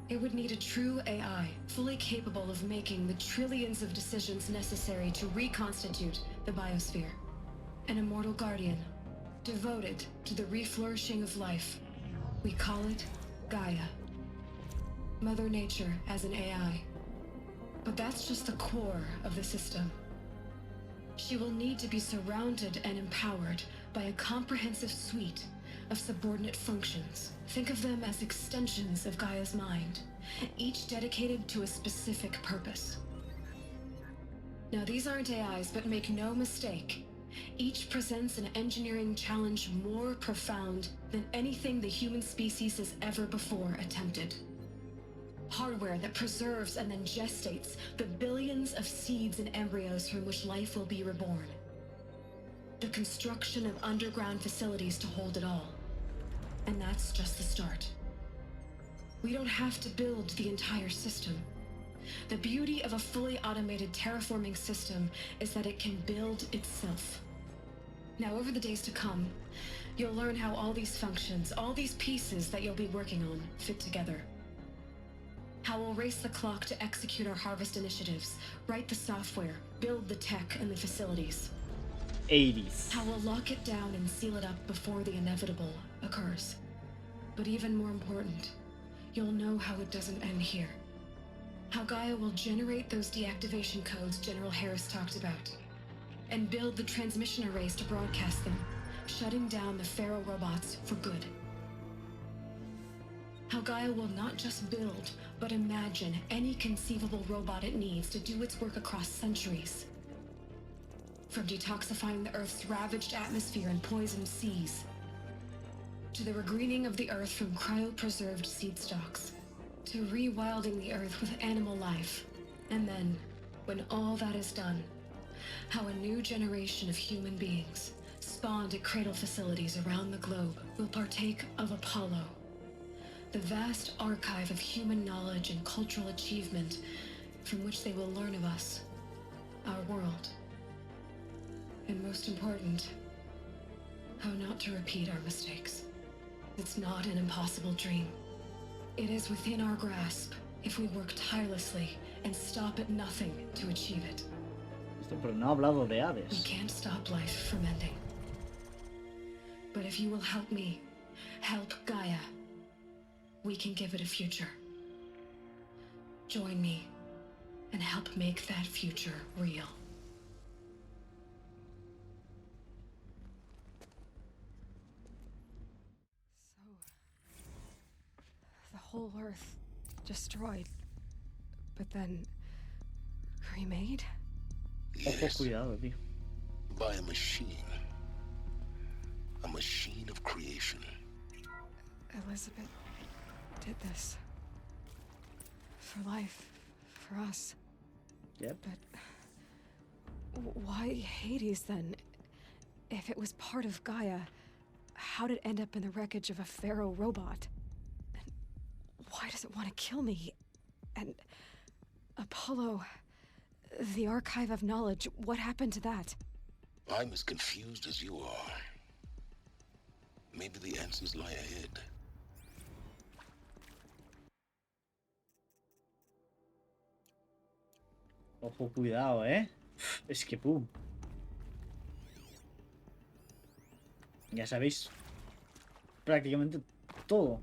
it would need a true AI, fully capable of making the trillions of decisions necessary to reconstitute the biosphere. An immortal guardian, devoted to the reflourishing of life. We call it Gaia. Mother Nature as an AI. But that's just the core of the system. She will need to be surrounded and empowered by a comprehensive suite of subordinate functions. Think of them as extensions of Gaia's mind, each dedicated to a specific purpose. Now, these aren't AIs, but make no mistake, each presents an engineering challenge more profound than anything the human species has ever before attempted. Hardware that preserves and then gestates the billions of seeds and embryos from which life will be reborn. The construction of underground facilities to hold it all. And that's just the start. We don't have to build the entire system. The beauty of a fully automated terraforming system is that it can build itself. Now, over the days to come, you'll learn how all these functions, all these pieces that you'll be working on, fit together. How we'll race the clock to execute our harvest initiatives, write the software, build the tech and the facilities. 80s. How we'll lock it down and seal it up before the inevitable occurs. But even more important, you'll know how it doesn't end here. How Gaia will generate those deactivation codes General Harris talked about, and build the transmission arrays to broadcast them, shutting down the Pharaoh robots for good. How Gaia will not just build, but imagine any conceivable robot it needs to do its work across centuries. From detoxifying the Earth's ravaged atmosphere and poisoned seas, to the regreening of the Earth from cryopreserved seed stalks, to rewilding the Earth with animal life. And then, when all that is done, how a new generation of human beings, spawned at cradle facilities around the globe, will partake of Apollo, The vast archive of human knowledge and cultural achievement from which they will learn of us, our world. And most important, how not to repeat our mistakes. It's not an impossible dream. It is within our grasp if we work tirelessly and stop at nothing to achieve it. Pero no ha hablado de We Hades. can't stop life from ending. But if you will help me, help Gaia, we can give it a future. Join me and help make that future real. The whole Earth destroyed, but then remade? Ojo, cuidado, tío. By a machine. A machine of creation. Elizabeth did this. For life. For us. Yep. But why Hades then? If it was part of Gaia, how'd it end up in the wreckage of a pharaoh robot? And why does it want to kill me? And Apollo, the archive of knowledge, what happened to that? I'm as confused as you are. Maybe the answers lie ahead. Ojo, cuidado, Es que pum. Ya sabéis prácticamente todo.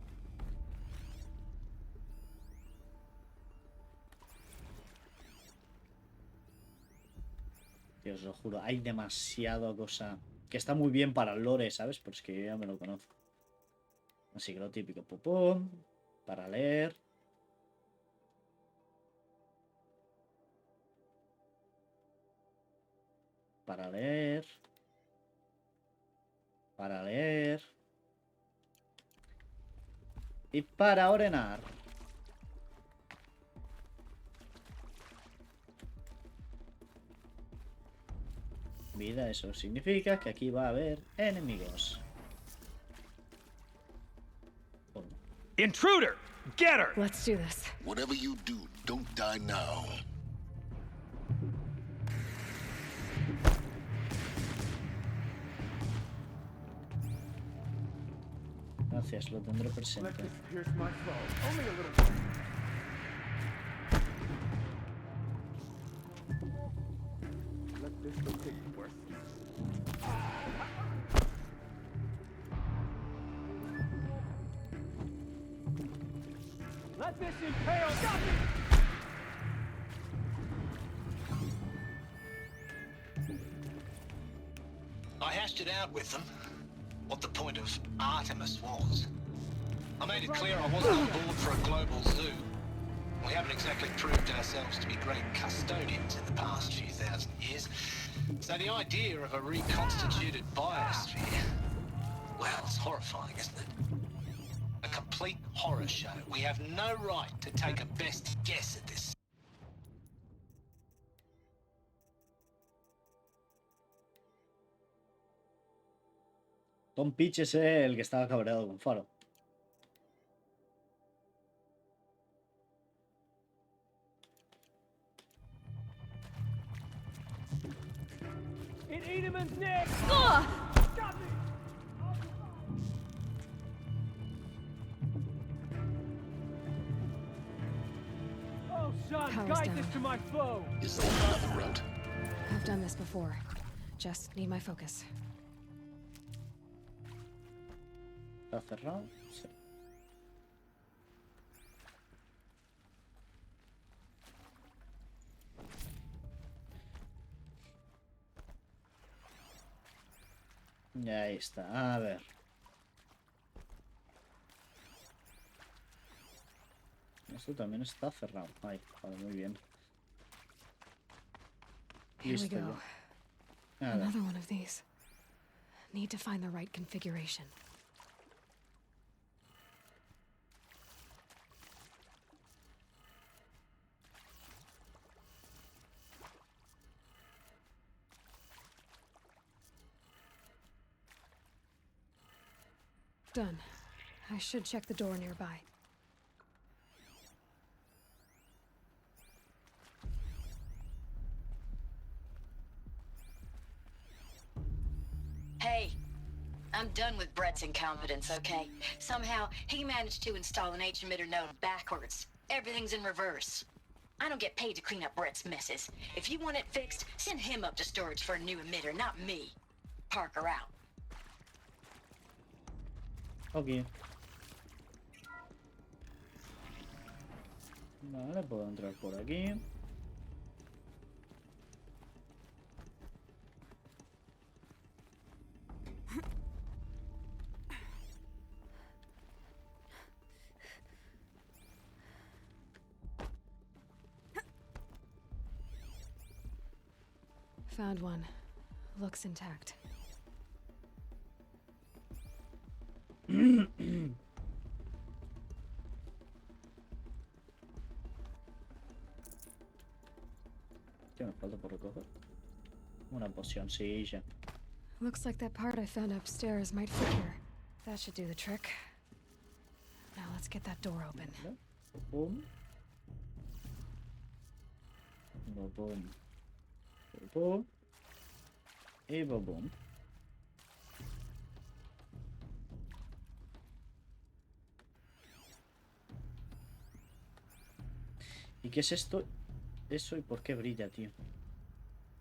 Tío, os lo juro, hay demasiada cosa que está muy bien para el lore, ¿sabes? Pero es que yo ya me lo conozco. Así que lo típico, pum, para leer. Para leer. Para leer. Y para ordenar. Vida, eso significa que aquí va a haber enemigos. Intruder! Get her! Let's do this. Whatever you do, don't die now. Gracias, lo tendré presente. Here's my foe. Only a little. Let this go take you worse. Let this impale. Stop it! I hashed it out with them. What the point of Artemis was. I made it clear I wasn't on board for a global zoo. We haven't exactly proved ourselves to be great custodians in the past few thousand years. So the idea of a reconstituted biosphere, well, it's horrifying, isn't it? A complete horror show. We have no right to take a best guess at this. Tom Peach es el que estaba cabreado con Faro. In Edemon's neck! Ugh! Stop me! Oh, son, Power's guide down. this to my foe! Is there another route? I've done this before. Just need my focus. ¿Está cerrado? Sí. Y ahí está. A ver. Esto también está cerrado. Ay, vale, muy bien. Here we Listo go. ya. A ver. Another one of these. Need to find the right configuration. Done. I should check the door nearby. Hey, I'm done with Brett's incompetence, okay? Somehow, he managed to install an H-emitter node backwards. Everything's in reverse. I don't get paid to clean up Brett's messes. If you want it fixed, send him up to storage for a new emitter, not me. Parker out. Ok. Vale, puedo entrar por aquí. Found one. Looks intact. ¿Qué me falta por recoger? Una pocioncilla. Looks like that part I found upstairs might fit here. That should do the trick. Now let's get that door open. Boom. Boom. Boom. Y boom. ¿Y qué es esto? Eso y por qué brilla, tío.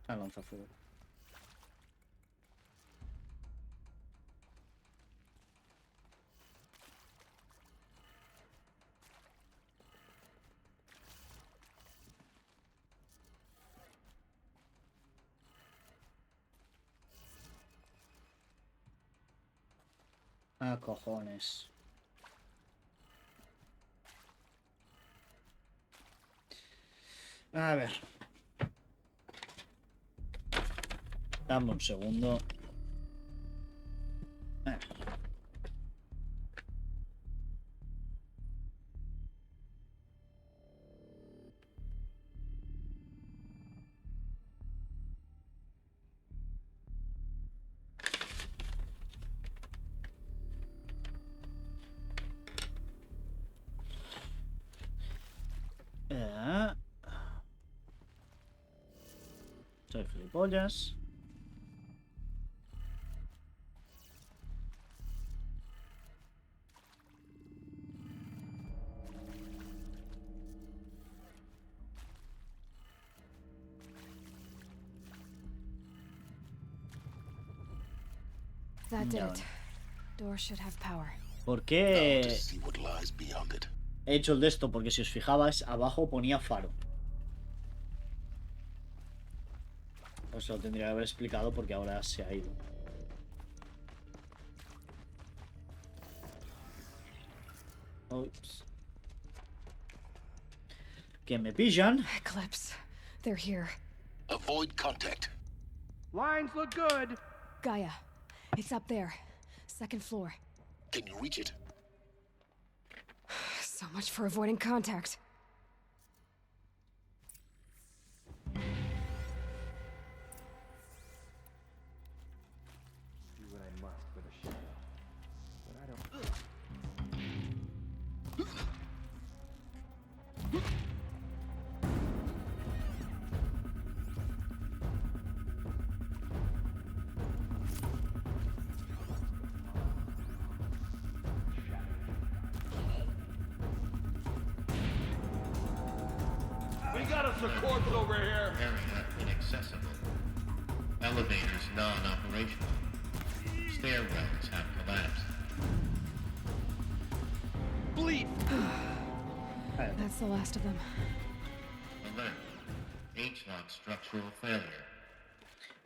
Ah, lanzafuego. Ah, cojones. A ver. Dame un segundo. Soy gilipollas. That did No. it. Door should have power. ¿Por qué Now to see what lies beyond it. he hecho el de esto? Porque si os fijabais, abajo ponía faro. Os lo tendría que haber explicado porque ahora se ha ido. Ups. Que me pillan. Eclipse. They're here. Avoid contact. Lines look good. Gaia. It's up there. Second floor. Can you reach it? So much for avoiding contact. Do what I must for the shadow. But I don't... We got us a corpse over here. Area inaccessible. Elevators non-operational. Stairwells have collapsed. Bleep! That's the last of them. Alert. H-lock structural failure.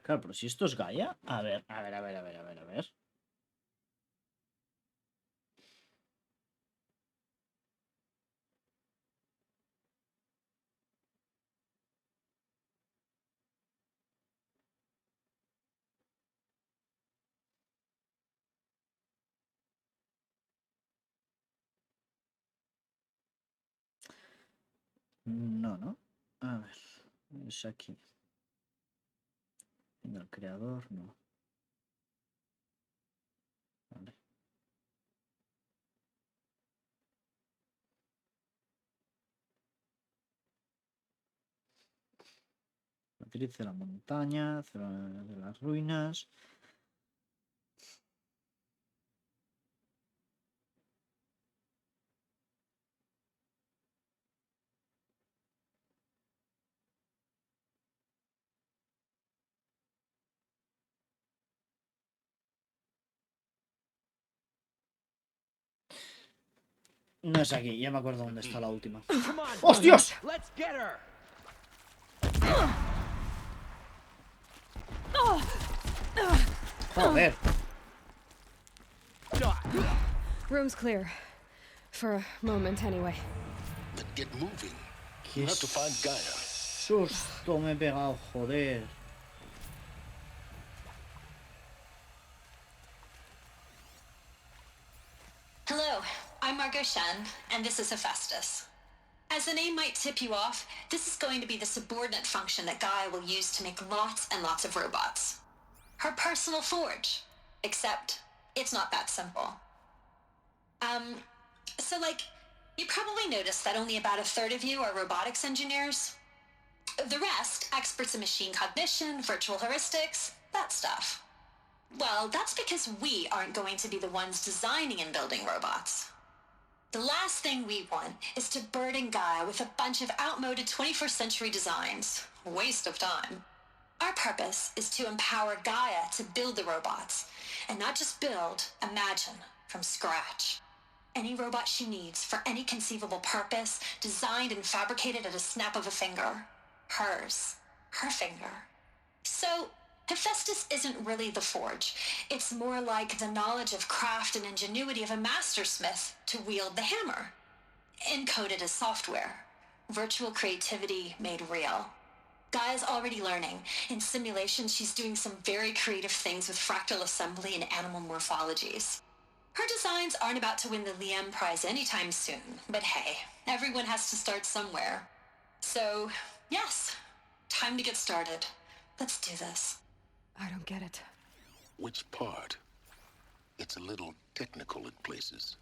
Claro, pero si esto es Gaia. A ver. No. A ver. Es aquí. Venga, el creador, no. Vale. Matriz de la montaña, zona de las ruinas. No es aquí, ya me acuerdo dónde está la última. Come on, ¡Hostias! let's get her. Joder. Room's clear. For a moment, anyway. Then get moving. Qué You have to find Gaia. susto me he pegado, joder. Hello, I'm Margot Shen, and this is Hephaestus. As the name might tip you off, this is going to be the subordinate function that Gaia will use to make lots and lots of robots. Her personal forge. Except, it's not that simple. So you probably noticed that only about a third of you are robotics engineers. The rest, experts in machine cognition, virtual heuristics, that stuff. Well, that's because we aren't going to be the ones designing and building robots. The last thing we want is to burden Gaia with a bunch of outmoded 21st century designs. Waste of time. Our purpose is to empower Gaia to build the robots, and not just build, imagine, from scratch. Any robot she needs for any conceivable purpose, designed and fabricated at a snap of a finger. Hers. Her finger. So, Hephaestus isn't really the forge. It's more like the knowledge of craft and ingenuity of a mastersmith to wield the hammer. Encoded as software. Virtual creativity made real. Gaia's already learning. In simulations, she's doing some very creative things with fractal assembly and animal morphologies. Her designs aren't about to win the Liam Prize anytime soon, but hey, everyone has to start somewhere. So, yes, time to get started. Let's do this. I don't get it. Which part? It's a little technical in places.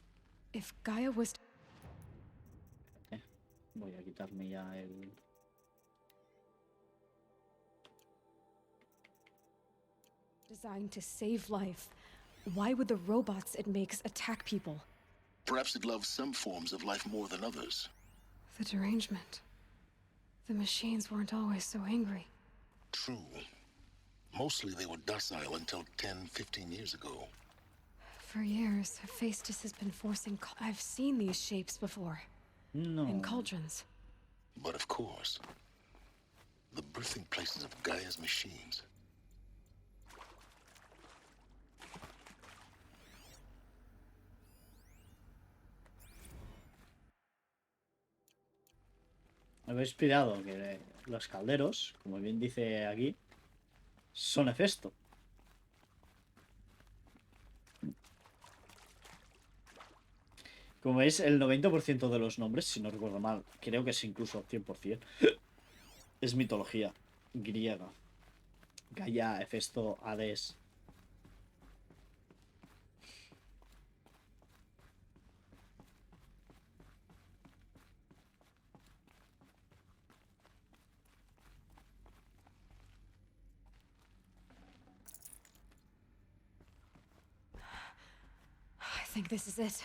If Gaia was... Voy a quitarme ya el... designed to save life, why would the robots it makes attack people? Perhaps it loves some forms of life more than others. The derangement. The machines weren't always so angry. True. Mostly they were docile until 10, 15 years ago. For years, Hephaestus has been forcing... I've seen these shapes before. No. In cauldrons. But of course, the birthing places of Gaia's machines. Habéis pillado que los calderos, como bien dice aquí, son Hefesto. Como veis, el 90% de los nombres, si no recuerdo mal, creo que es incluso 100%, es mitología griega. Gaia, Hefesto, Hades. I think this is it.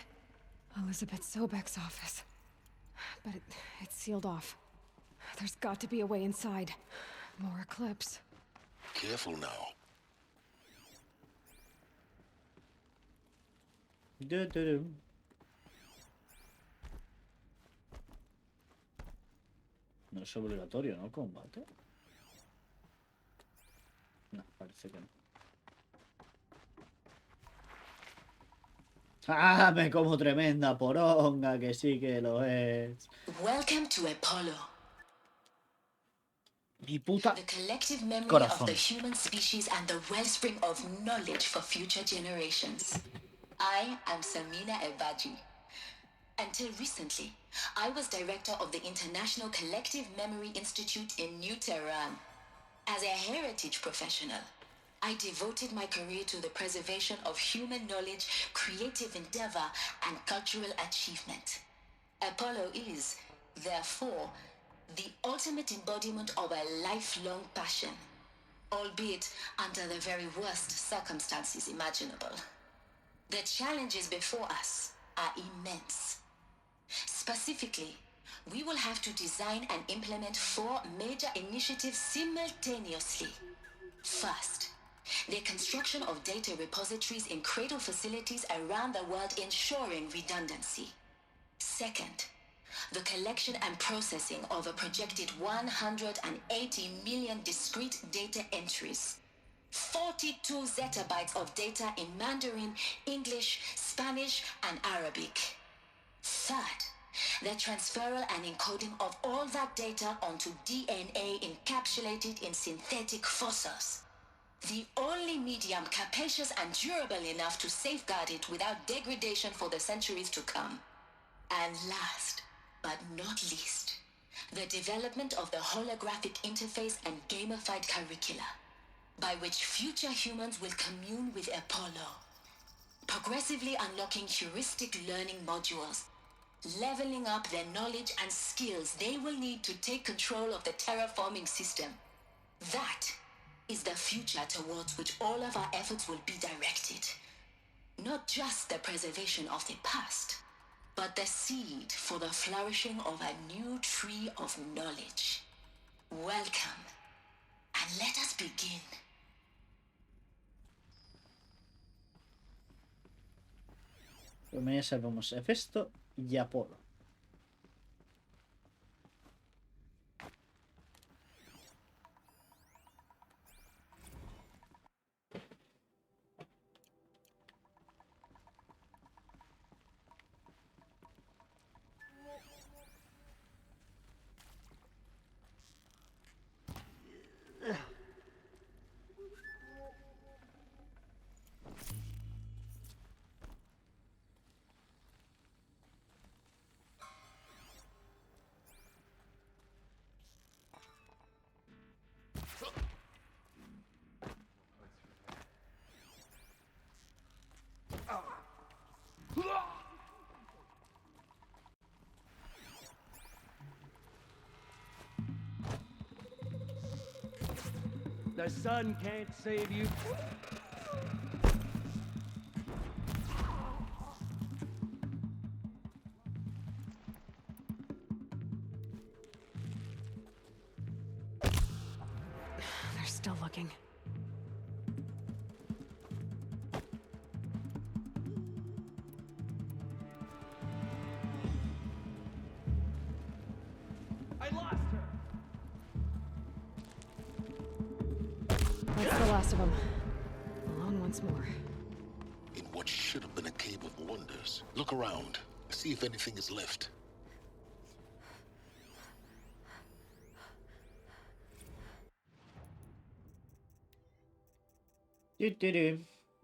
Elizabeth Sobek's office. But it's sealed off. There's got to be a way inside. More eclipse. Careful now. No es obligatorio, ¿no? Combate. No, parece que no. ¡Ah! Me como tremenda poronga, que sí que lo es. Welcome to Apollo. Mi puta The collective memory corazón. of the human species and the wellspring of knowledge for future generations. I am Samina Ebaji. Until recently, I was director of the International Collective Memory Institute in New Tehran. As a heritage professional, I devoted my career to the preservation of human knowledge, creative endeavor, and cultural achievement. Apollo is, therefore, the ultimate embodiment of a lifelong passion, albeit under the very worst circumstances imaginable. The challenges before us are immense. Specifically, we will have to design and implement 4 major initiatives simultaneously. First, the construction of data repositories in cradle facilities around the world ensuring redundancy. Second, the collection and processing of a projected 180 million discrete data entries. 42 zettabytes of data in Mandarin, English, Spanish, and Arabic. Third, the transferal and encoding of all that data onto DNA encapsulated in synthetic fossils. The only medium capacious and durable enough to safeguard it without degradation for the centuries to come. And last, but not least, the development of the holographic interface and gamified curricula, by which future humans will commune with Apollo, progressively unlocking heuristic learning modules, leveling up their knowledge and skills they will need to take control of the terraforming system. That is the future towards which all of our efforts will be directed. Not just the preservation of the past, but the seed for the flourishing of a new tree of knowledge. Welcome, and let us begin. Primero salvamos Hefesto y Apolo. The sun can't save you. They're still looking. I lost her. That's the last of them. Alone once more. In what should have been a cave of wonders. Look around. See if anything is left.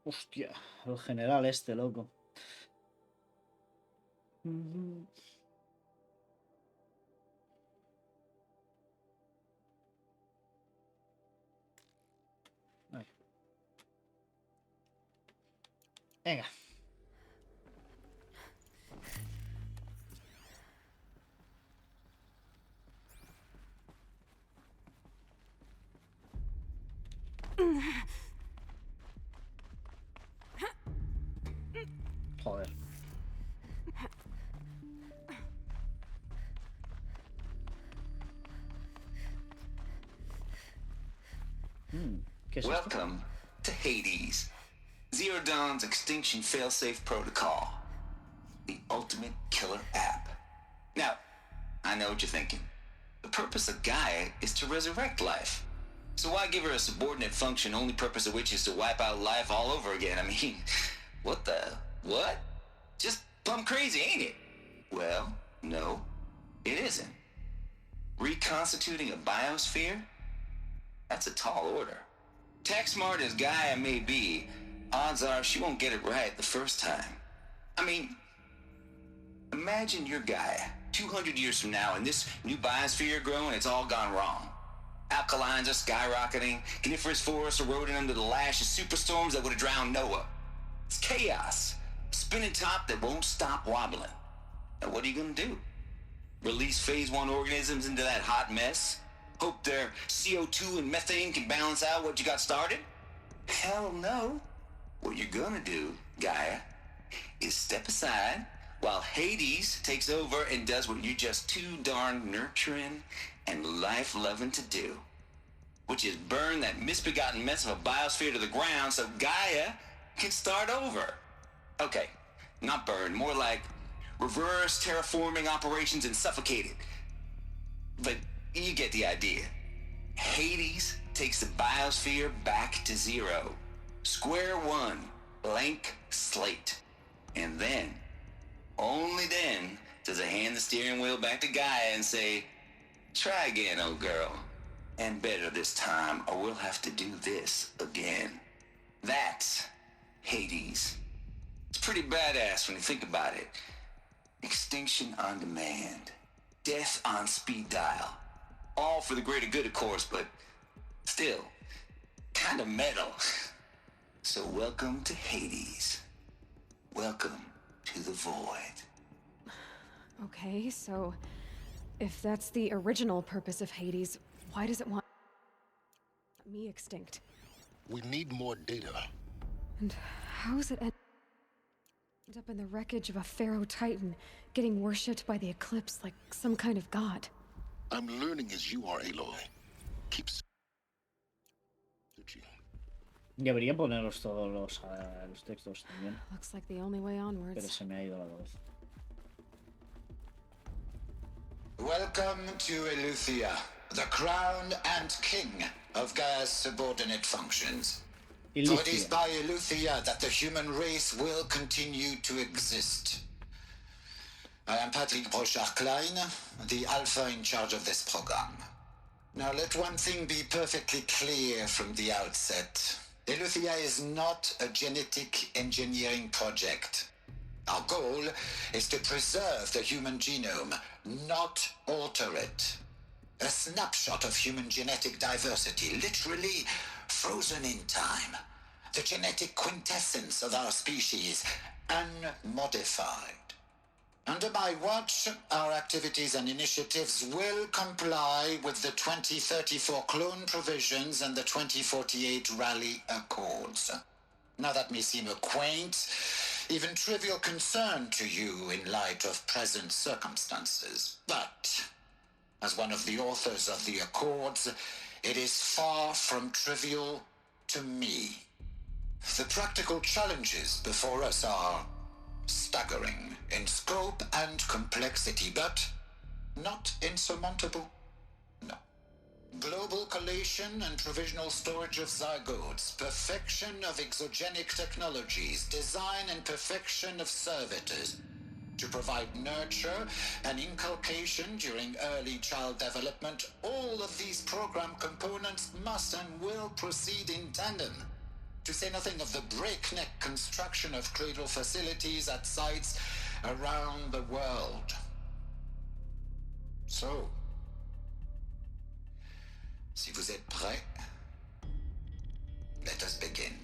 Hostia, el general este, loco. Ahí. Venga. Joder. ¿Qué es esto? Welcome to Hades, Zero Dawn's extinction failsafe protocol, the ultimate killer app. Now, I know what you're thinking. The purpose of Gaia is to resurrect life. So why give her a subordinate function, only purpose of which is to wipe out life all over again? I mean, what? Just plumb crazy, ain't it? Well, no, it isn't. Reconstituting a biosphere? That's a tall order. Tech smart as Gaia may be, odds are she won't get it right the first time. I mean, imagine you're Gaia, 200 years from now, and this new biosphere growing, it's all gone wrong. Alkalines are skyrocketing, coniferous forests eroding under the lash of superstorms that would have drowned Noah. It's chaos, spinning top that won't stop wobbling. Now what are you gonna do? Release phase 1 organisms into that hot mess? Hope their CO2 and methane can balance out what you got started? Hell no. What you're gonna do, Gaia, is step aside while Hades takes over and does what you're just too darn nurturing and life-loving to do, which is burn that misbegotten mess of a biosphere to the ground so Gaia can start over. Okay, not burn, more like reverse terraforming operations and suffocate it. But you get the idea. Hades takes the biosphere back to zero. Square one, blank slate. And then, only then, does it hand the steering wheel back to Gaia and say, try again, old girl. And better this time, or we'll have to do this again. That's Hades. It's pretty badass when you think about it. Extinction on demand. Death on speed dial. All for the greater good, of course, but still, kind of metal. So welcome to Hades. Welcome to the void. Okay, so if that's the original purpose of Hades, why does it want me extinct? We need more data. And how is it end up in the wreckage of a pharaoh titan, getting worshipped by the eclipse like some kind of god? I'm learning as you are, Aloy. Keep searching. Debería poneros todos los textos también. Looks like the only way onwards. Pero se me ha ido la voz. Welcome to Eleuthia, the crown and king of Gaia's subordinate functions. For it is by Eleuthia that the human race will continue to exist. I am Patrick Brochard-Klein, the Alpha in charge of this program. Now let one thing be perfectly clear from the outset. Eleuthia is not a genetic engineering project. Our goal is to preserve the human genome, not alter it. A snapshot of human genetic diversity, literally frozen in time. The genetic quintessence of our species, unmodified. Under my watch, our activities and initiatives will comply with the 2034 clone provisions and the 2048 Rally Accords. Now that may seem a quaint, even trivial concern to you in light of present circumstances, but as one of the authors of the Accords, it is far from trivial to me. The practical challenges before us are staggering in scope and complexity, but not insurmountable. No. Global collation and provisional storage of zygotes, perfection of exogenic technologies, design and perfection of servitors, to provide nurture and inculcation during early child development. All of these program components must and will proceed in tandem. To say nothing of the breakneck construction of cradle facilities at sites around the world. So, si vous êtes prêts, let us begin.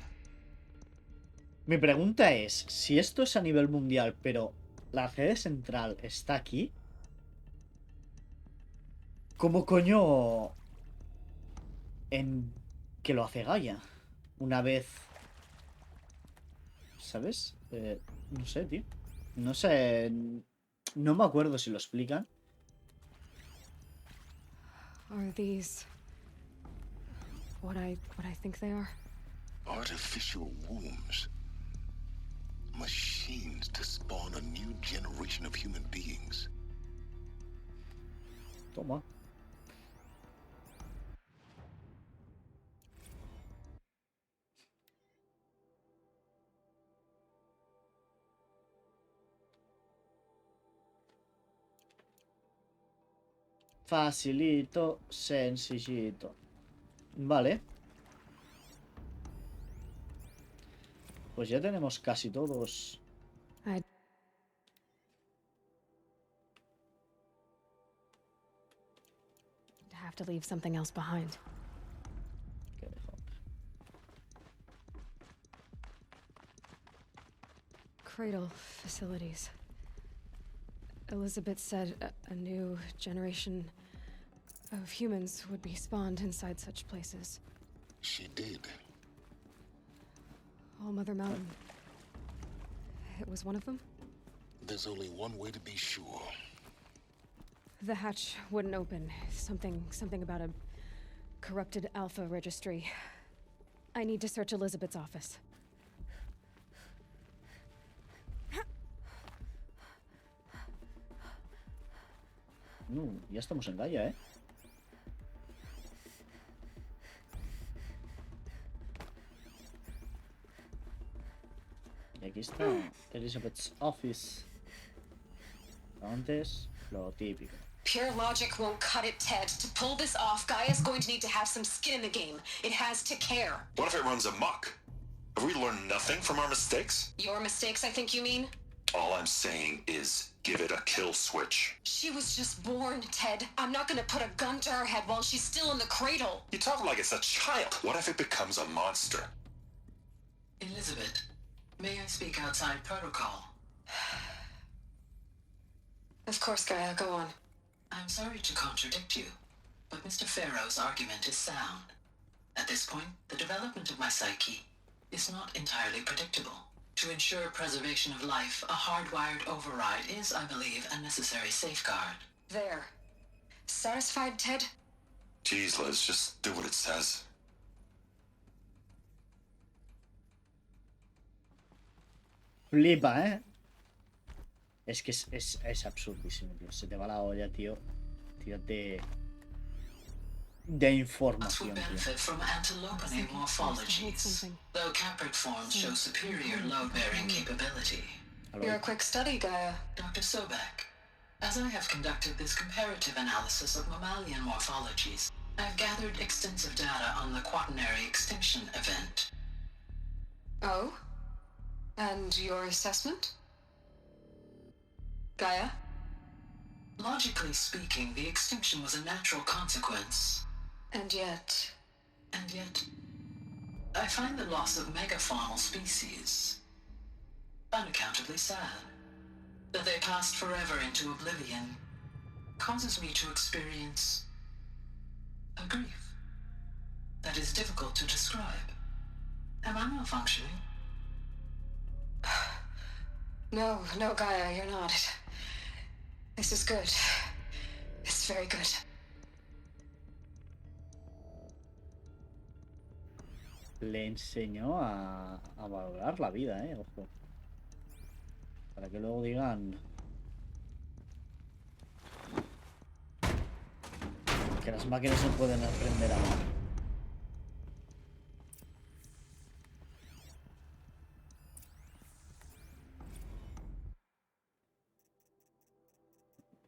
Mi pregunta es, si esto es a nivel mundial, pero la sede central está aquí, ¿cómo coño en que lo hace Gaia? Una vez, ¿sabes? No sé, tío. No sé. No me acuerdo si lo explican. Are these what I think they are? Artificial wombs. Machines to spawn a new generation of human beings. Toma. Facilito, sencillito. Vale. Pues ya tenemos casi todos. I have to leave something else behind. Cradle facilities. Elizabeth said a new generation of humans would be spawned inside such places. She did. All Mother Mountain. It was one of them? There's only one way to be sure. The hatch wouldn't open. Something about a corrupted Alpha registry. I need to search Elizabeth's office. Ya estamos en Gaia, ¿eh? Y aquí está Elizabeth's office. Antes, lo típico. Pure logic won't cut it, Ted. To pull this off, Gaia's going to need to have some skin in the game. It has to care. What if it runs amok? Have we learned nothing from our mistakes? Your mistakes, I think you mean? All I'm saying is give it a kill switch. She was just born, Ted. I'm not gonna put a gun to her head while she's still in the cradle. You talk like it's a child. What if it becomes a monster? Elizabeth, may I speak outside protocol? Of course, Gaia, go on. I'm sorry to contradict you, but Mr. Farrow's argument is sound. At this point, the development of my psyche is not entirely predictable. To ensure preservation of life, a hardwired override is, I believe, a necessary safeguard. There. Satisfied, Ted? Jeez, Liz, just do what it says. Flipa, ¿eh? Es que es absurdísimo, tío. Se te va la olla, tío. Tírate de información, Would benefit from antilopinae morphologies, though caprid forms show superior load-bearing capability. You're a quick study, Gaia. Dr. Sobek, as I have conducted this comparative analysis of mammalian morphologies, I've gathered extensive data on the quaternary extinction event. Oh? And your assessment? Gaia? Logically speaking, the extinction was a natural consequence. And yet, I find the loss of megafaunal species unaccountably sad. That they passed forever into oblivion causes me to experience a grief that is difficult to describe. Am I malfunctioning? No, Gaia, you're not. This is good. It's very good. Le enseñó a valorar la vida, ojo. Para que luego digan que las máquinas no pueden aprender a amar.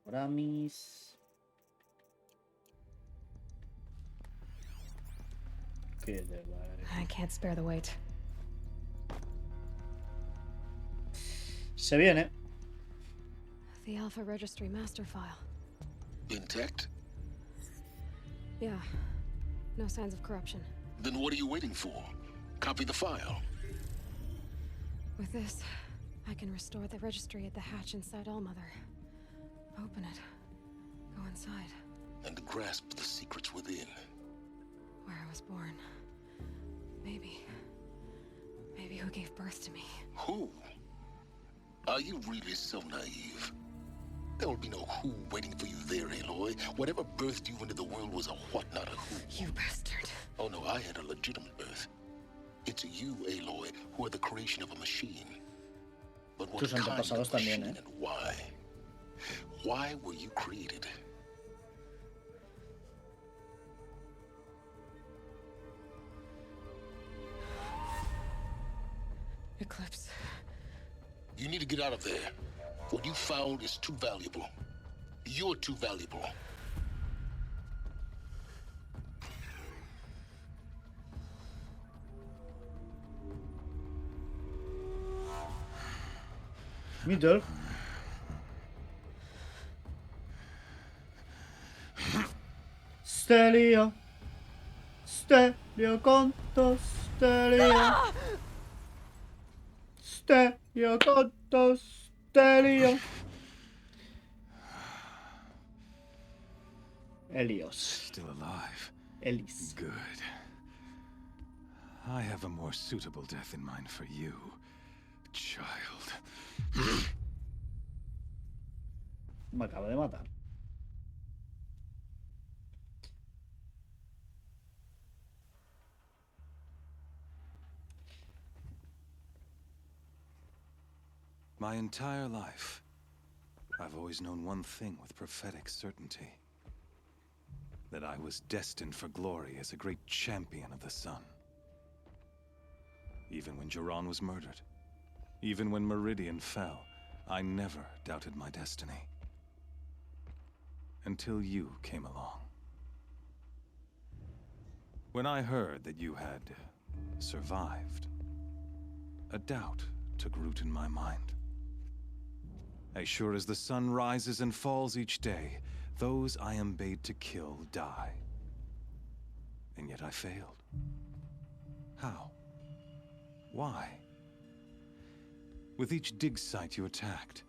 Oramis. Qué de madre. I can't spare the weight. Se viene. The Alpha Registry master file. Intact? Yeah. No signs of corruption. Then what are you waiting for? Copy the file. With this, I can restore the registry at the hatch inside Allmother. Open it. Go inside. And grasp the secrets within. Where I was born. Maybe who gave birth to me. Who? Are you really so naive? There will be no who waiting for you there, Aloy. Whatever birthed you into the world was a what, not a who. You bastard. Oh no, I had a legitimate birth. It's you, Aloy, who are the creation of a machine. But what Tus kind antepasados of machine también, and why? Why were you created? Eclipse. You need to get out of there. What you found is too valuable. You're too valuable. Middle. Stelio. Stelio conto. Stelio. Stelio conto. Stelio. Helios. Still alive. Elis. Good. I have a more suitable death in mind for you, child. Me acaba de matar. My entire life, I've always known one thing with prophetic certainty. That I was destined for glory as a great champion of the sun. Even when Jiran was murdered, even when Meridian fell, I never doubted my destiny. Until you came along. When I heard that you had survived, a doubt took root in my mind. As sure as the sun rises and falls each day, those I am bade to kill die. And yet I failed. How? Why? With each dig site you attacked,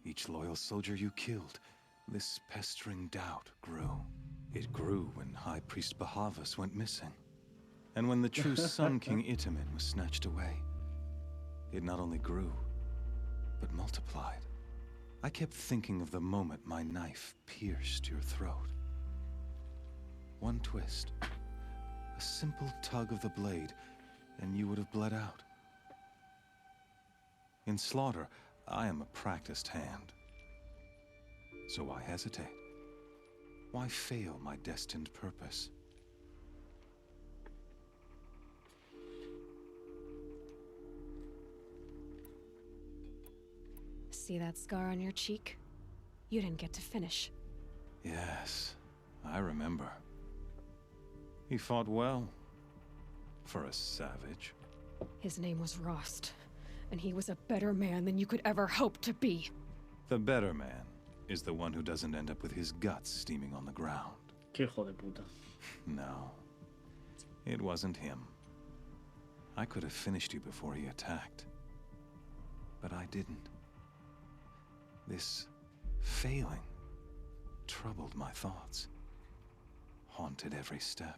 each loyal soldier you killed, this pestering doubt grew. It grew when High Priest Bahavas went missing. And when the true Sun King Itamen was snatched away. It not only grew, but multiplied. I kept thinking of the moment my knife pierced your throat. One twist, a simple tug of the blade, and you would have bled out. In slaughter, I am a practiced hand. So why hesitate? Why fail my destined purpose? See that scar on your cheek? You didn't get to finish. Yes, I remember. He fought well. For a savage. His name was Rost, and he was a better man than you could ever hope to be. The better man is the one who doesn't end up with his guts steaming on the ground. Qué hijo de puta. No, it wasn't him. I could have finished you before he attacked. But I didn't. This failing troubled my thoughts, haunted every step.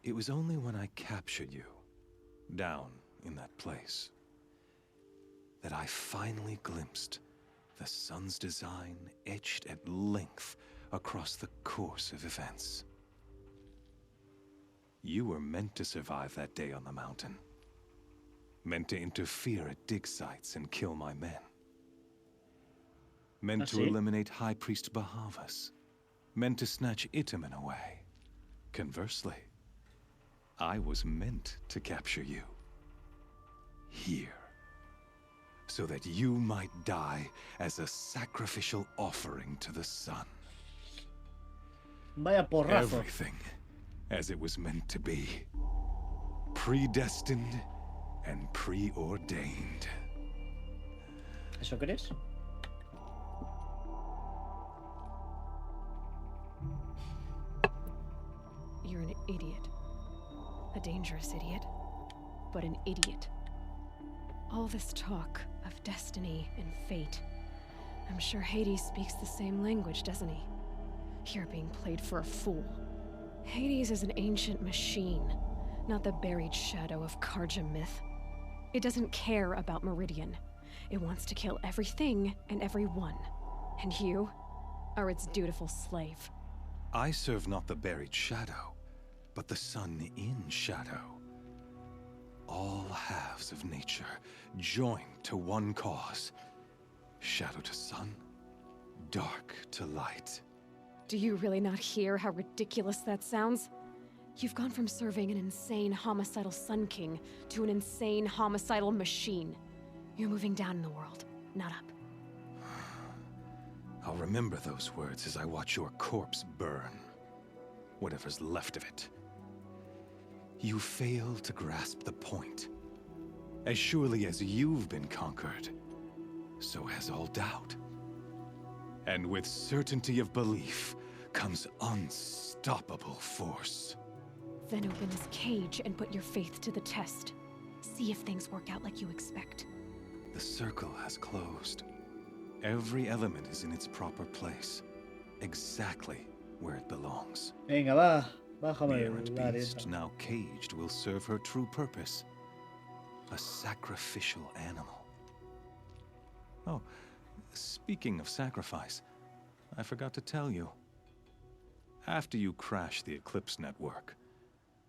It was only when I captured you, down in that place, that I finally glimpsed the sun's design etched at length across the course of events. You were meant to survive that day on the mountain. Meant to interfere at dig sites and kill my men. Meant to eliminate High Priest Bahavas. Meant to snatch Itamen away. Conversely, I was meant to capture you. Here. So that you might die as a sacrificial offering to the sun. Vaya porrazo. Everything as it was meant to be. Predestined and preordained. ¿Eso crees? You're an idiot. A dangerous idiot, but an idiot. All this talk of destiny and fate. I'm sure Hades speaks the same language, doesn't he? You're being played for a fool. Hades is an ancient machine, not the buried shadow of Karja myth. It doesn't care about Meridian. It wants to kill everything and everyone. And you are its dutiful slave. I serve not the buried shadow, but the sun in shadow. All halves of nature joined to one cause. Shadow to sun, dark to light. Do you really not hear how ridiculous that sounds? You've gone from serving an insane homicidal Sun King to an insane homicidal machine. You're moving down in the world, not up. I'll remember those words as I watch your corpse burn. Whatever's left of it. You fail to grasp the point. As surely as you've been conquered, so has all doubt. And with certainty of belief comes unstoppable force. Then open this cage and put your faith to the test. See if things work out like you expect. The circle has closed. Every element is in its proper place. Exactly where it belongs. Venga, va. The Bájame errant la beast, areta. now caged, will serve her true purpose. A sacrificial animal. Oh, speaking of sacrifice, I forgot to tell you. After you crashed the Eclipse network,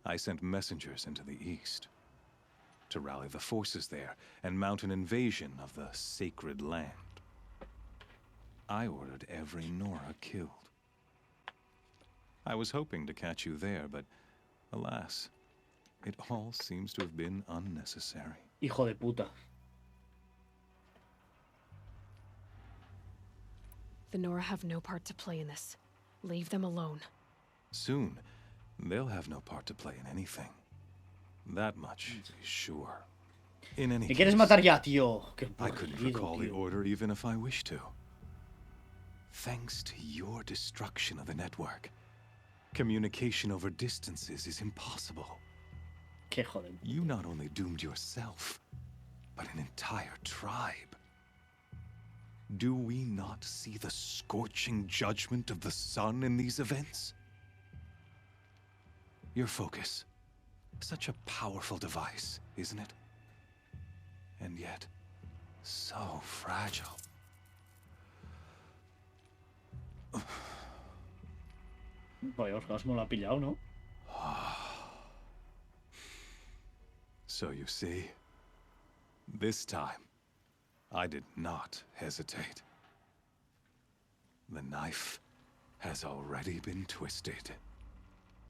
I sent messengers into the east to rally the forces there and mount an invasion of the sacred land. I ordered every Nora killed. I was hoping to catch you there, but alas, it all seems to have been unnecessary. Hijo de puta. The Nora have no part to play in this. Leave them alone. Soon, they'll have no part to play in anything. That much is sure. In any ¿Me case, quieres matar ya, tío? Qué I couldn't aburrido, recall the tío. order even if I wished to. Thanks to your destruction of the network, communication over distances is impossible. Qué joder. You not only doomed yourself, but an entire tribe. Do we not see the scorching judgment of the sun in these events? Your focus. Such a powerful device, isn't it? And yet, so fragile. Vaya orgasmo lo ha pillado, ¿no? So you see, this time, I did not hesitate. The knife has already been twisted.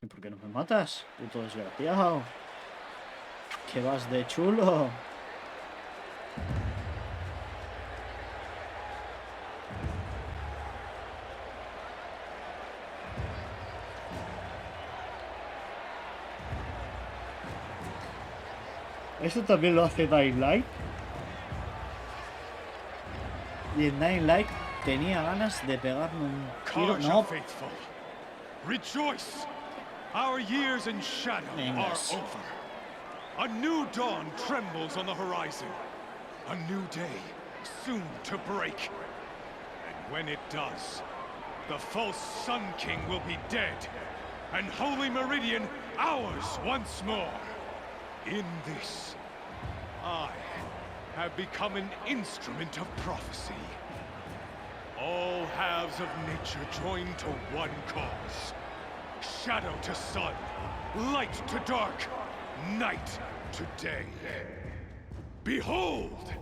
¿Y por qué no me matas, puto desgraciado? Que vas de chulo. Esto también lo hace Dying Light. Y en Dying Light tenía ganas de pegarme un tiro. No. Faithful, rejoice! Our years in shadow are over. A new dawn trembles on the horizon. A new day soon to break. And when it does, the false Sun King will be dead, and Holy Meridian ours once more. In this, I have become an instrument of prophecy. All halves of nature join to one cause. Shadow to sun, light to dark, night to day. Behold!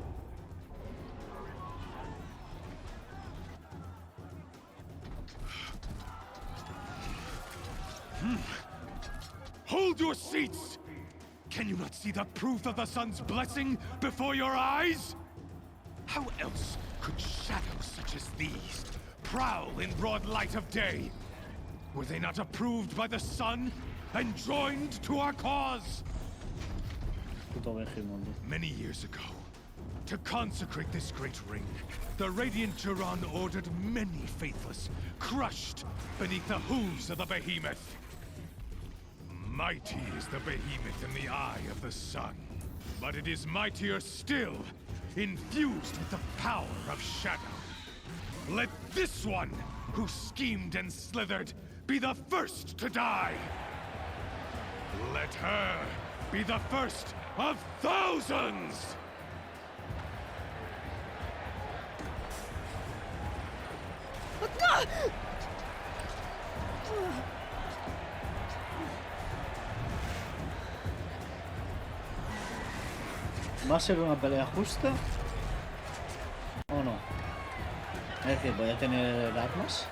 Hold your seats! Can you not see the proof of the sun's blessing before your eyes? How else could shadows such as these prowl in broad light of day? Were they not approved by the sun and joined to our cause? Many years ago, to consecrate this great ring, the Radiant Turan ordered many faithless crushed beneath the hooves of the behemoth. Mighty is the behemoth in the eye of the sun, but it is mightier still, infused with the power of shadow. Let this one, who schemed and slithered, be the first to die. Let her be the first of thousands! ¿Va a ser una pelea justa? ¿O no? Es decir, ¿voy a tener armas?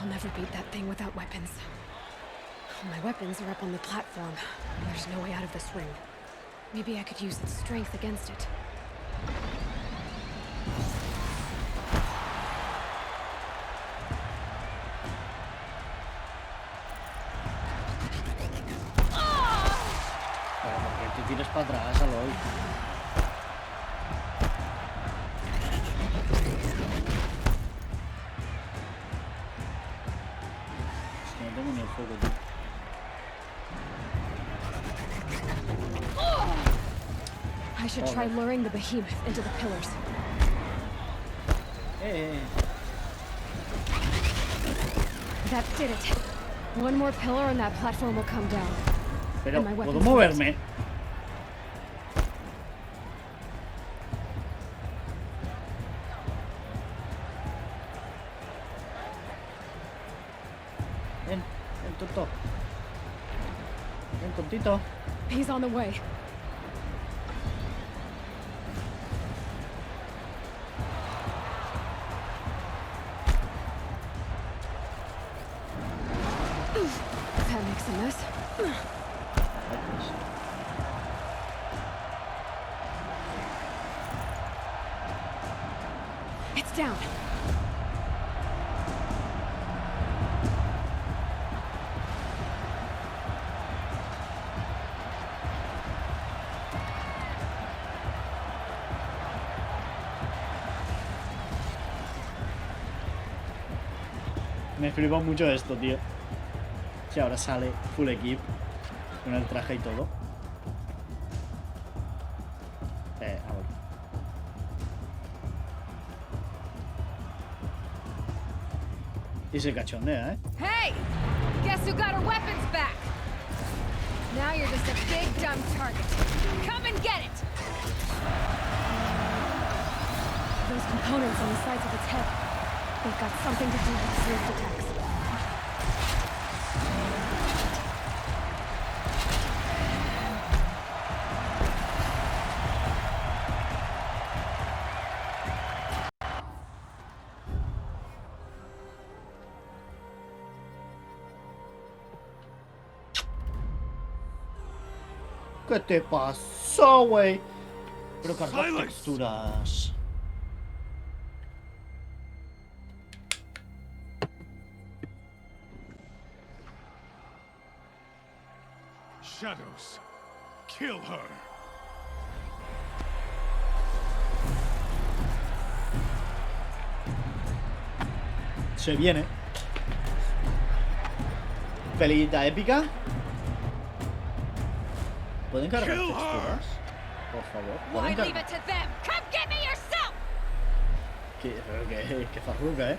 I'll never beat that thing without weapons. My weapons are up on the platform. There's no way out of this ring. Maybe I could use its strength against it. Te tires para atrás, Aloy. Es que no tengo ni el fuego, tío. I should try luring the behemoth into the pillars. That did it. One more pillar and that platform will come down. Pero, And my ¿puedo weapons moverme? Ven, ven, tonto. Ven, tontito. He's on the way. That makes a mess. It's down. Me flipa mucho esto, tío. Que ahora sale full equip con el traje y todo. A ver. Y se cachondea, ¿eh? Hey! Guess who got her weapons back? Now you're just a big dumb target. Come and get it! Those components on the sides of its head. They've got something to do with swift attacks. ¿Qué te pasó, güey? Pero cargar texturas. Shadows, kill her. Se viene. Pelita épica. ¿Pueden cargar texturas? Por favor. Why leave it to them? Come get me yourself! Qué farruca, ¿eh?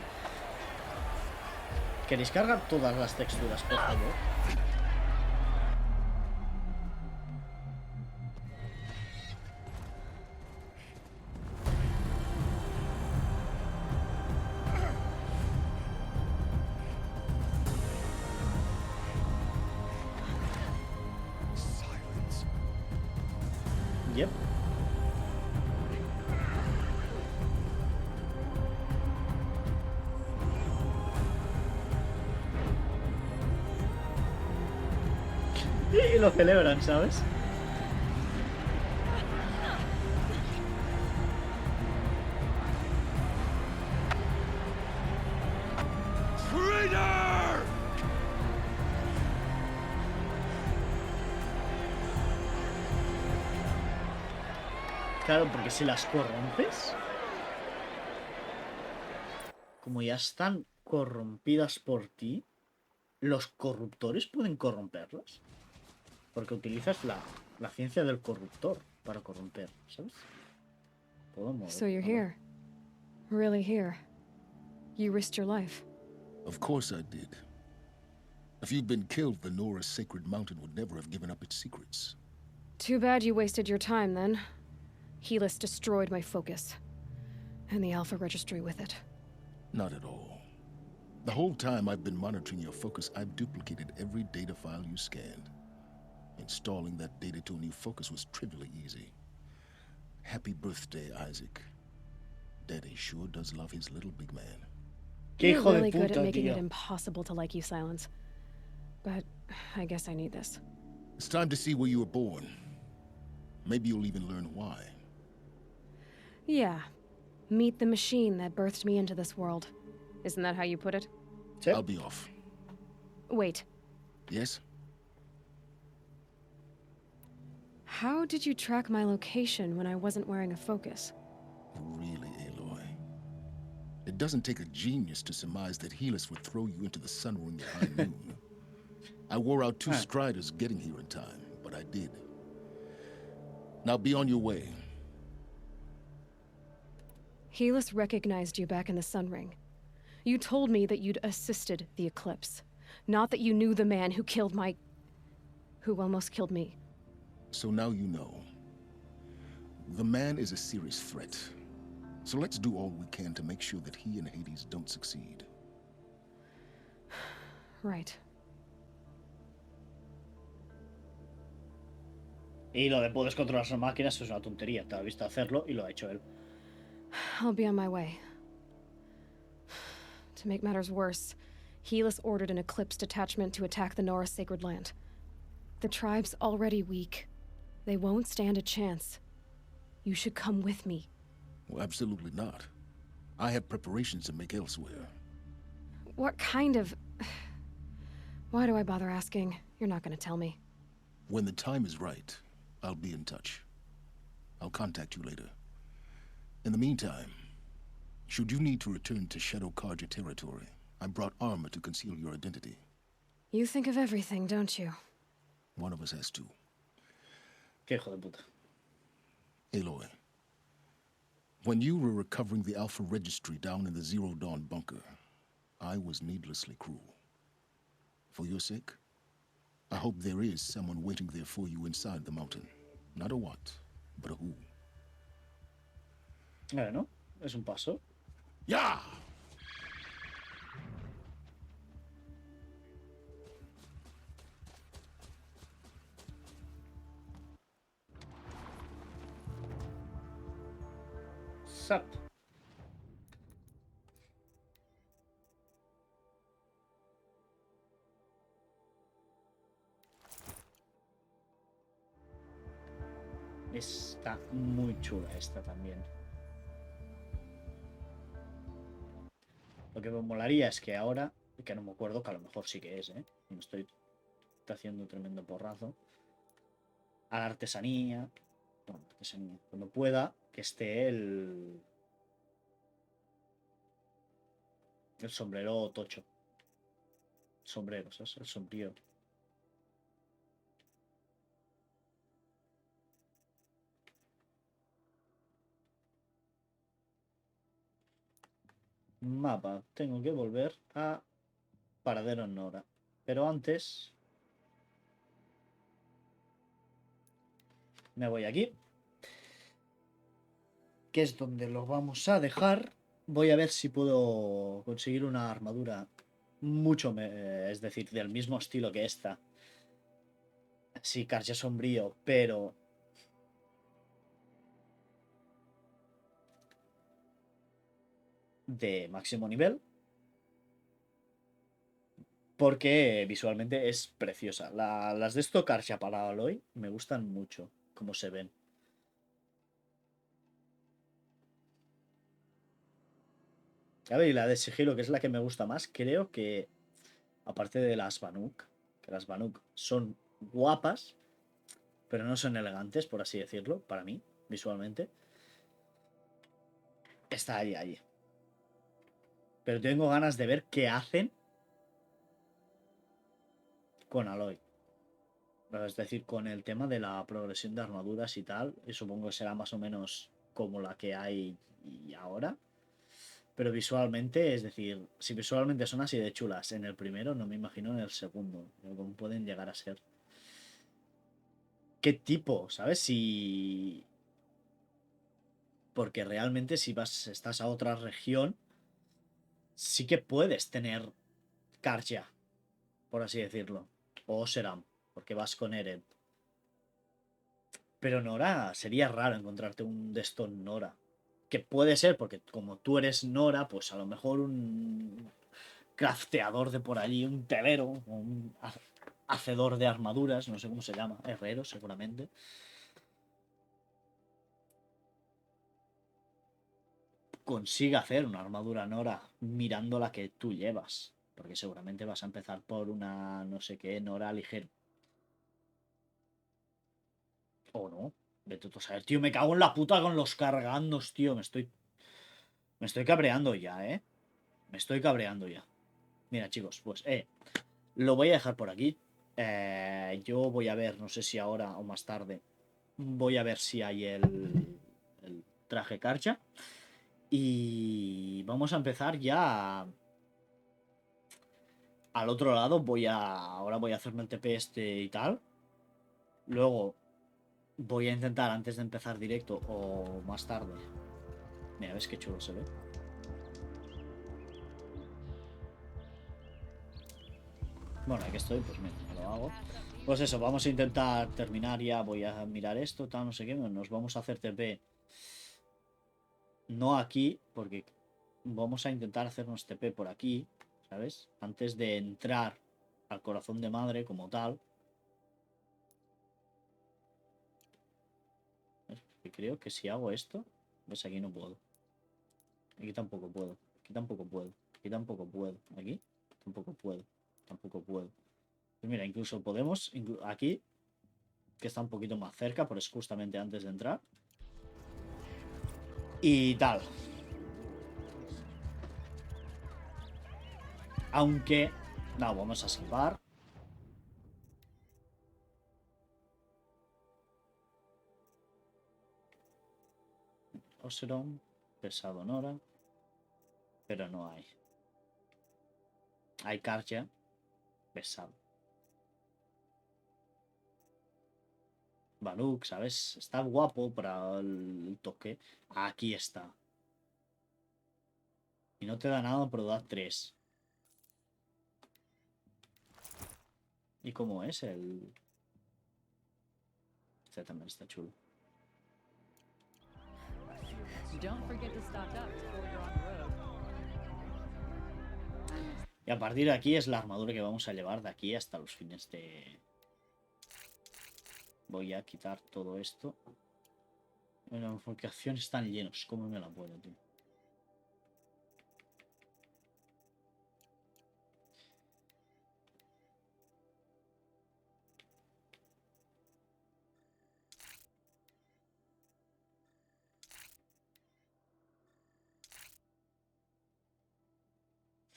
¿Queréis cargar todas las texturas, por favor? Yep. Y lo celebran, ¿sabes? Claro, porque si las corrompes, como ya están corrompidas por ti, los corruptores pueden corromperlas. Porque utilizas la ciencia del corruptor para corromper, ¿sabes? So you're here. Really here. You risked your life. Of course I did. If you'd been killed, the Nora's sacred mountain would never have given up its secrets. Too bad you wasted your time, then. Helis destroyed my focus. And the Alpha Registry with it. Not at all. The whole time I've been monitoring your focus, I've duplicated every data file you scanned. Installing that data to a new focus was trivially easy. Happy birthday, Isaac. Daddy sure does love his little big man. You're really good at making it impossible to like you, Silence. But I guess I need this. It's time to see where you were born. Maybe you'll even learn why. Yeah. Meet the machine that birthed me into this world. Isn't that how you put it? I'll be off. Wait. Yes? How did you track my location when I wasn't wearing a focus? Really, Aloy? It doesn't take a genius to surmise that Helis would throw you into the sun ring at high noon. I wore out 2 striders getting here in time, but I did. Now be on your way. Helis recognized you back in the Sun Ring. You told me that you'd assisted the Eclipse. Not that you knew the man who killed my... who almost killed me. So now you know. The man is a serious threat. So let's do all we can to make sure that he and Hades don't succeed. Right. Y lo de puedes controlar las máquinas es una tontería. Te ha visto hacerlo y lo ha hecho él. I'll be on my way. To make matters worse, Helis ordered an Eclipse detachment to attack the Nora Sacred Land. The tribe's already weak. They won't stand a chance. You should come with me. Well, absolutely not. I have preparations to make elsewhere. What kind of... Why do I bother asking? You're not gonna tell me. When the time is right, I'll be in touch. I'll contact you later. In the meantime, should you need to return to Shadow Karja territory, I brought armor to conceal your identity. You think of everything, don't you? One of us has to. Qué hijo de puta. Aloy, when you were recovering the Alpha Registry down in the Zero Dawn bunker, I was needlessly cruel. For your sake, I hope there is someone waiting there for you inside the mountain. Not a what, but a who. Bueno, es un paso. ¡Ya! Sap. Está muy chula esta también. Lo que me molaría es que ahora, que no me acuerdo, que a lo mejor sí que es, me estoy haciendo un tremendo porrazo. A la artesanía. Bueno, artesanía. Cuando pueda, que esté el sombrero tocho. Sombrero, ¿sabes? El sombrío. Mapa. Tengo que volver a Paradero Nora. Pero antes... me voy aquí. Que es donde lo vamos a dejar. Voy a ver si puedo conseguir una armadura mucho... es decir, del mismo estilo que esta. Sí, Karja sombrío, pero... de máximo nivel. Porque visualmente es preciosa. Las de esto Karja para Aloy me gustan mucho. Como se ven. A ver, y la de sigilo, que es la que me gusta más, creo que... aparte de las Banuk. Que las Banuk son guapas. Pero no son elegantes, por así decirlo. Para mí, visualmente. Está ahí. Pero tengo ganas de ver qué hacen con Aloy. Es decir, con el tema de la progresión de armaduras y tal. Y supongo que será más o menos como la que hay ahora. Pero visualmente, es decir, si visualmente son así de chulas en el primero, no me imagino en el segundo. ¿Cómo pueden llegar a ser? ¿Qué tipo? ¿Sabes? Si... porque realmente si estás a otra región, sí que puedes tener Karja, por así decirlo. O Seram, porque vas con Eren. Pero Nora, sería raro encontrarte un de estos Nora. Que puede ser, porque como tú eres Nora, pues a lo mejor un crafteador de por allí, un telero, o un hacedor de armaduras, no sé cómo se llama, herrero seguramente. Consiga hacer una armadura Nora mirando la que tú llevas. Porque seguramente vas a empezar por una no sé qué Nora ligero. O no. Vete tú a saber, tío, me cago en la puta con los cargandos, tío. Me estoy cabreando ya, ¿eh? Me estoy cabreando ya. Mira, chicos, pues, lo voy a dejar por aquí. Yo voy a ver, no sé si ahora o más tarde, voy a ver si hay el traje Karja. Y vamos a empezar ya al otro lado. Ahora voy a hacerme el TP este y tal. Luego voy a intentar, antes de empezar directo o más tarde. Mira, ves qué chulo se ve. Bueno, aquí estoy, pues mira, me lo hago. Pues eso, vamos a intentar terminar ya. Voy a mirar esto, tal, no sé qué. Nos vamos a hacer TP. No aquí, porque vamos a intentar hacernos TP por aquí. ¿Sabes? Antes de entrar al corazón de madre como tal. Y creo que si hago esto, pues aquí no puedo. Aquí tampoco puedo. Aquí tampoco puedo. Aquí tampoco puedo. Aquí tampoco puedo. Tampoco puedo. Pues mira, incluso podemos. Aquí, que está un poquito más cerca, pero es justamente antes de entrar. Y tal. Aunque. No, vamos a salvar. Oseron. Pesado Nora. Pero no hay. Hay Karja. Pesado. Baluk, ¿sabes? Está guapo para el toque. Aquí está. Y no te da nada, pero da 3. ¿Y cómo es el...? Este también está chulo. Y a partir de aquí es la armadura que vamos a llevar de aquí hasta los fines de... Voy a quitar todo esto. Las fortificaciones están llenos. ¿Cómo me la puedo, tío?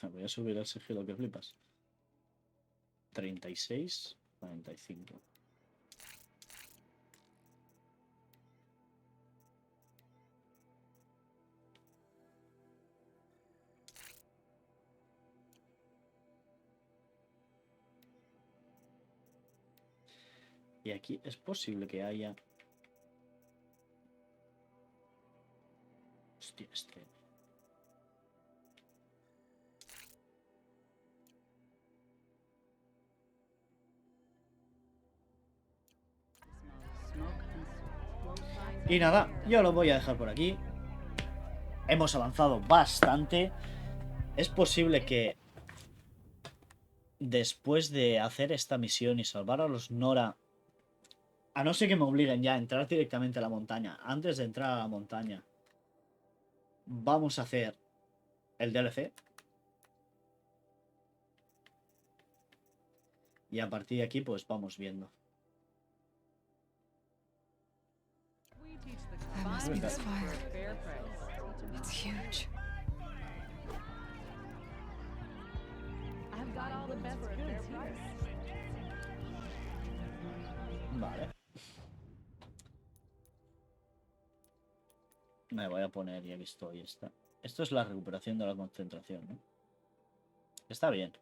Voy a subir el sigilo que flipas. 36, 45. Y aquí es posible que haya... Hostia, este... Y nada, yo lo voy a dejar por aquí. Hemos avanzado bastante. Es posible que después de hacer esta misión y salvar a los Nora, a no ser que me obliguen ya a entrar directamente a la montaña, antes de entrar a la montaña, vamos a hacer el DLC. Y a partir de aquí, pues vamos viendo. That must be the spire. It's huge. Vale. Me voy a poner, ya que estoy. Esto es la recuperación de la concentración, ¿no? Está bien.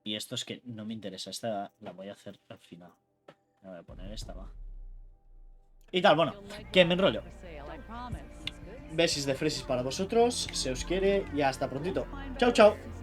Y esto es que no me interesa. Esta la voy a hacer al final. Me voy a poner esta, va. Y tal, bueno, que me enrollo. Besis de fresis para vosotros. Se os quiere y hasta prontito. Chao, chao.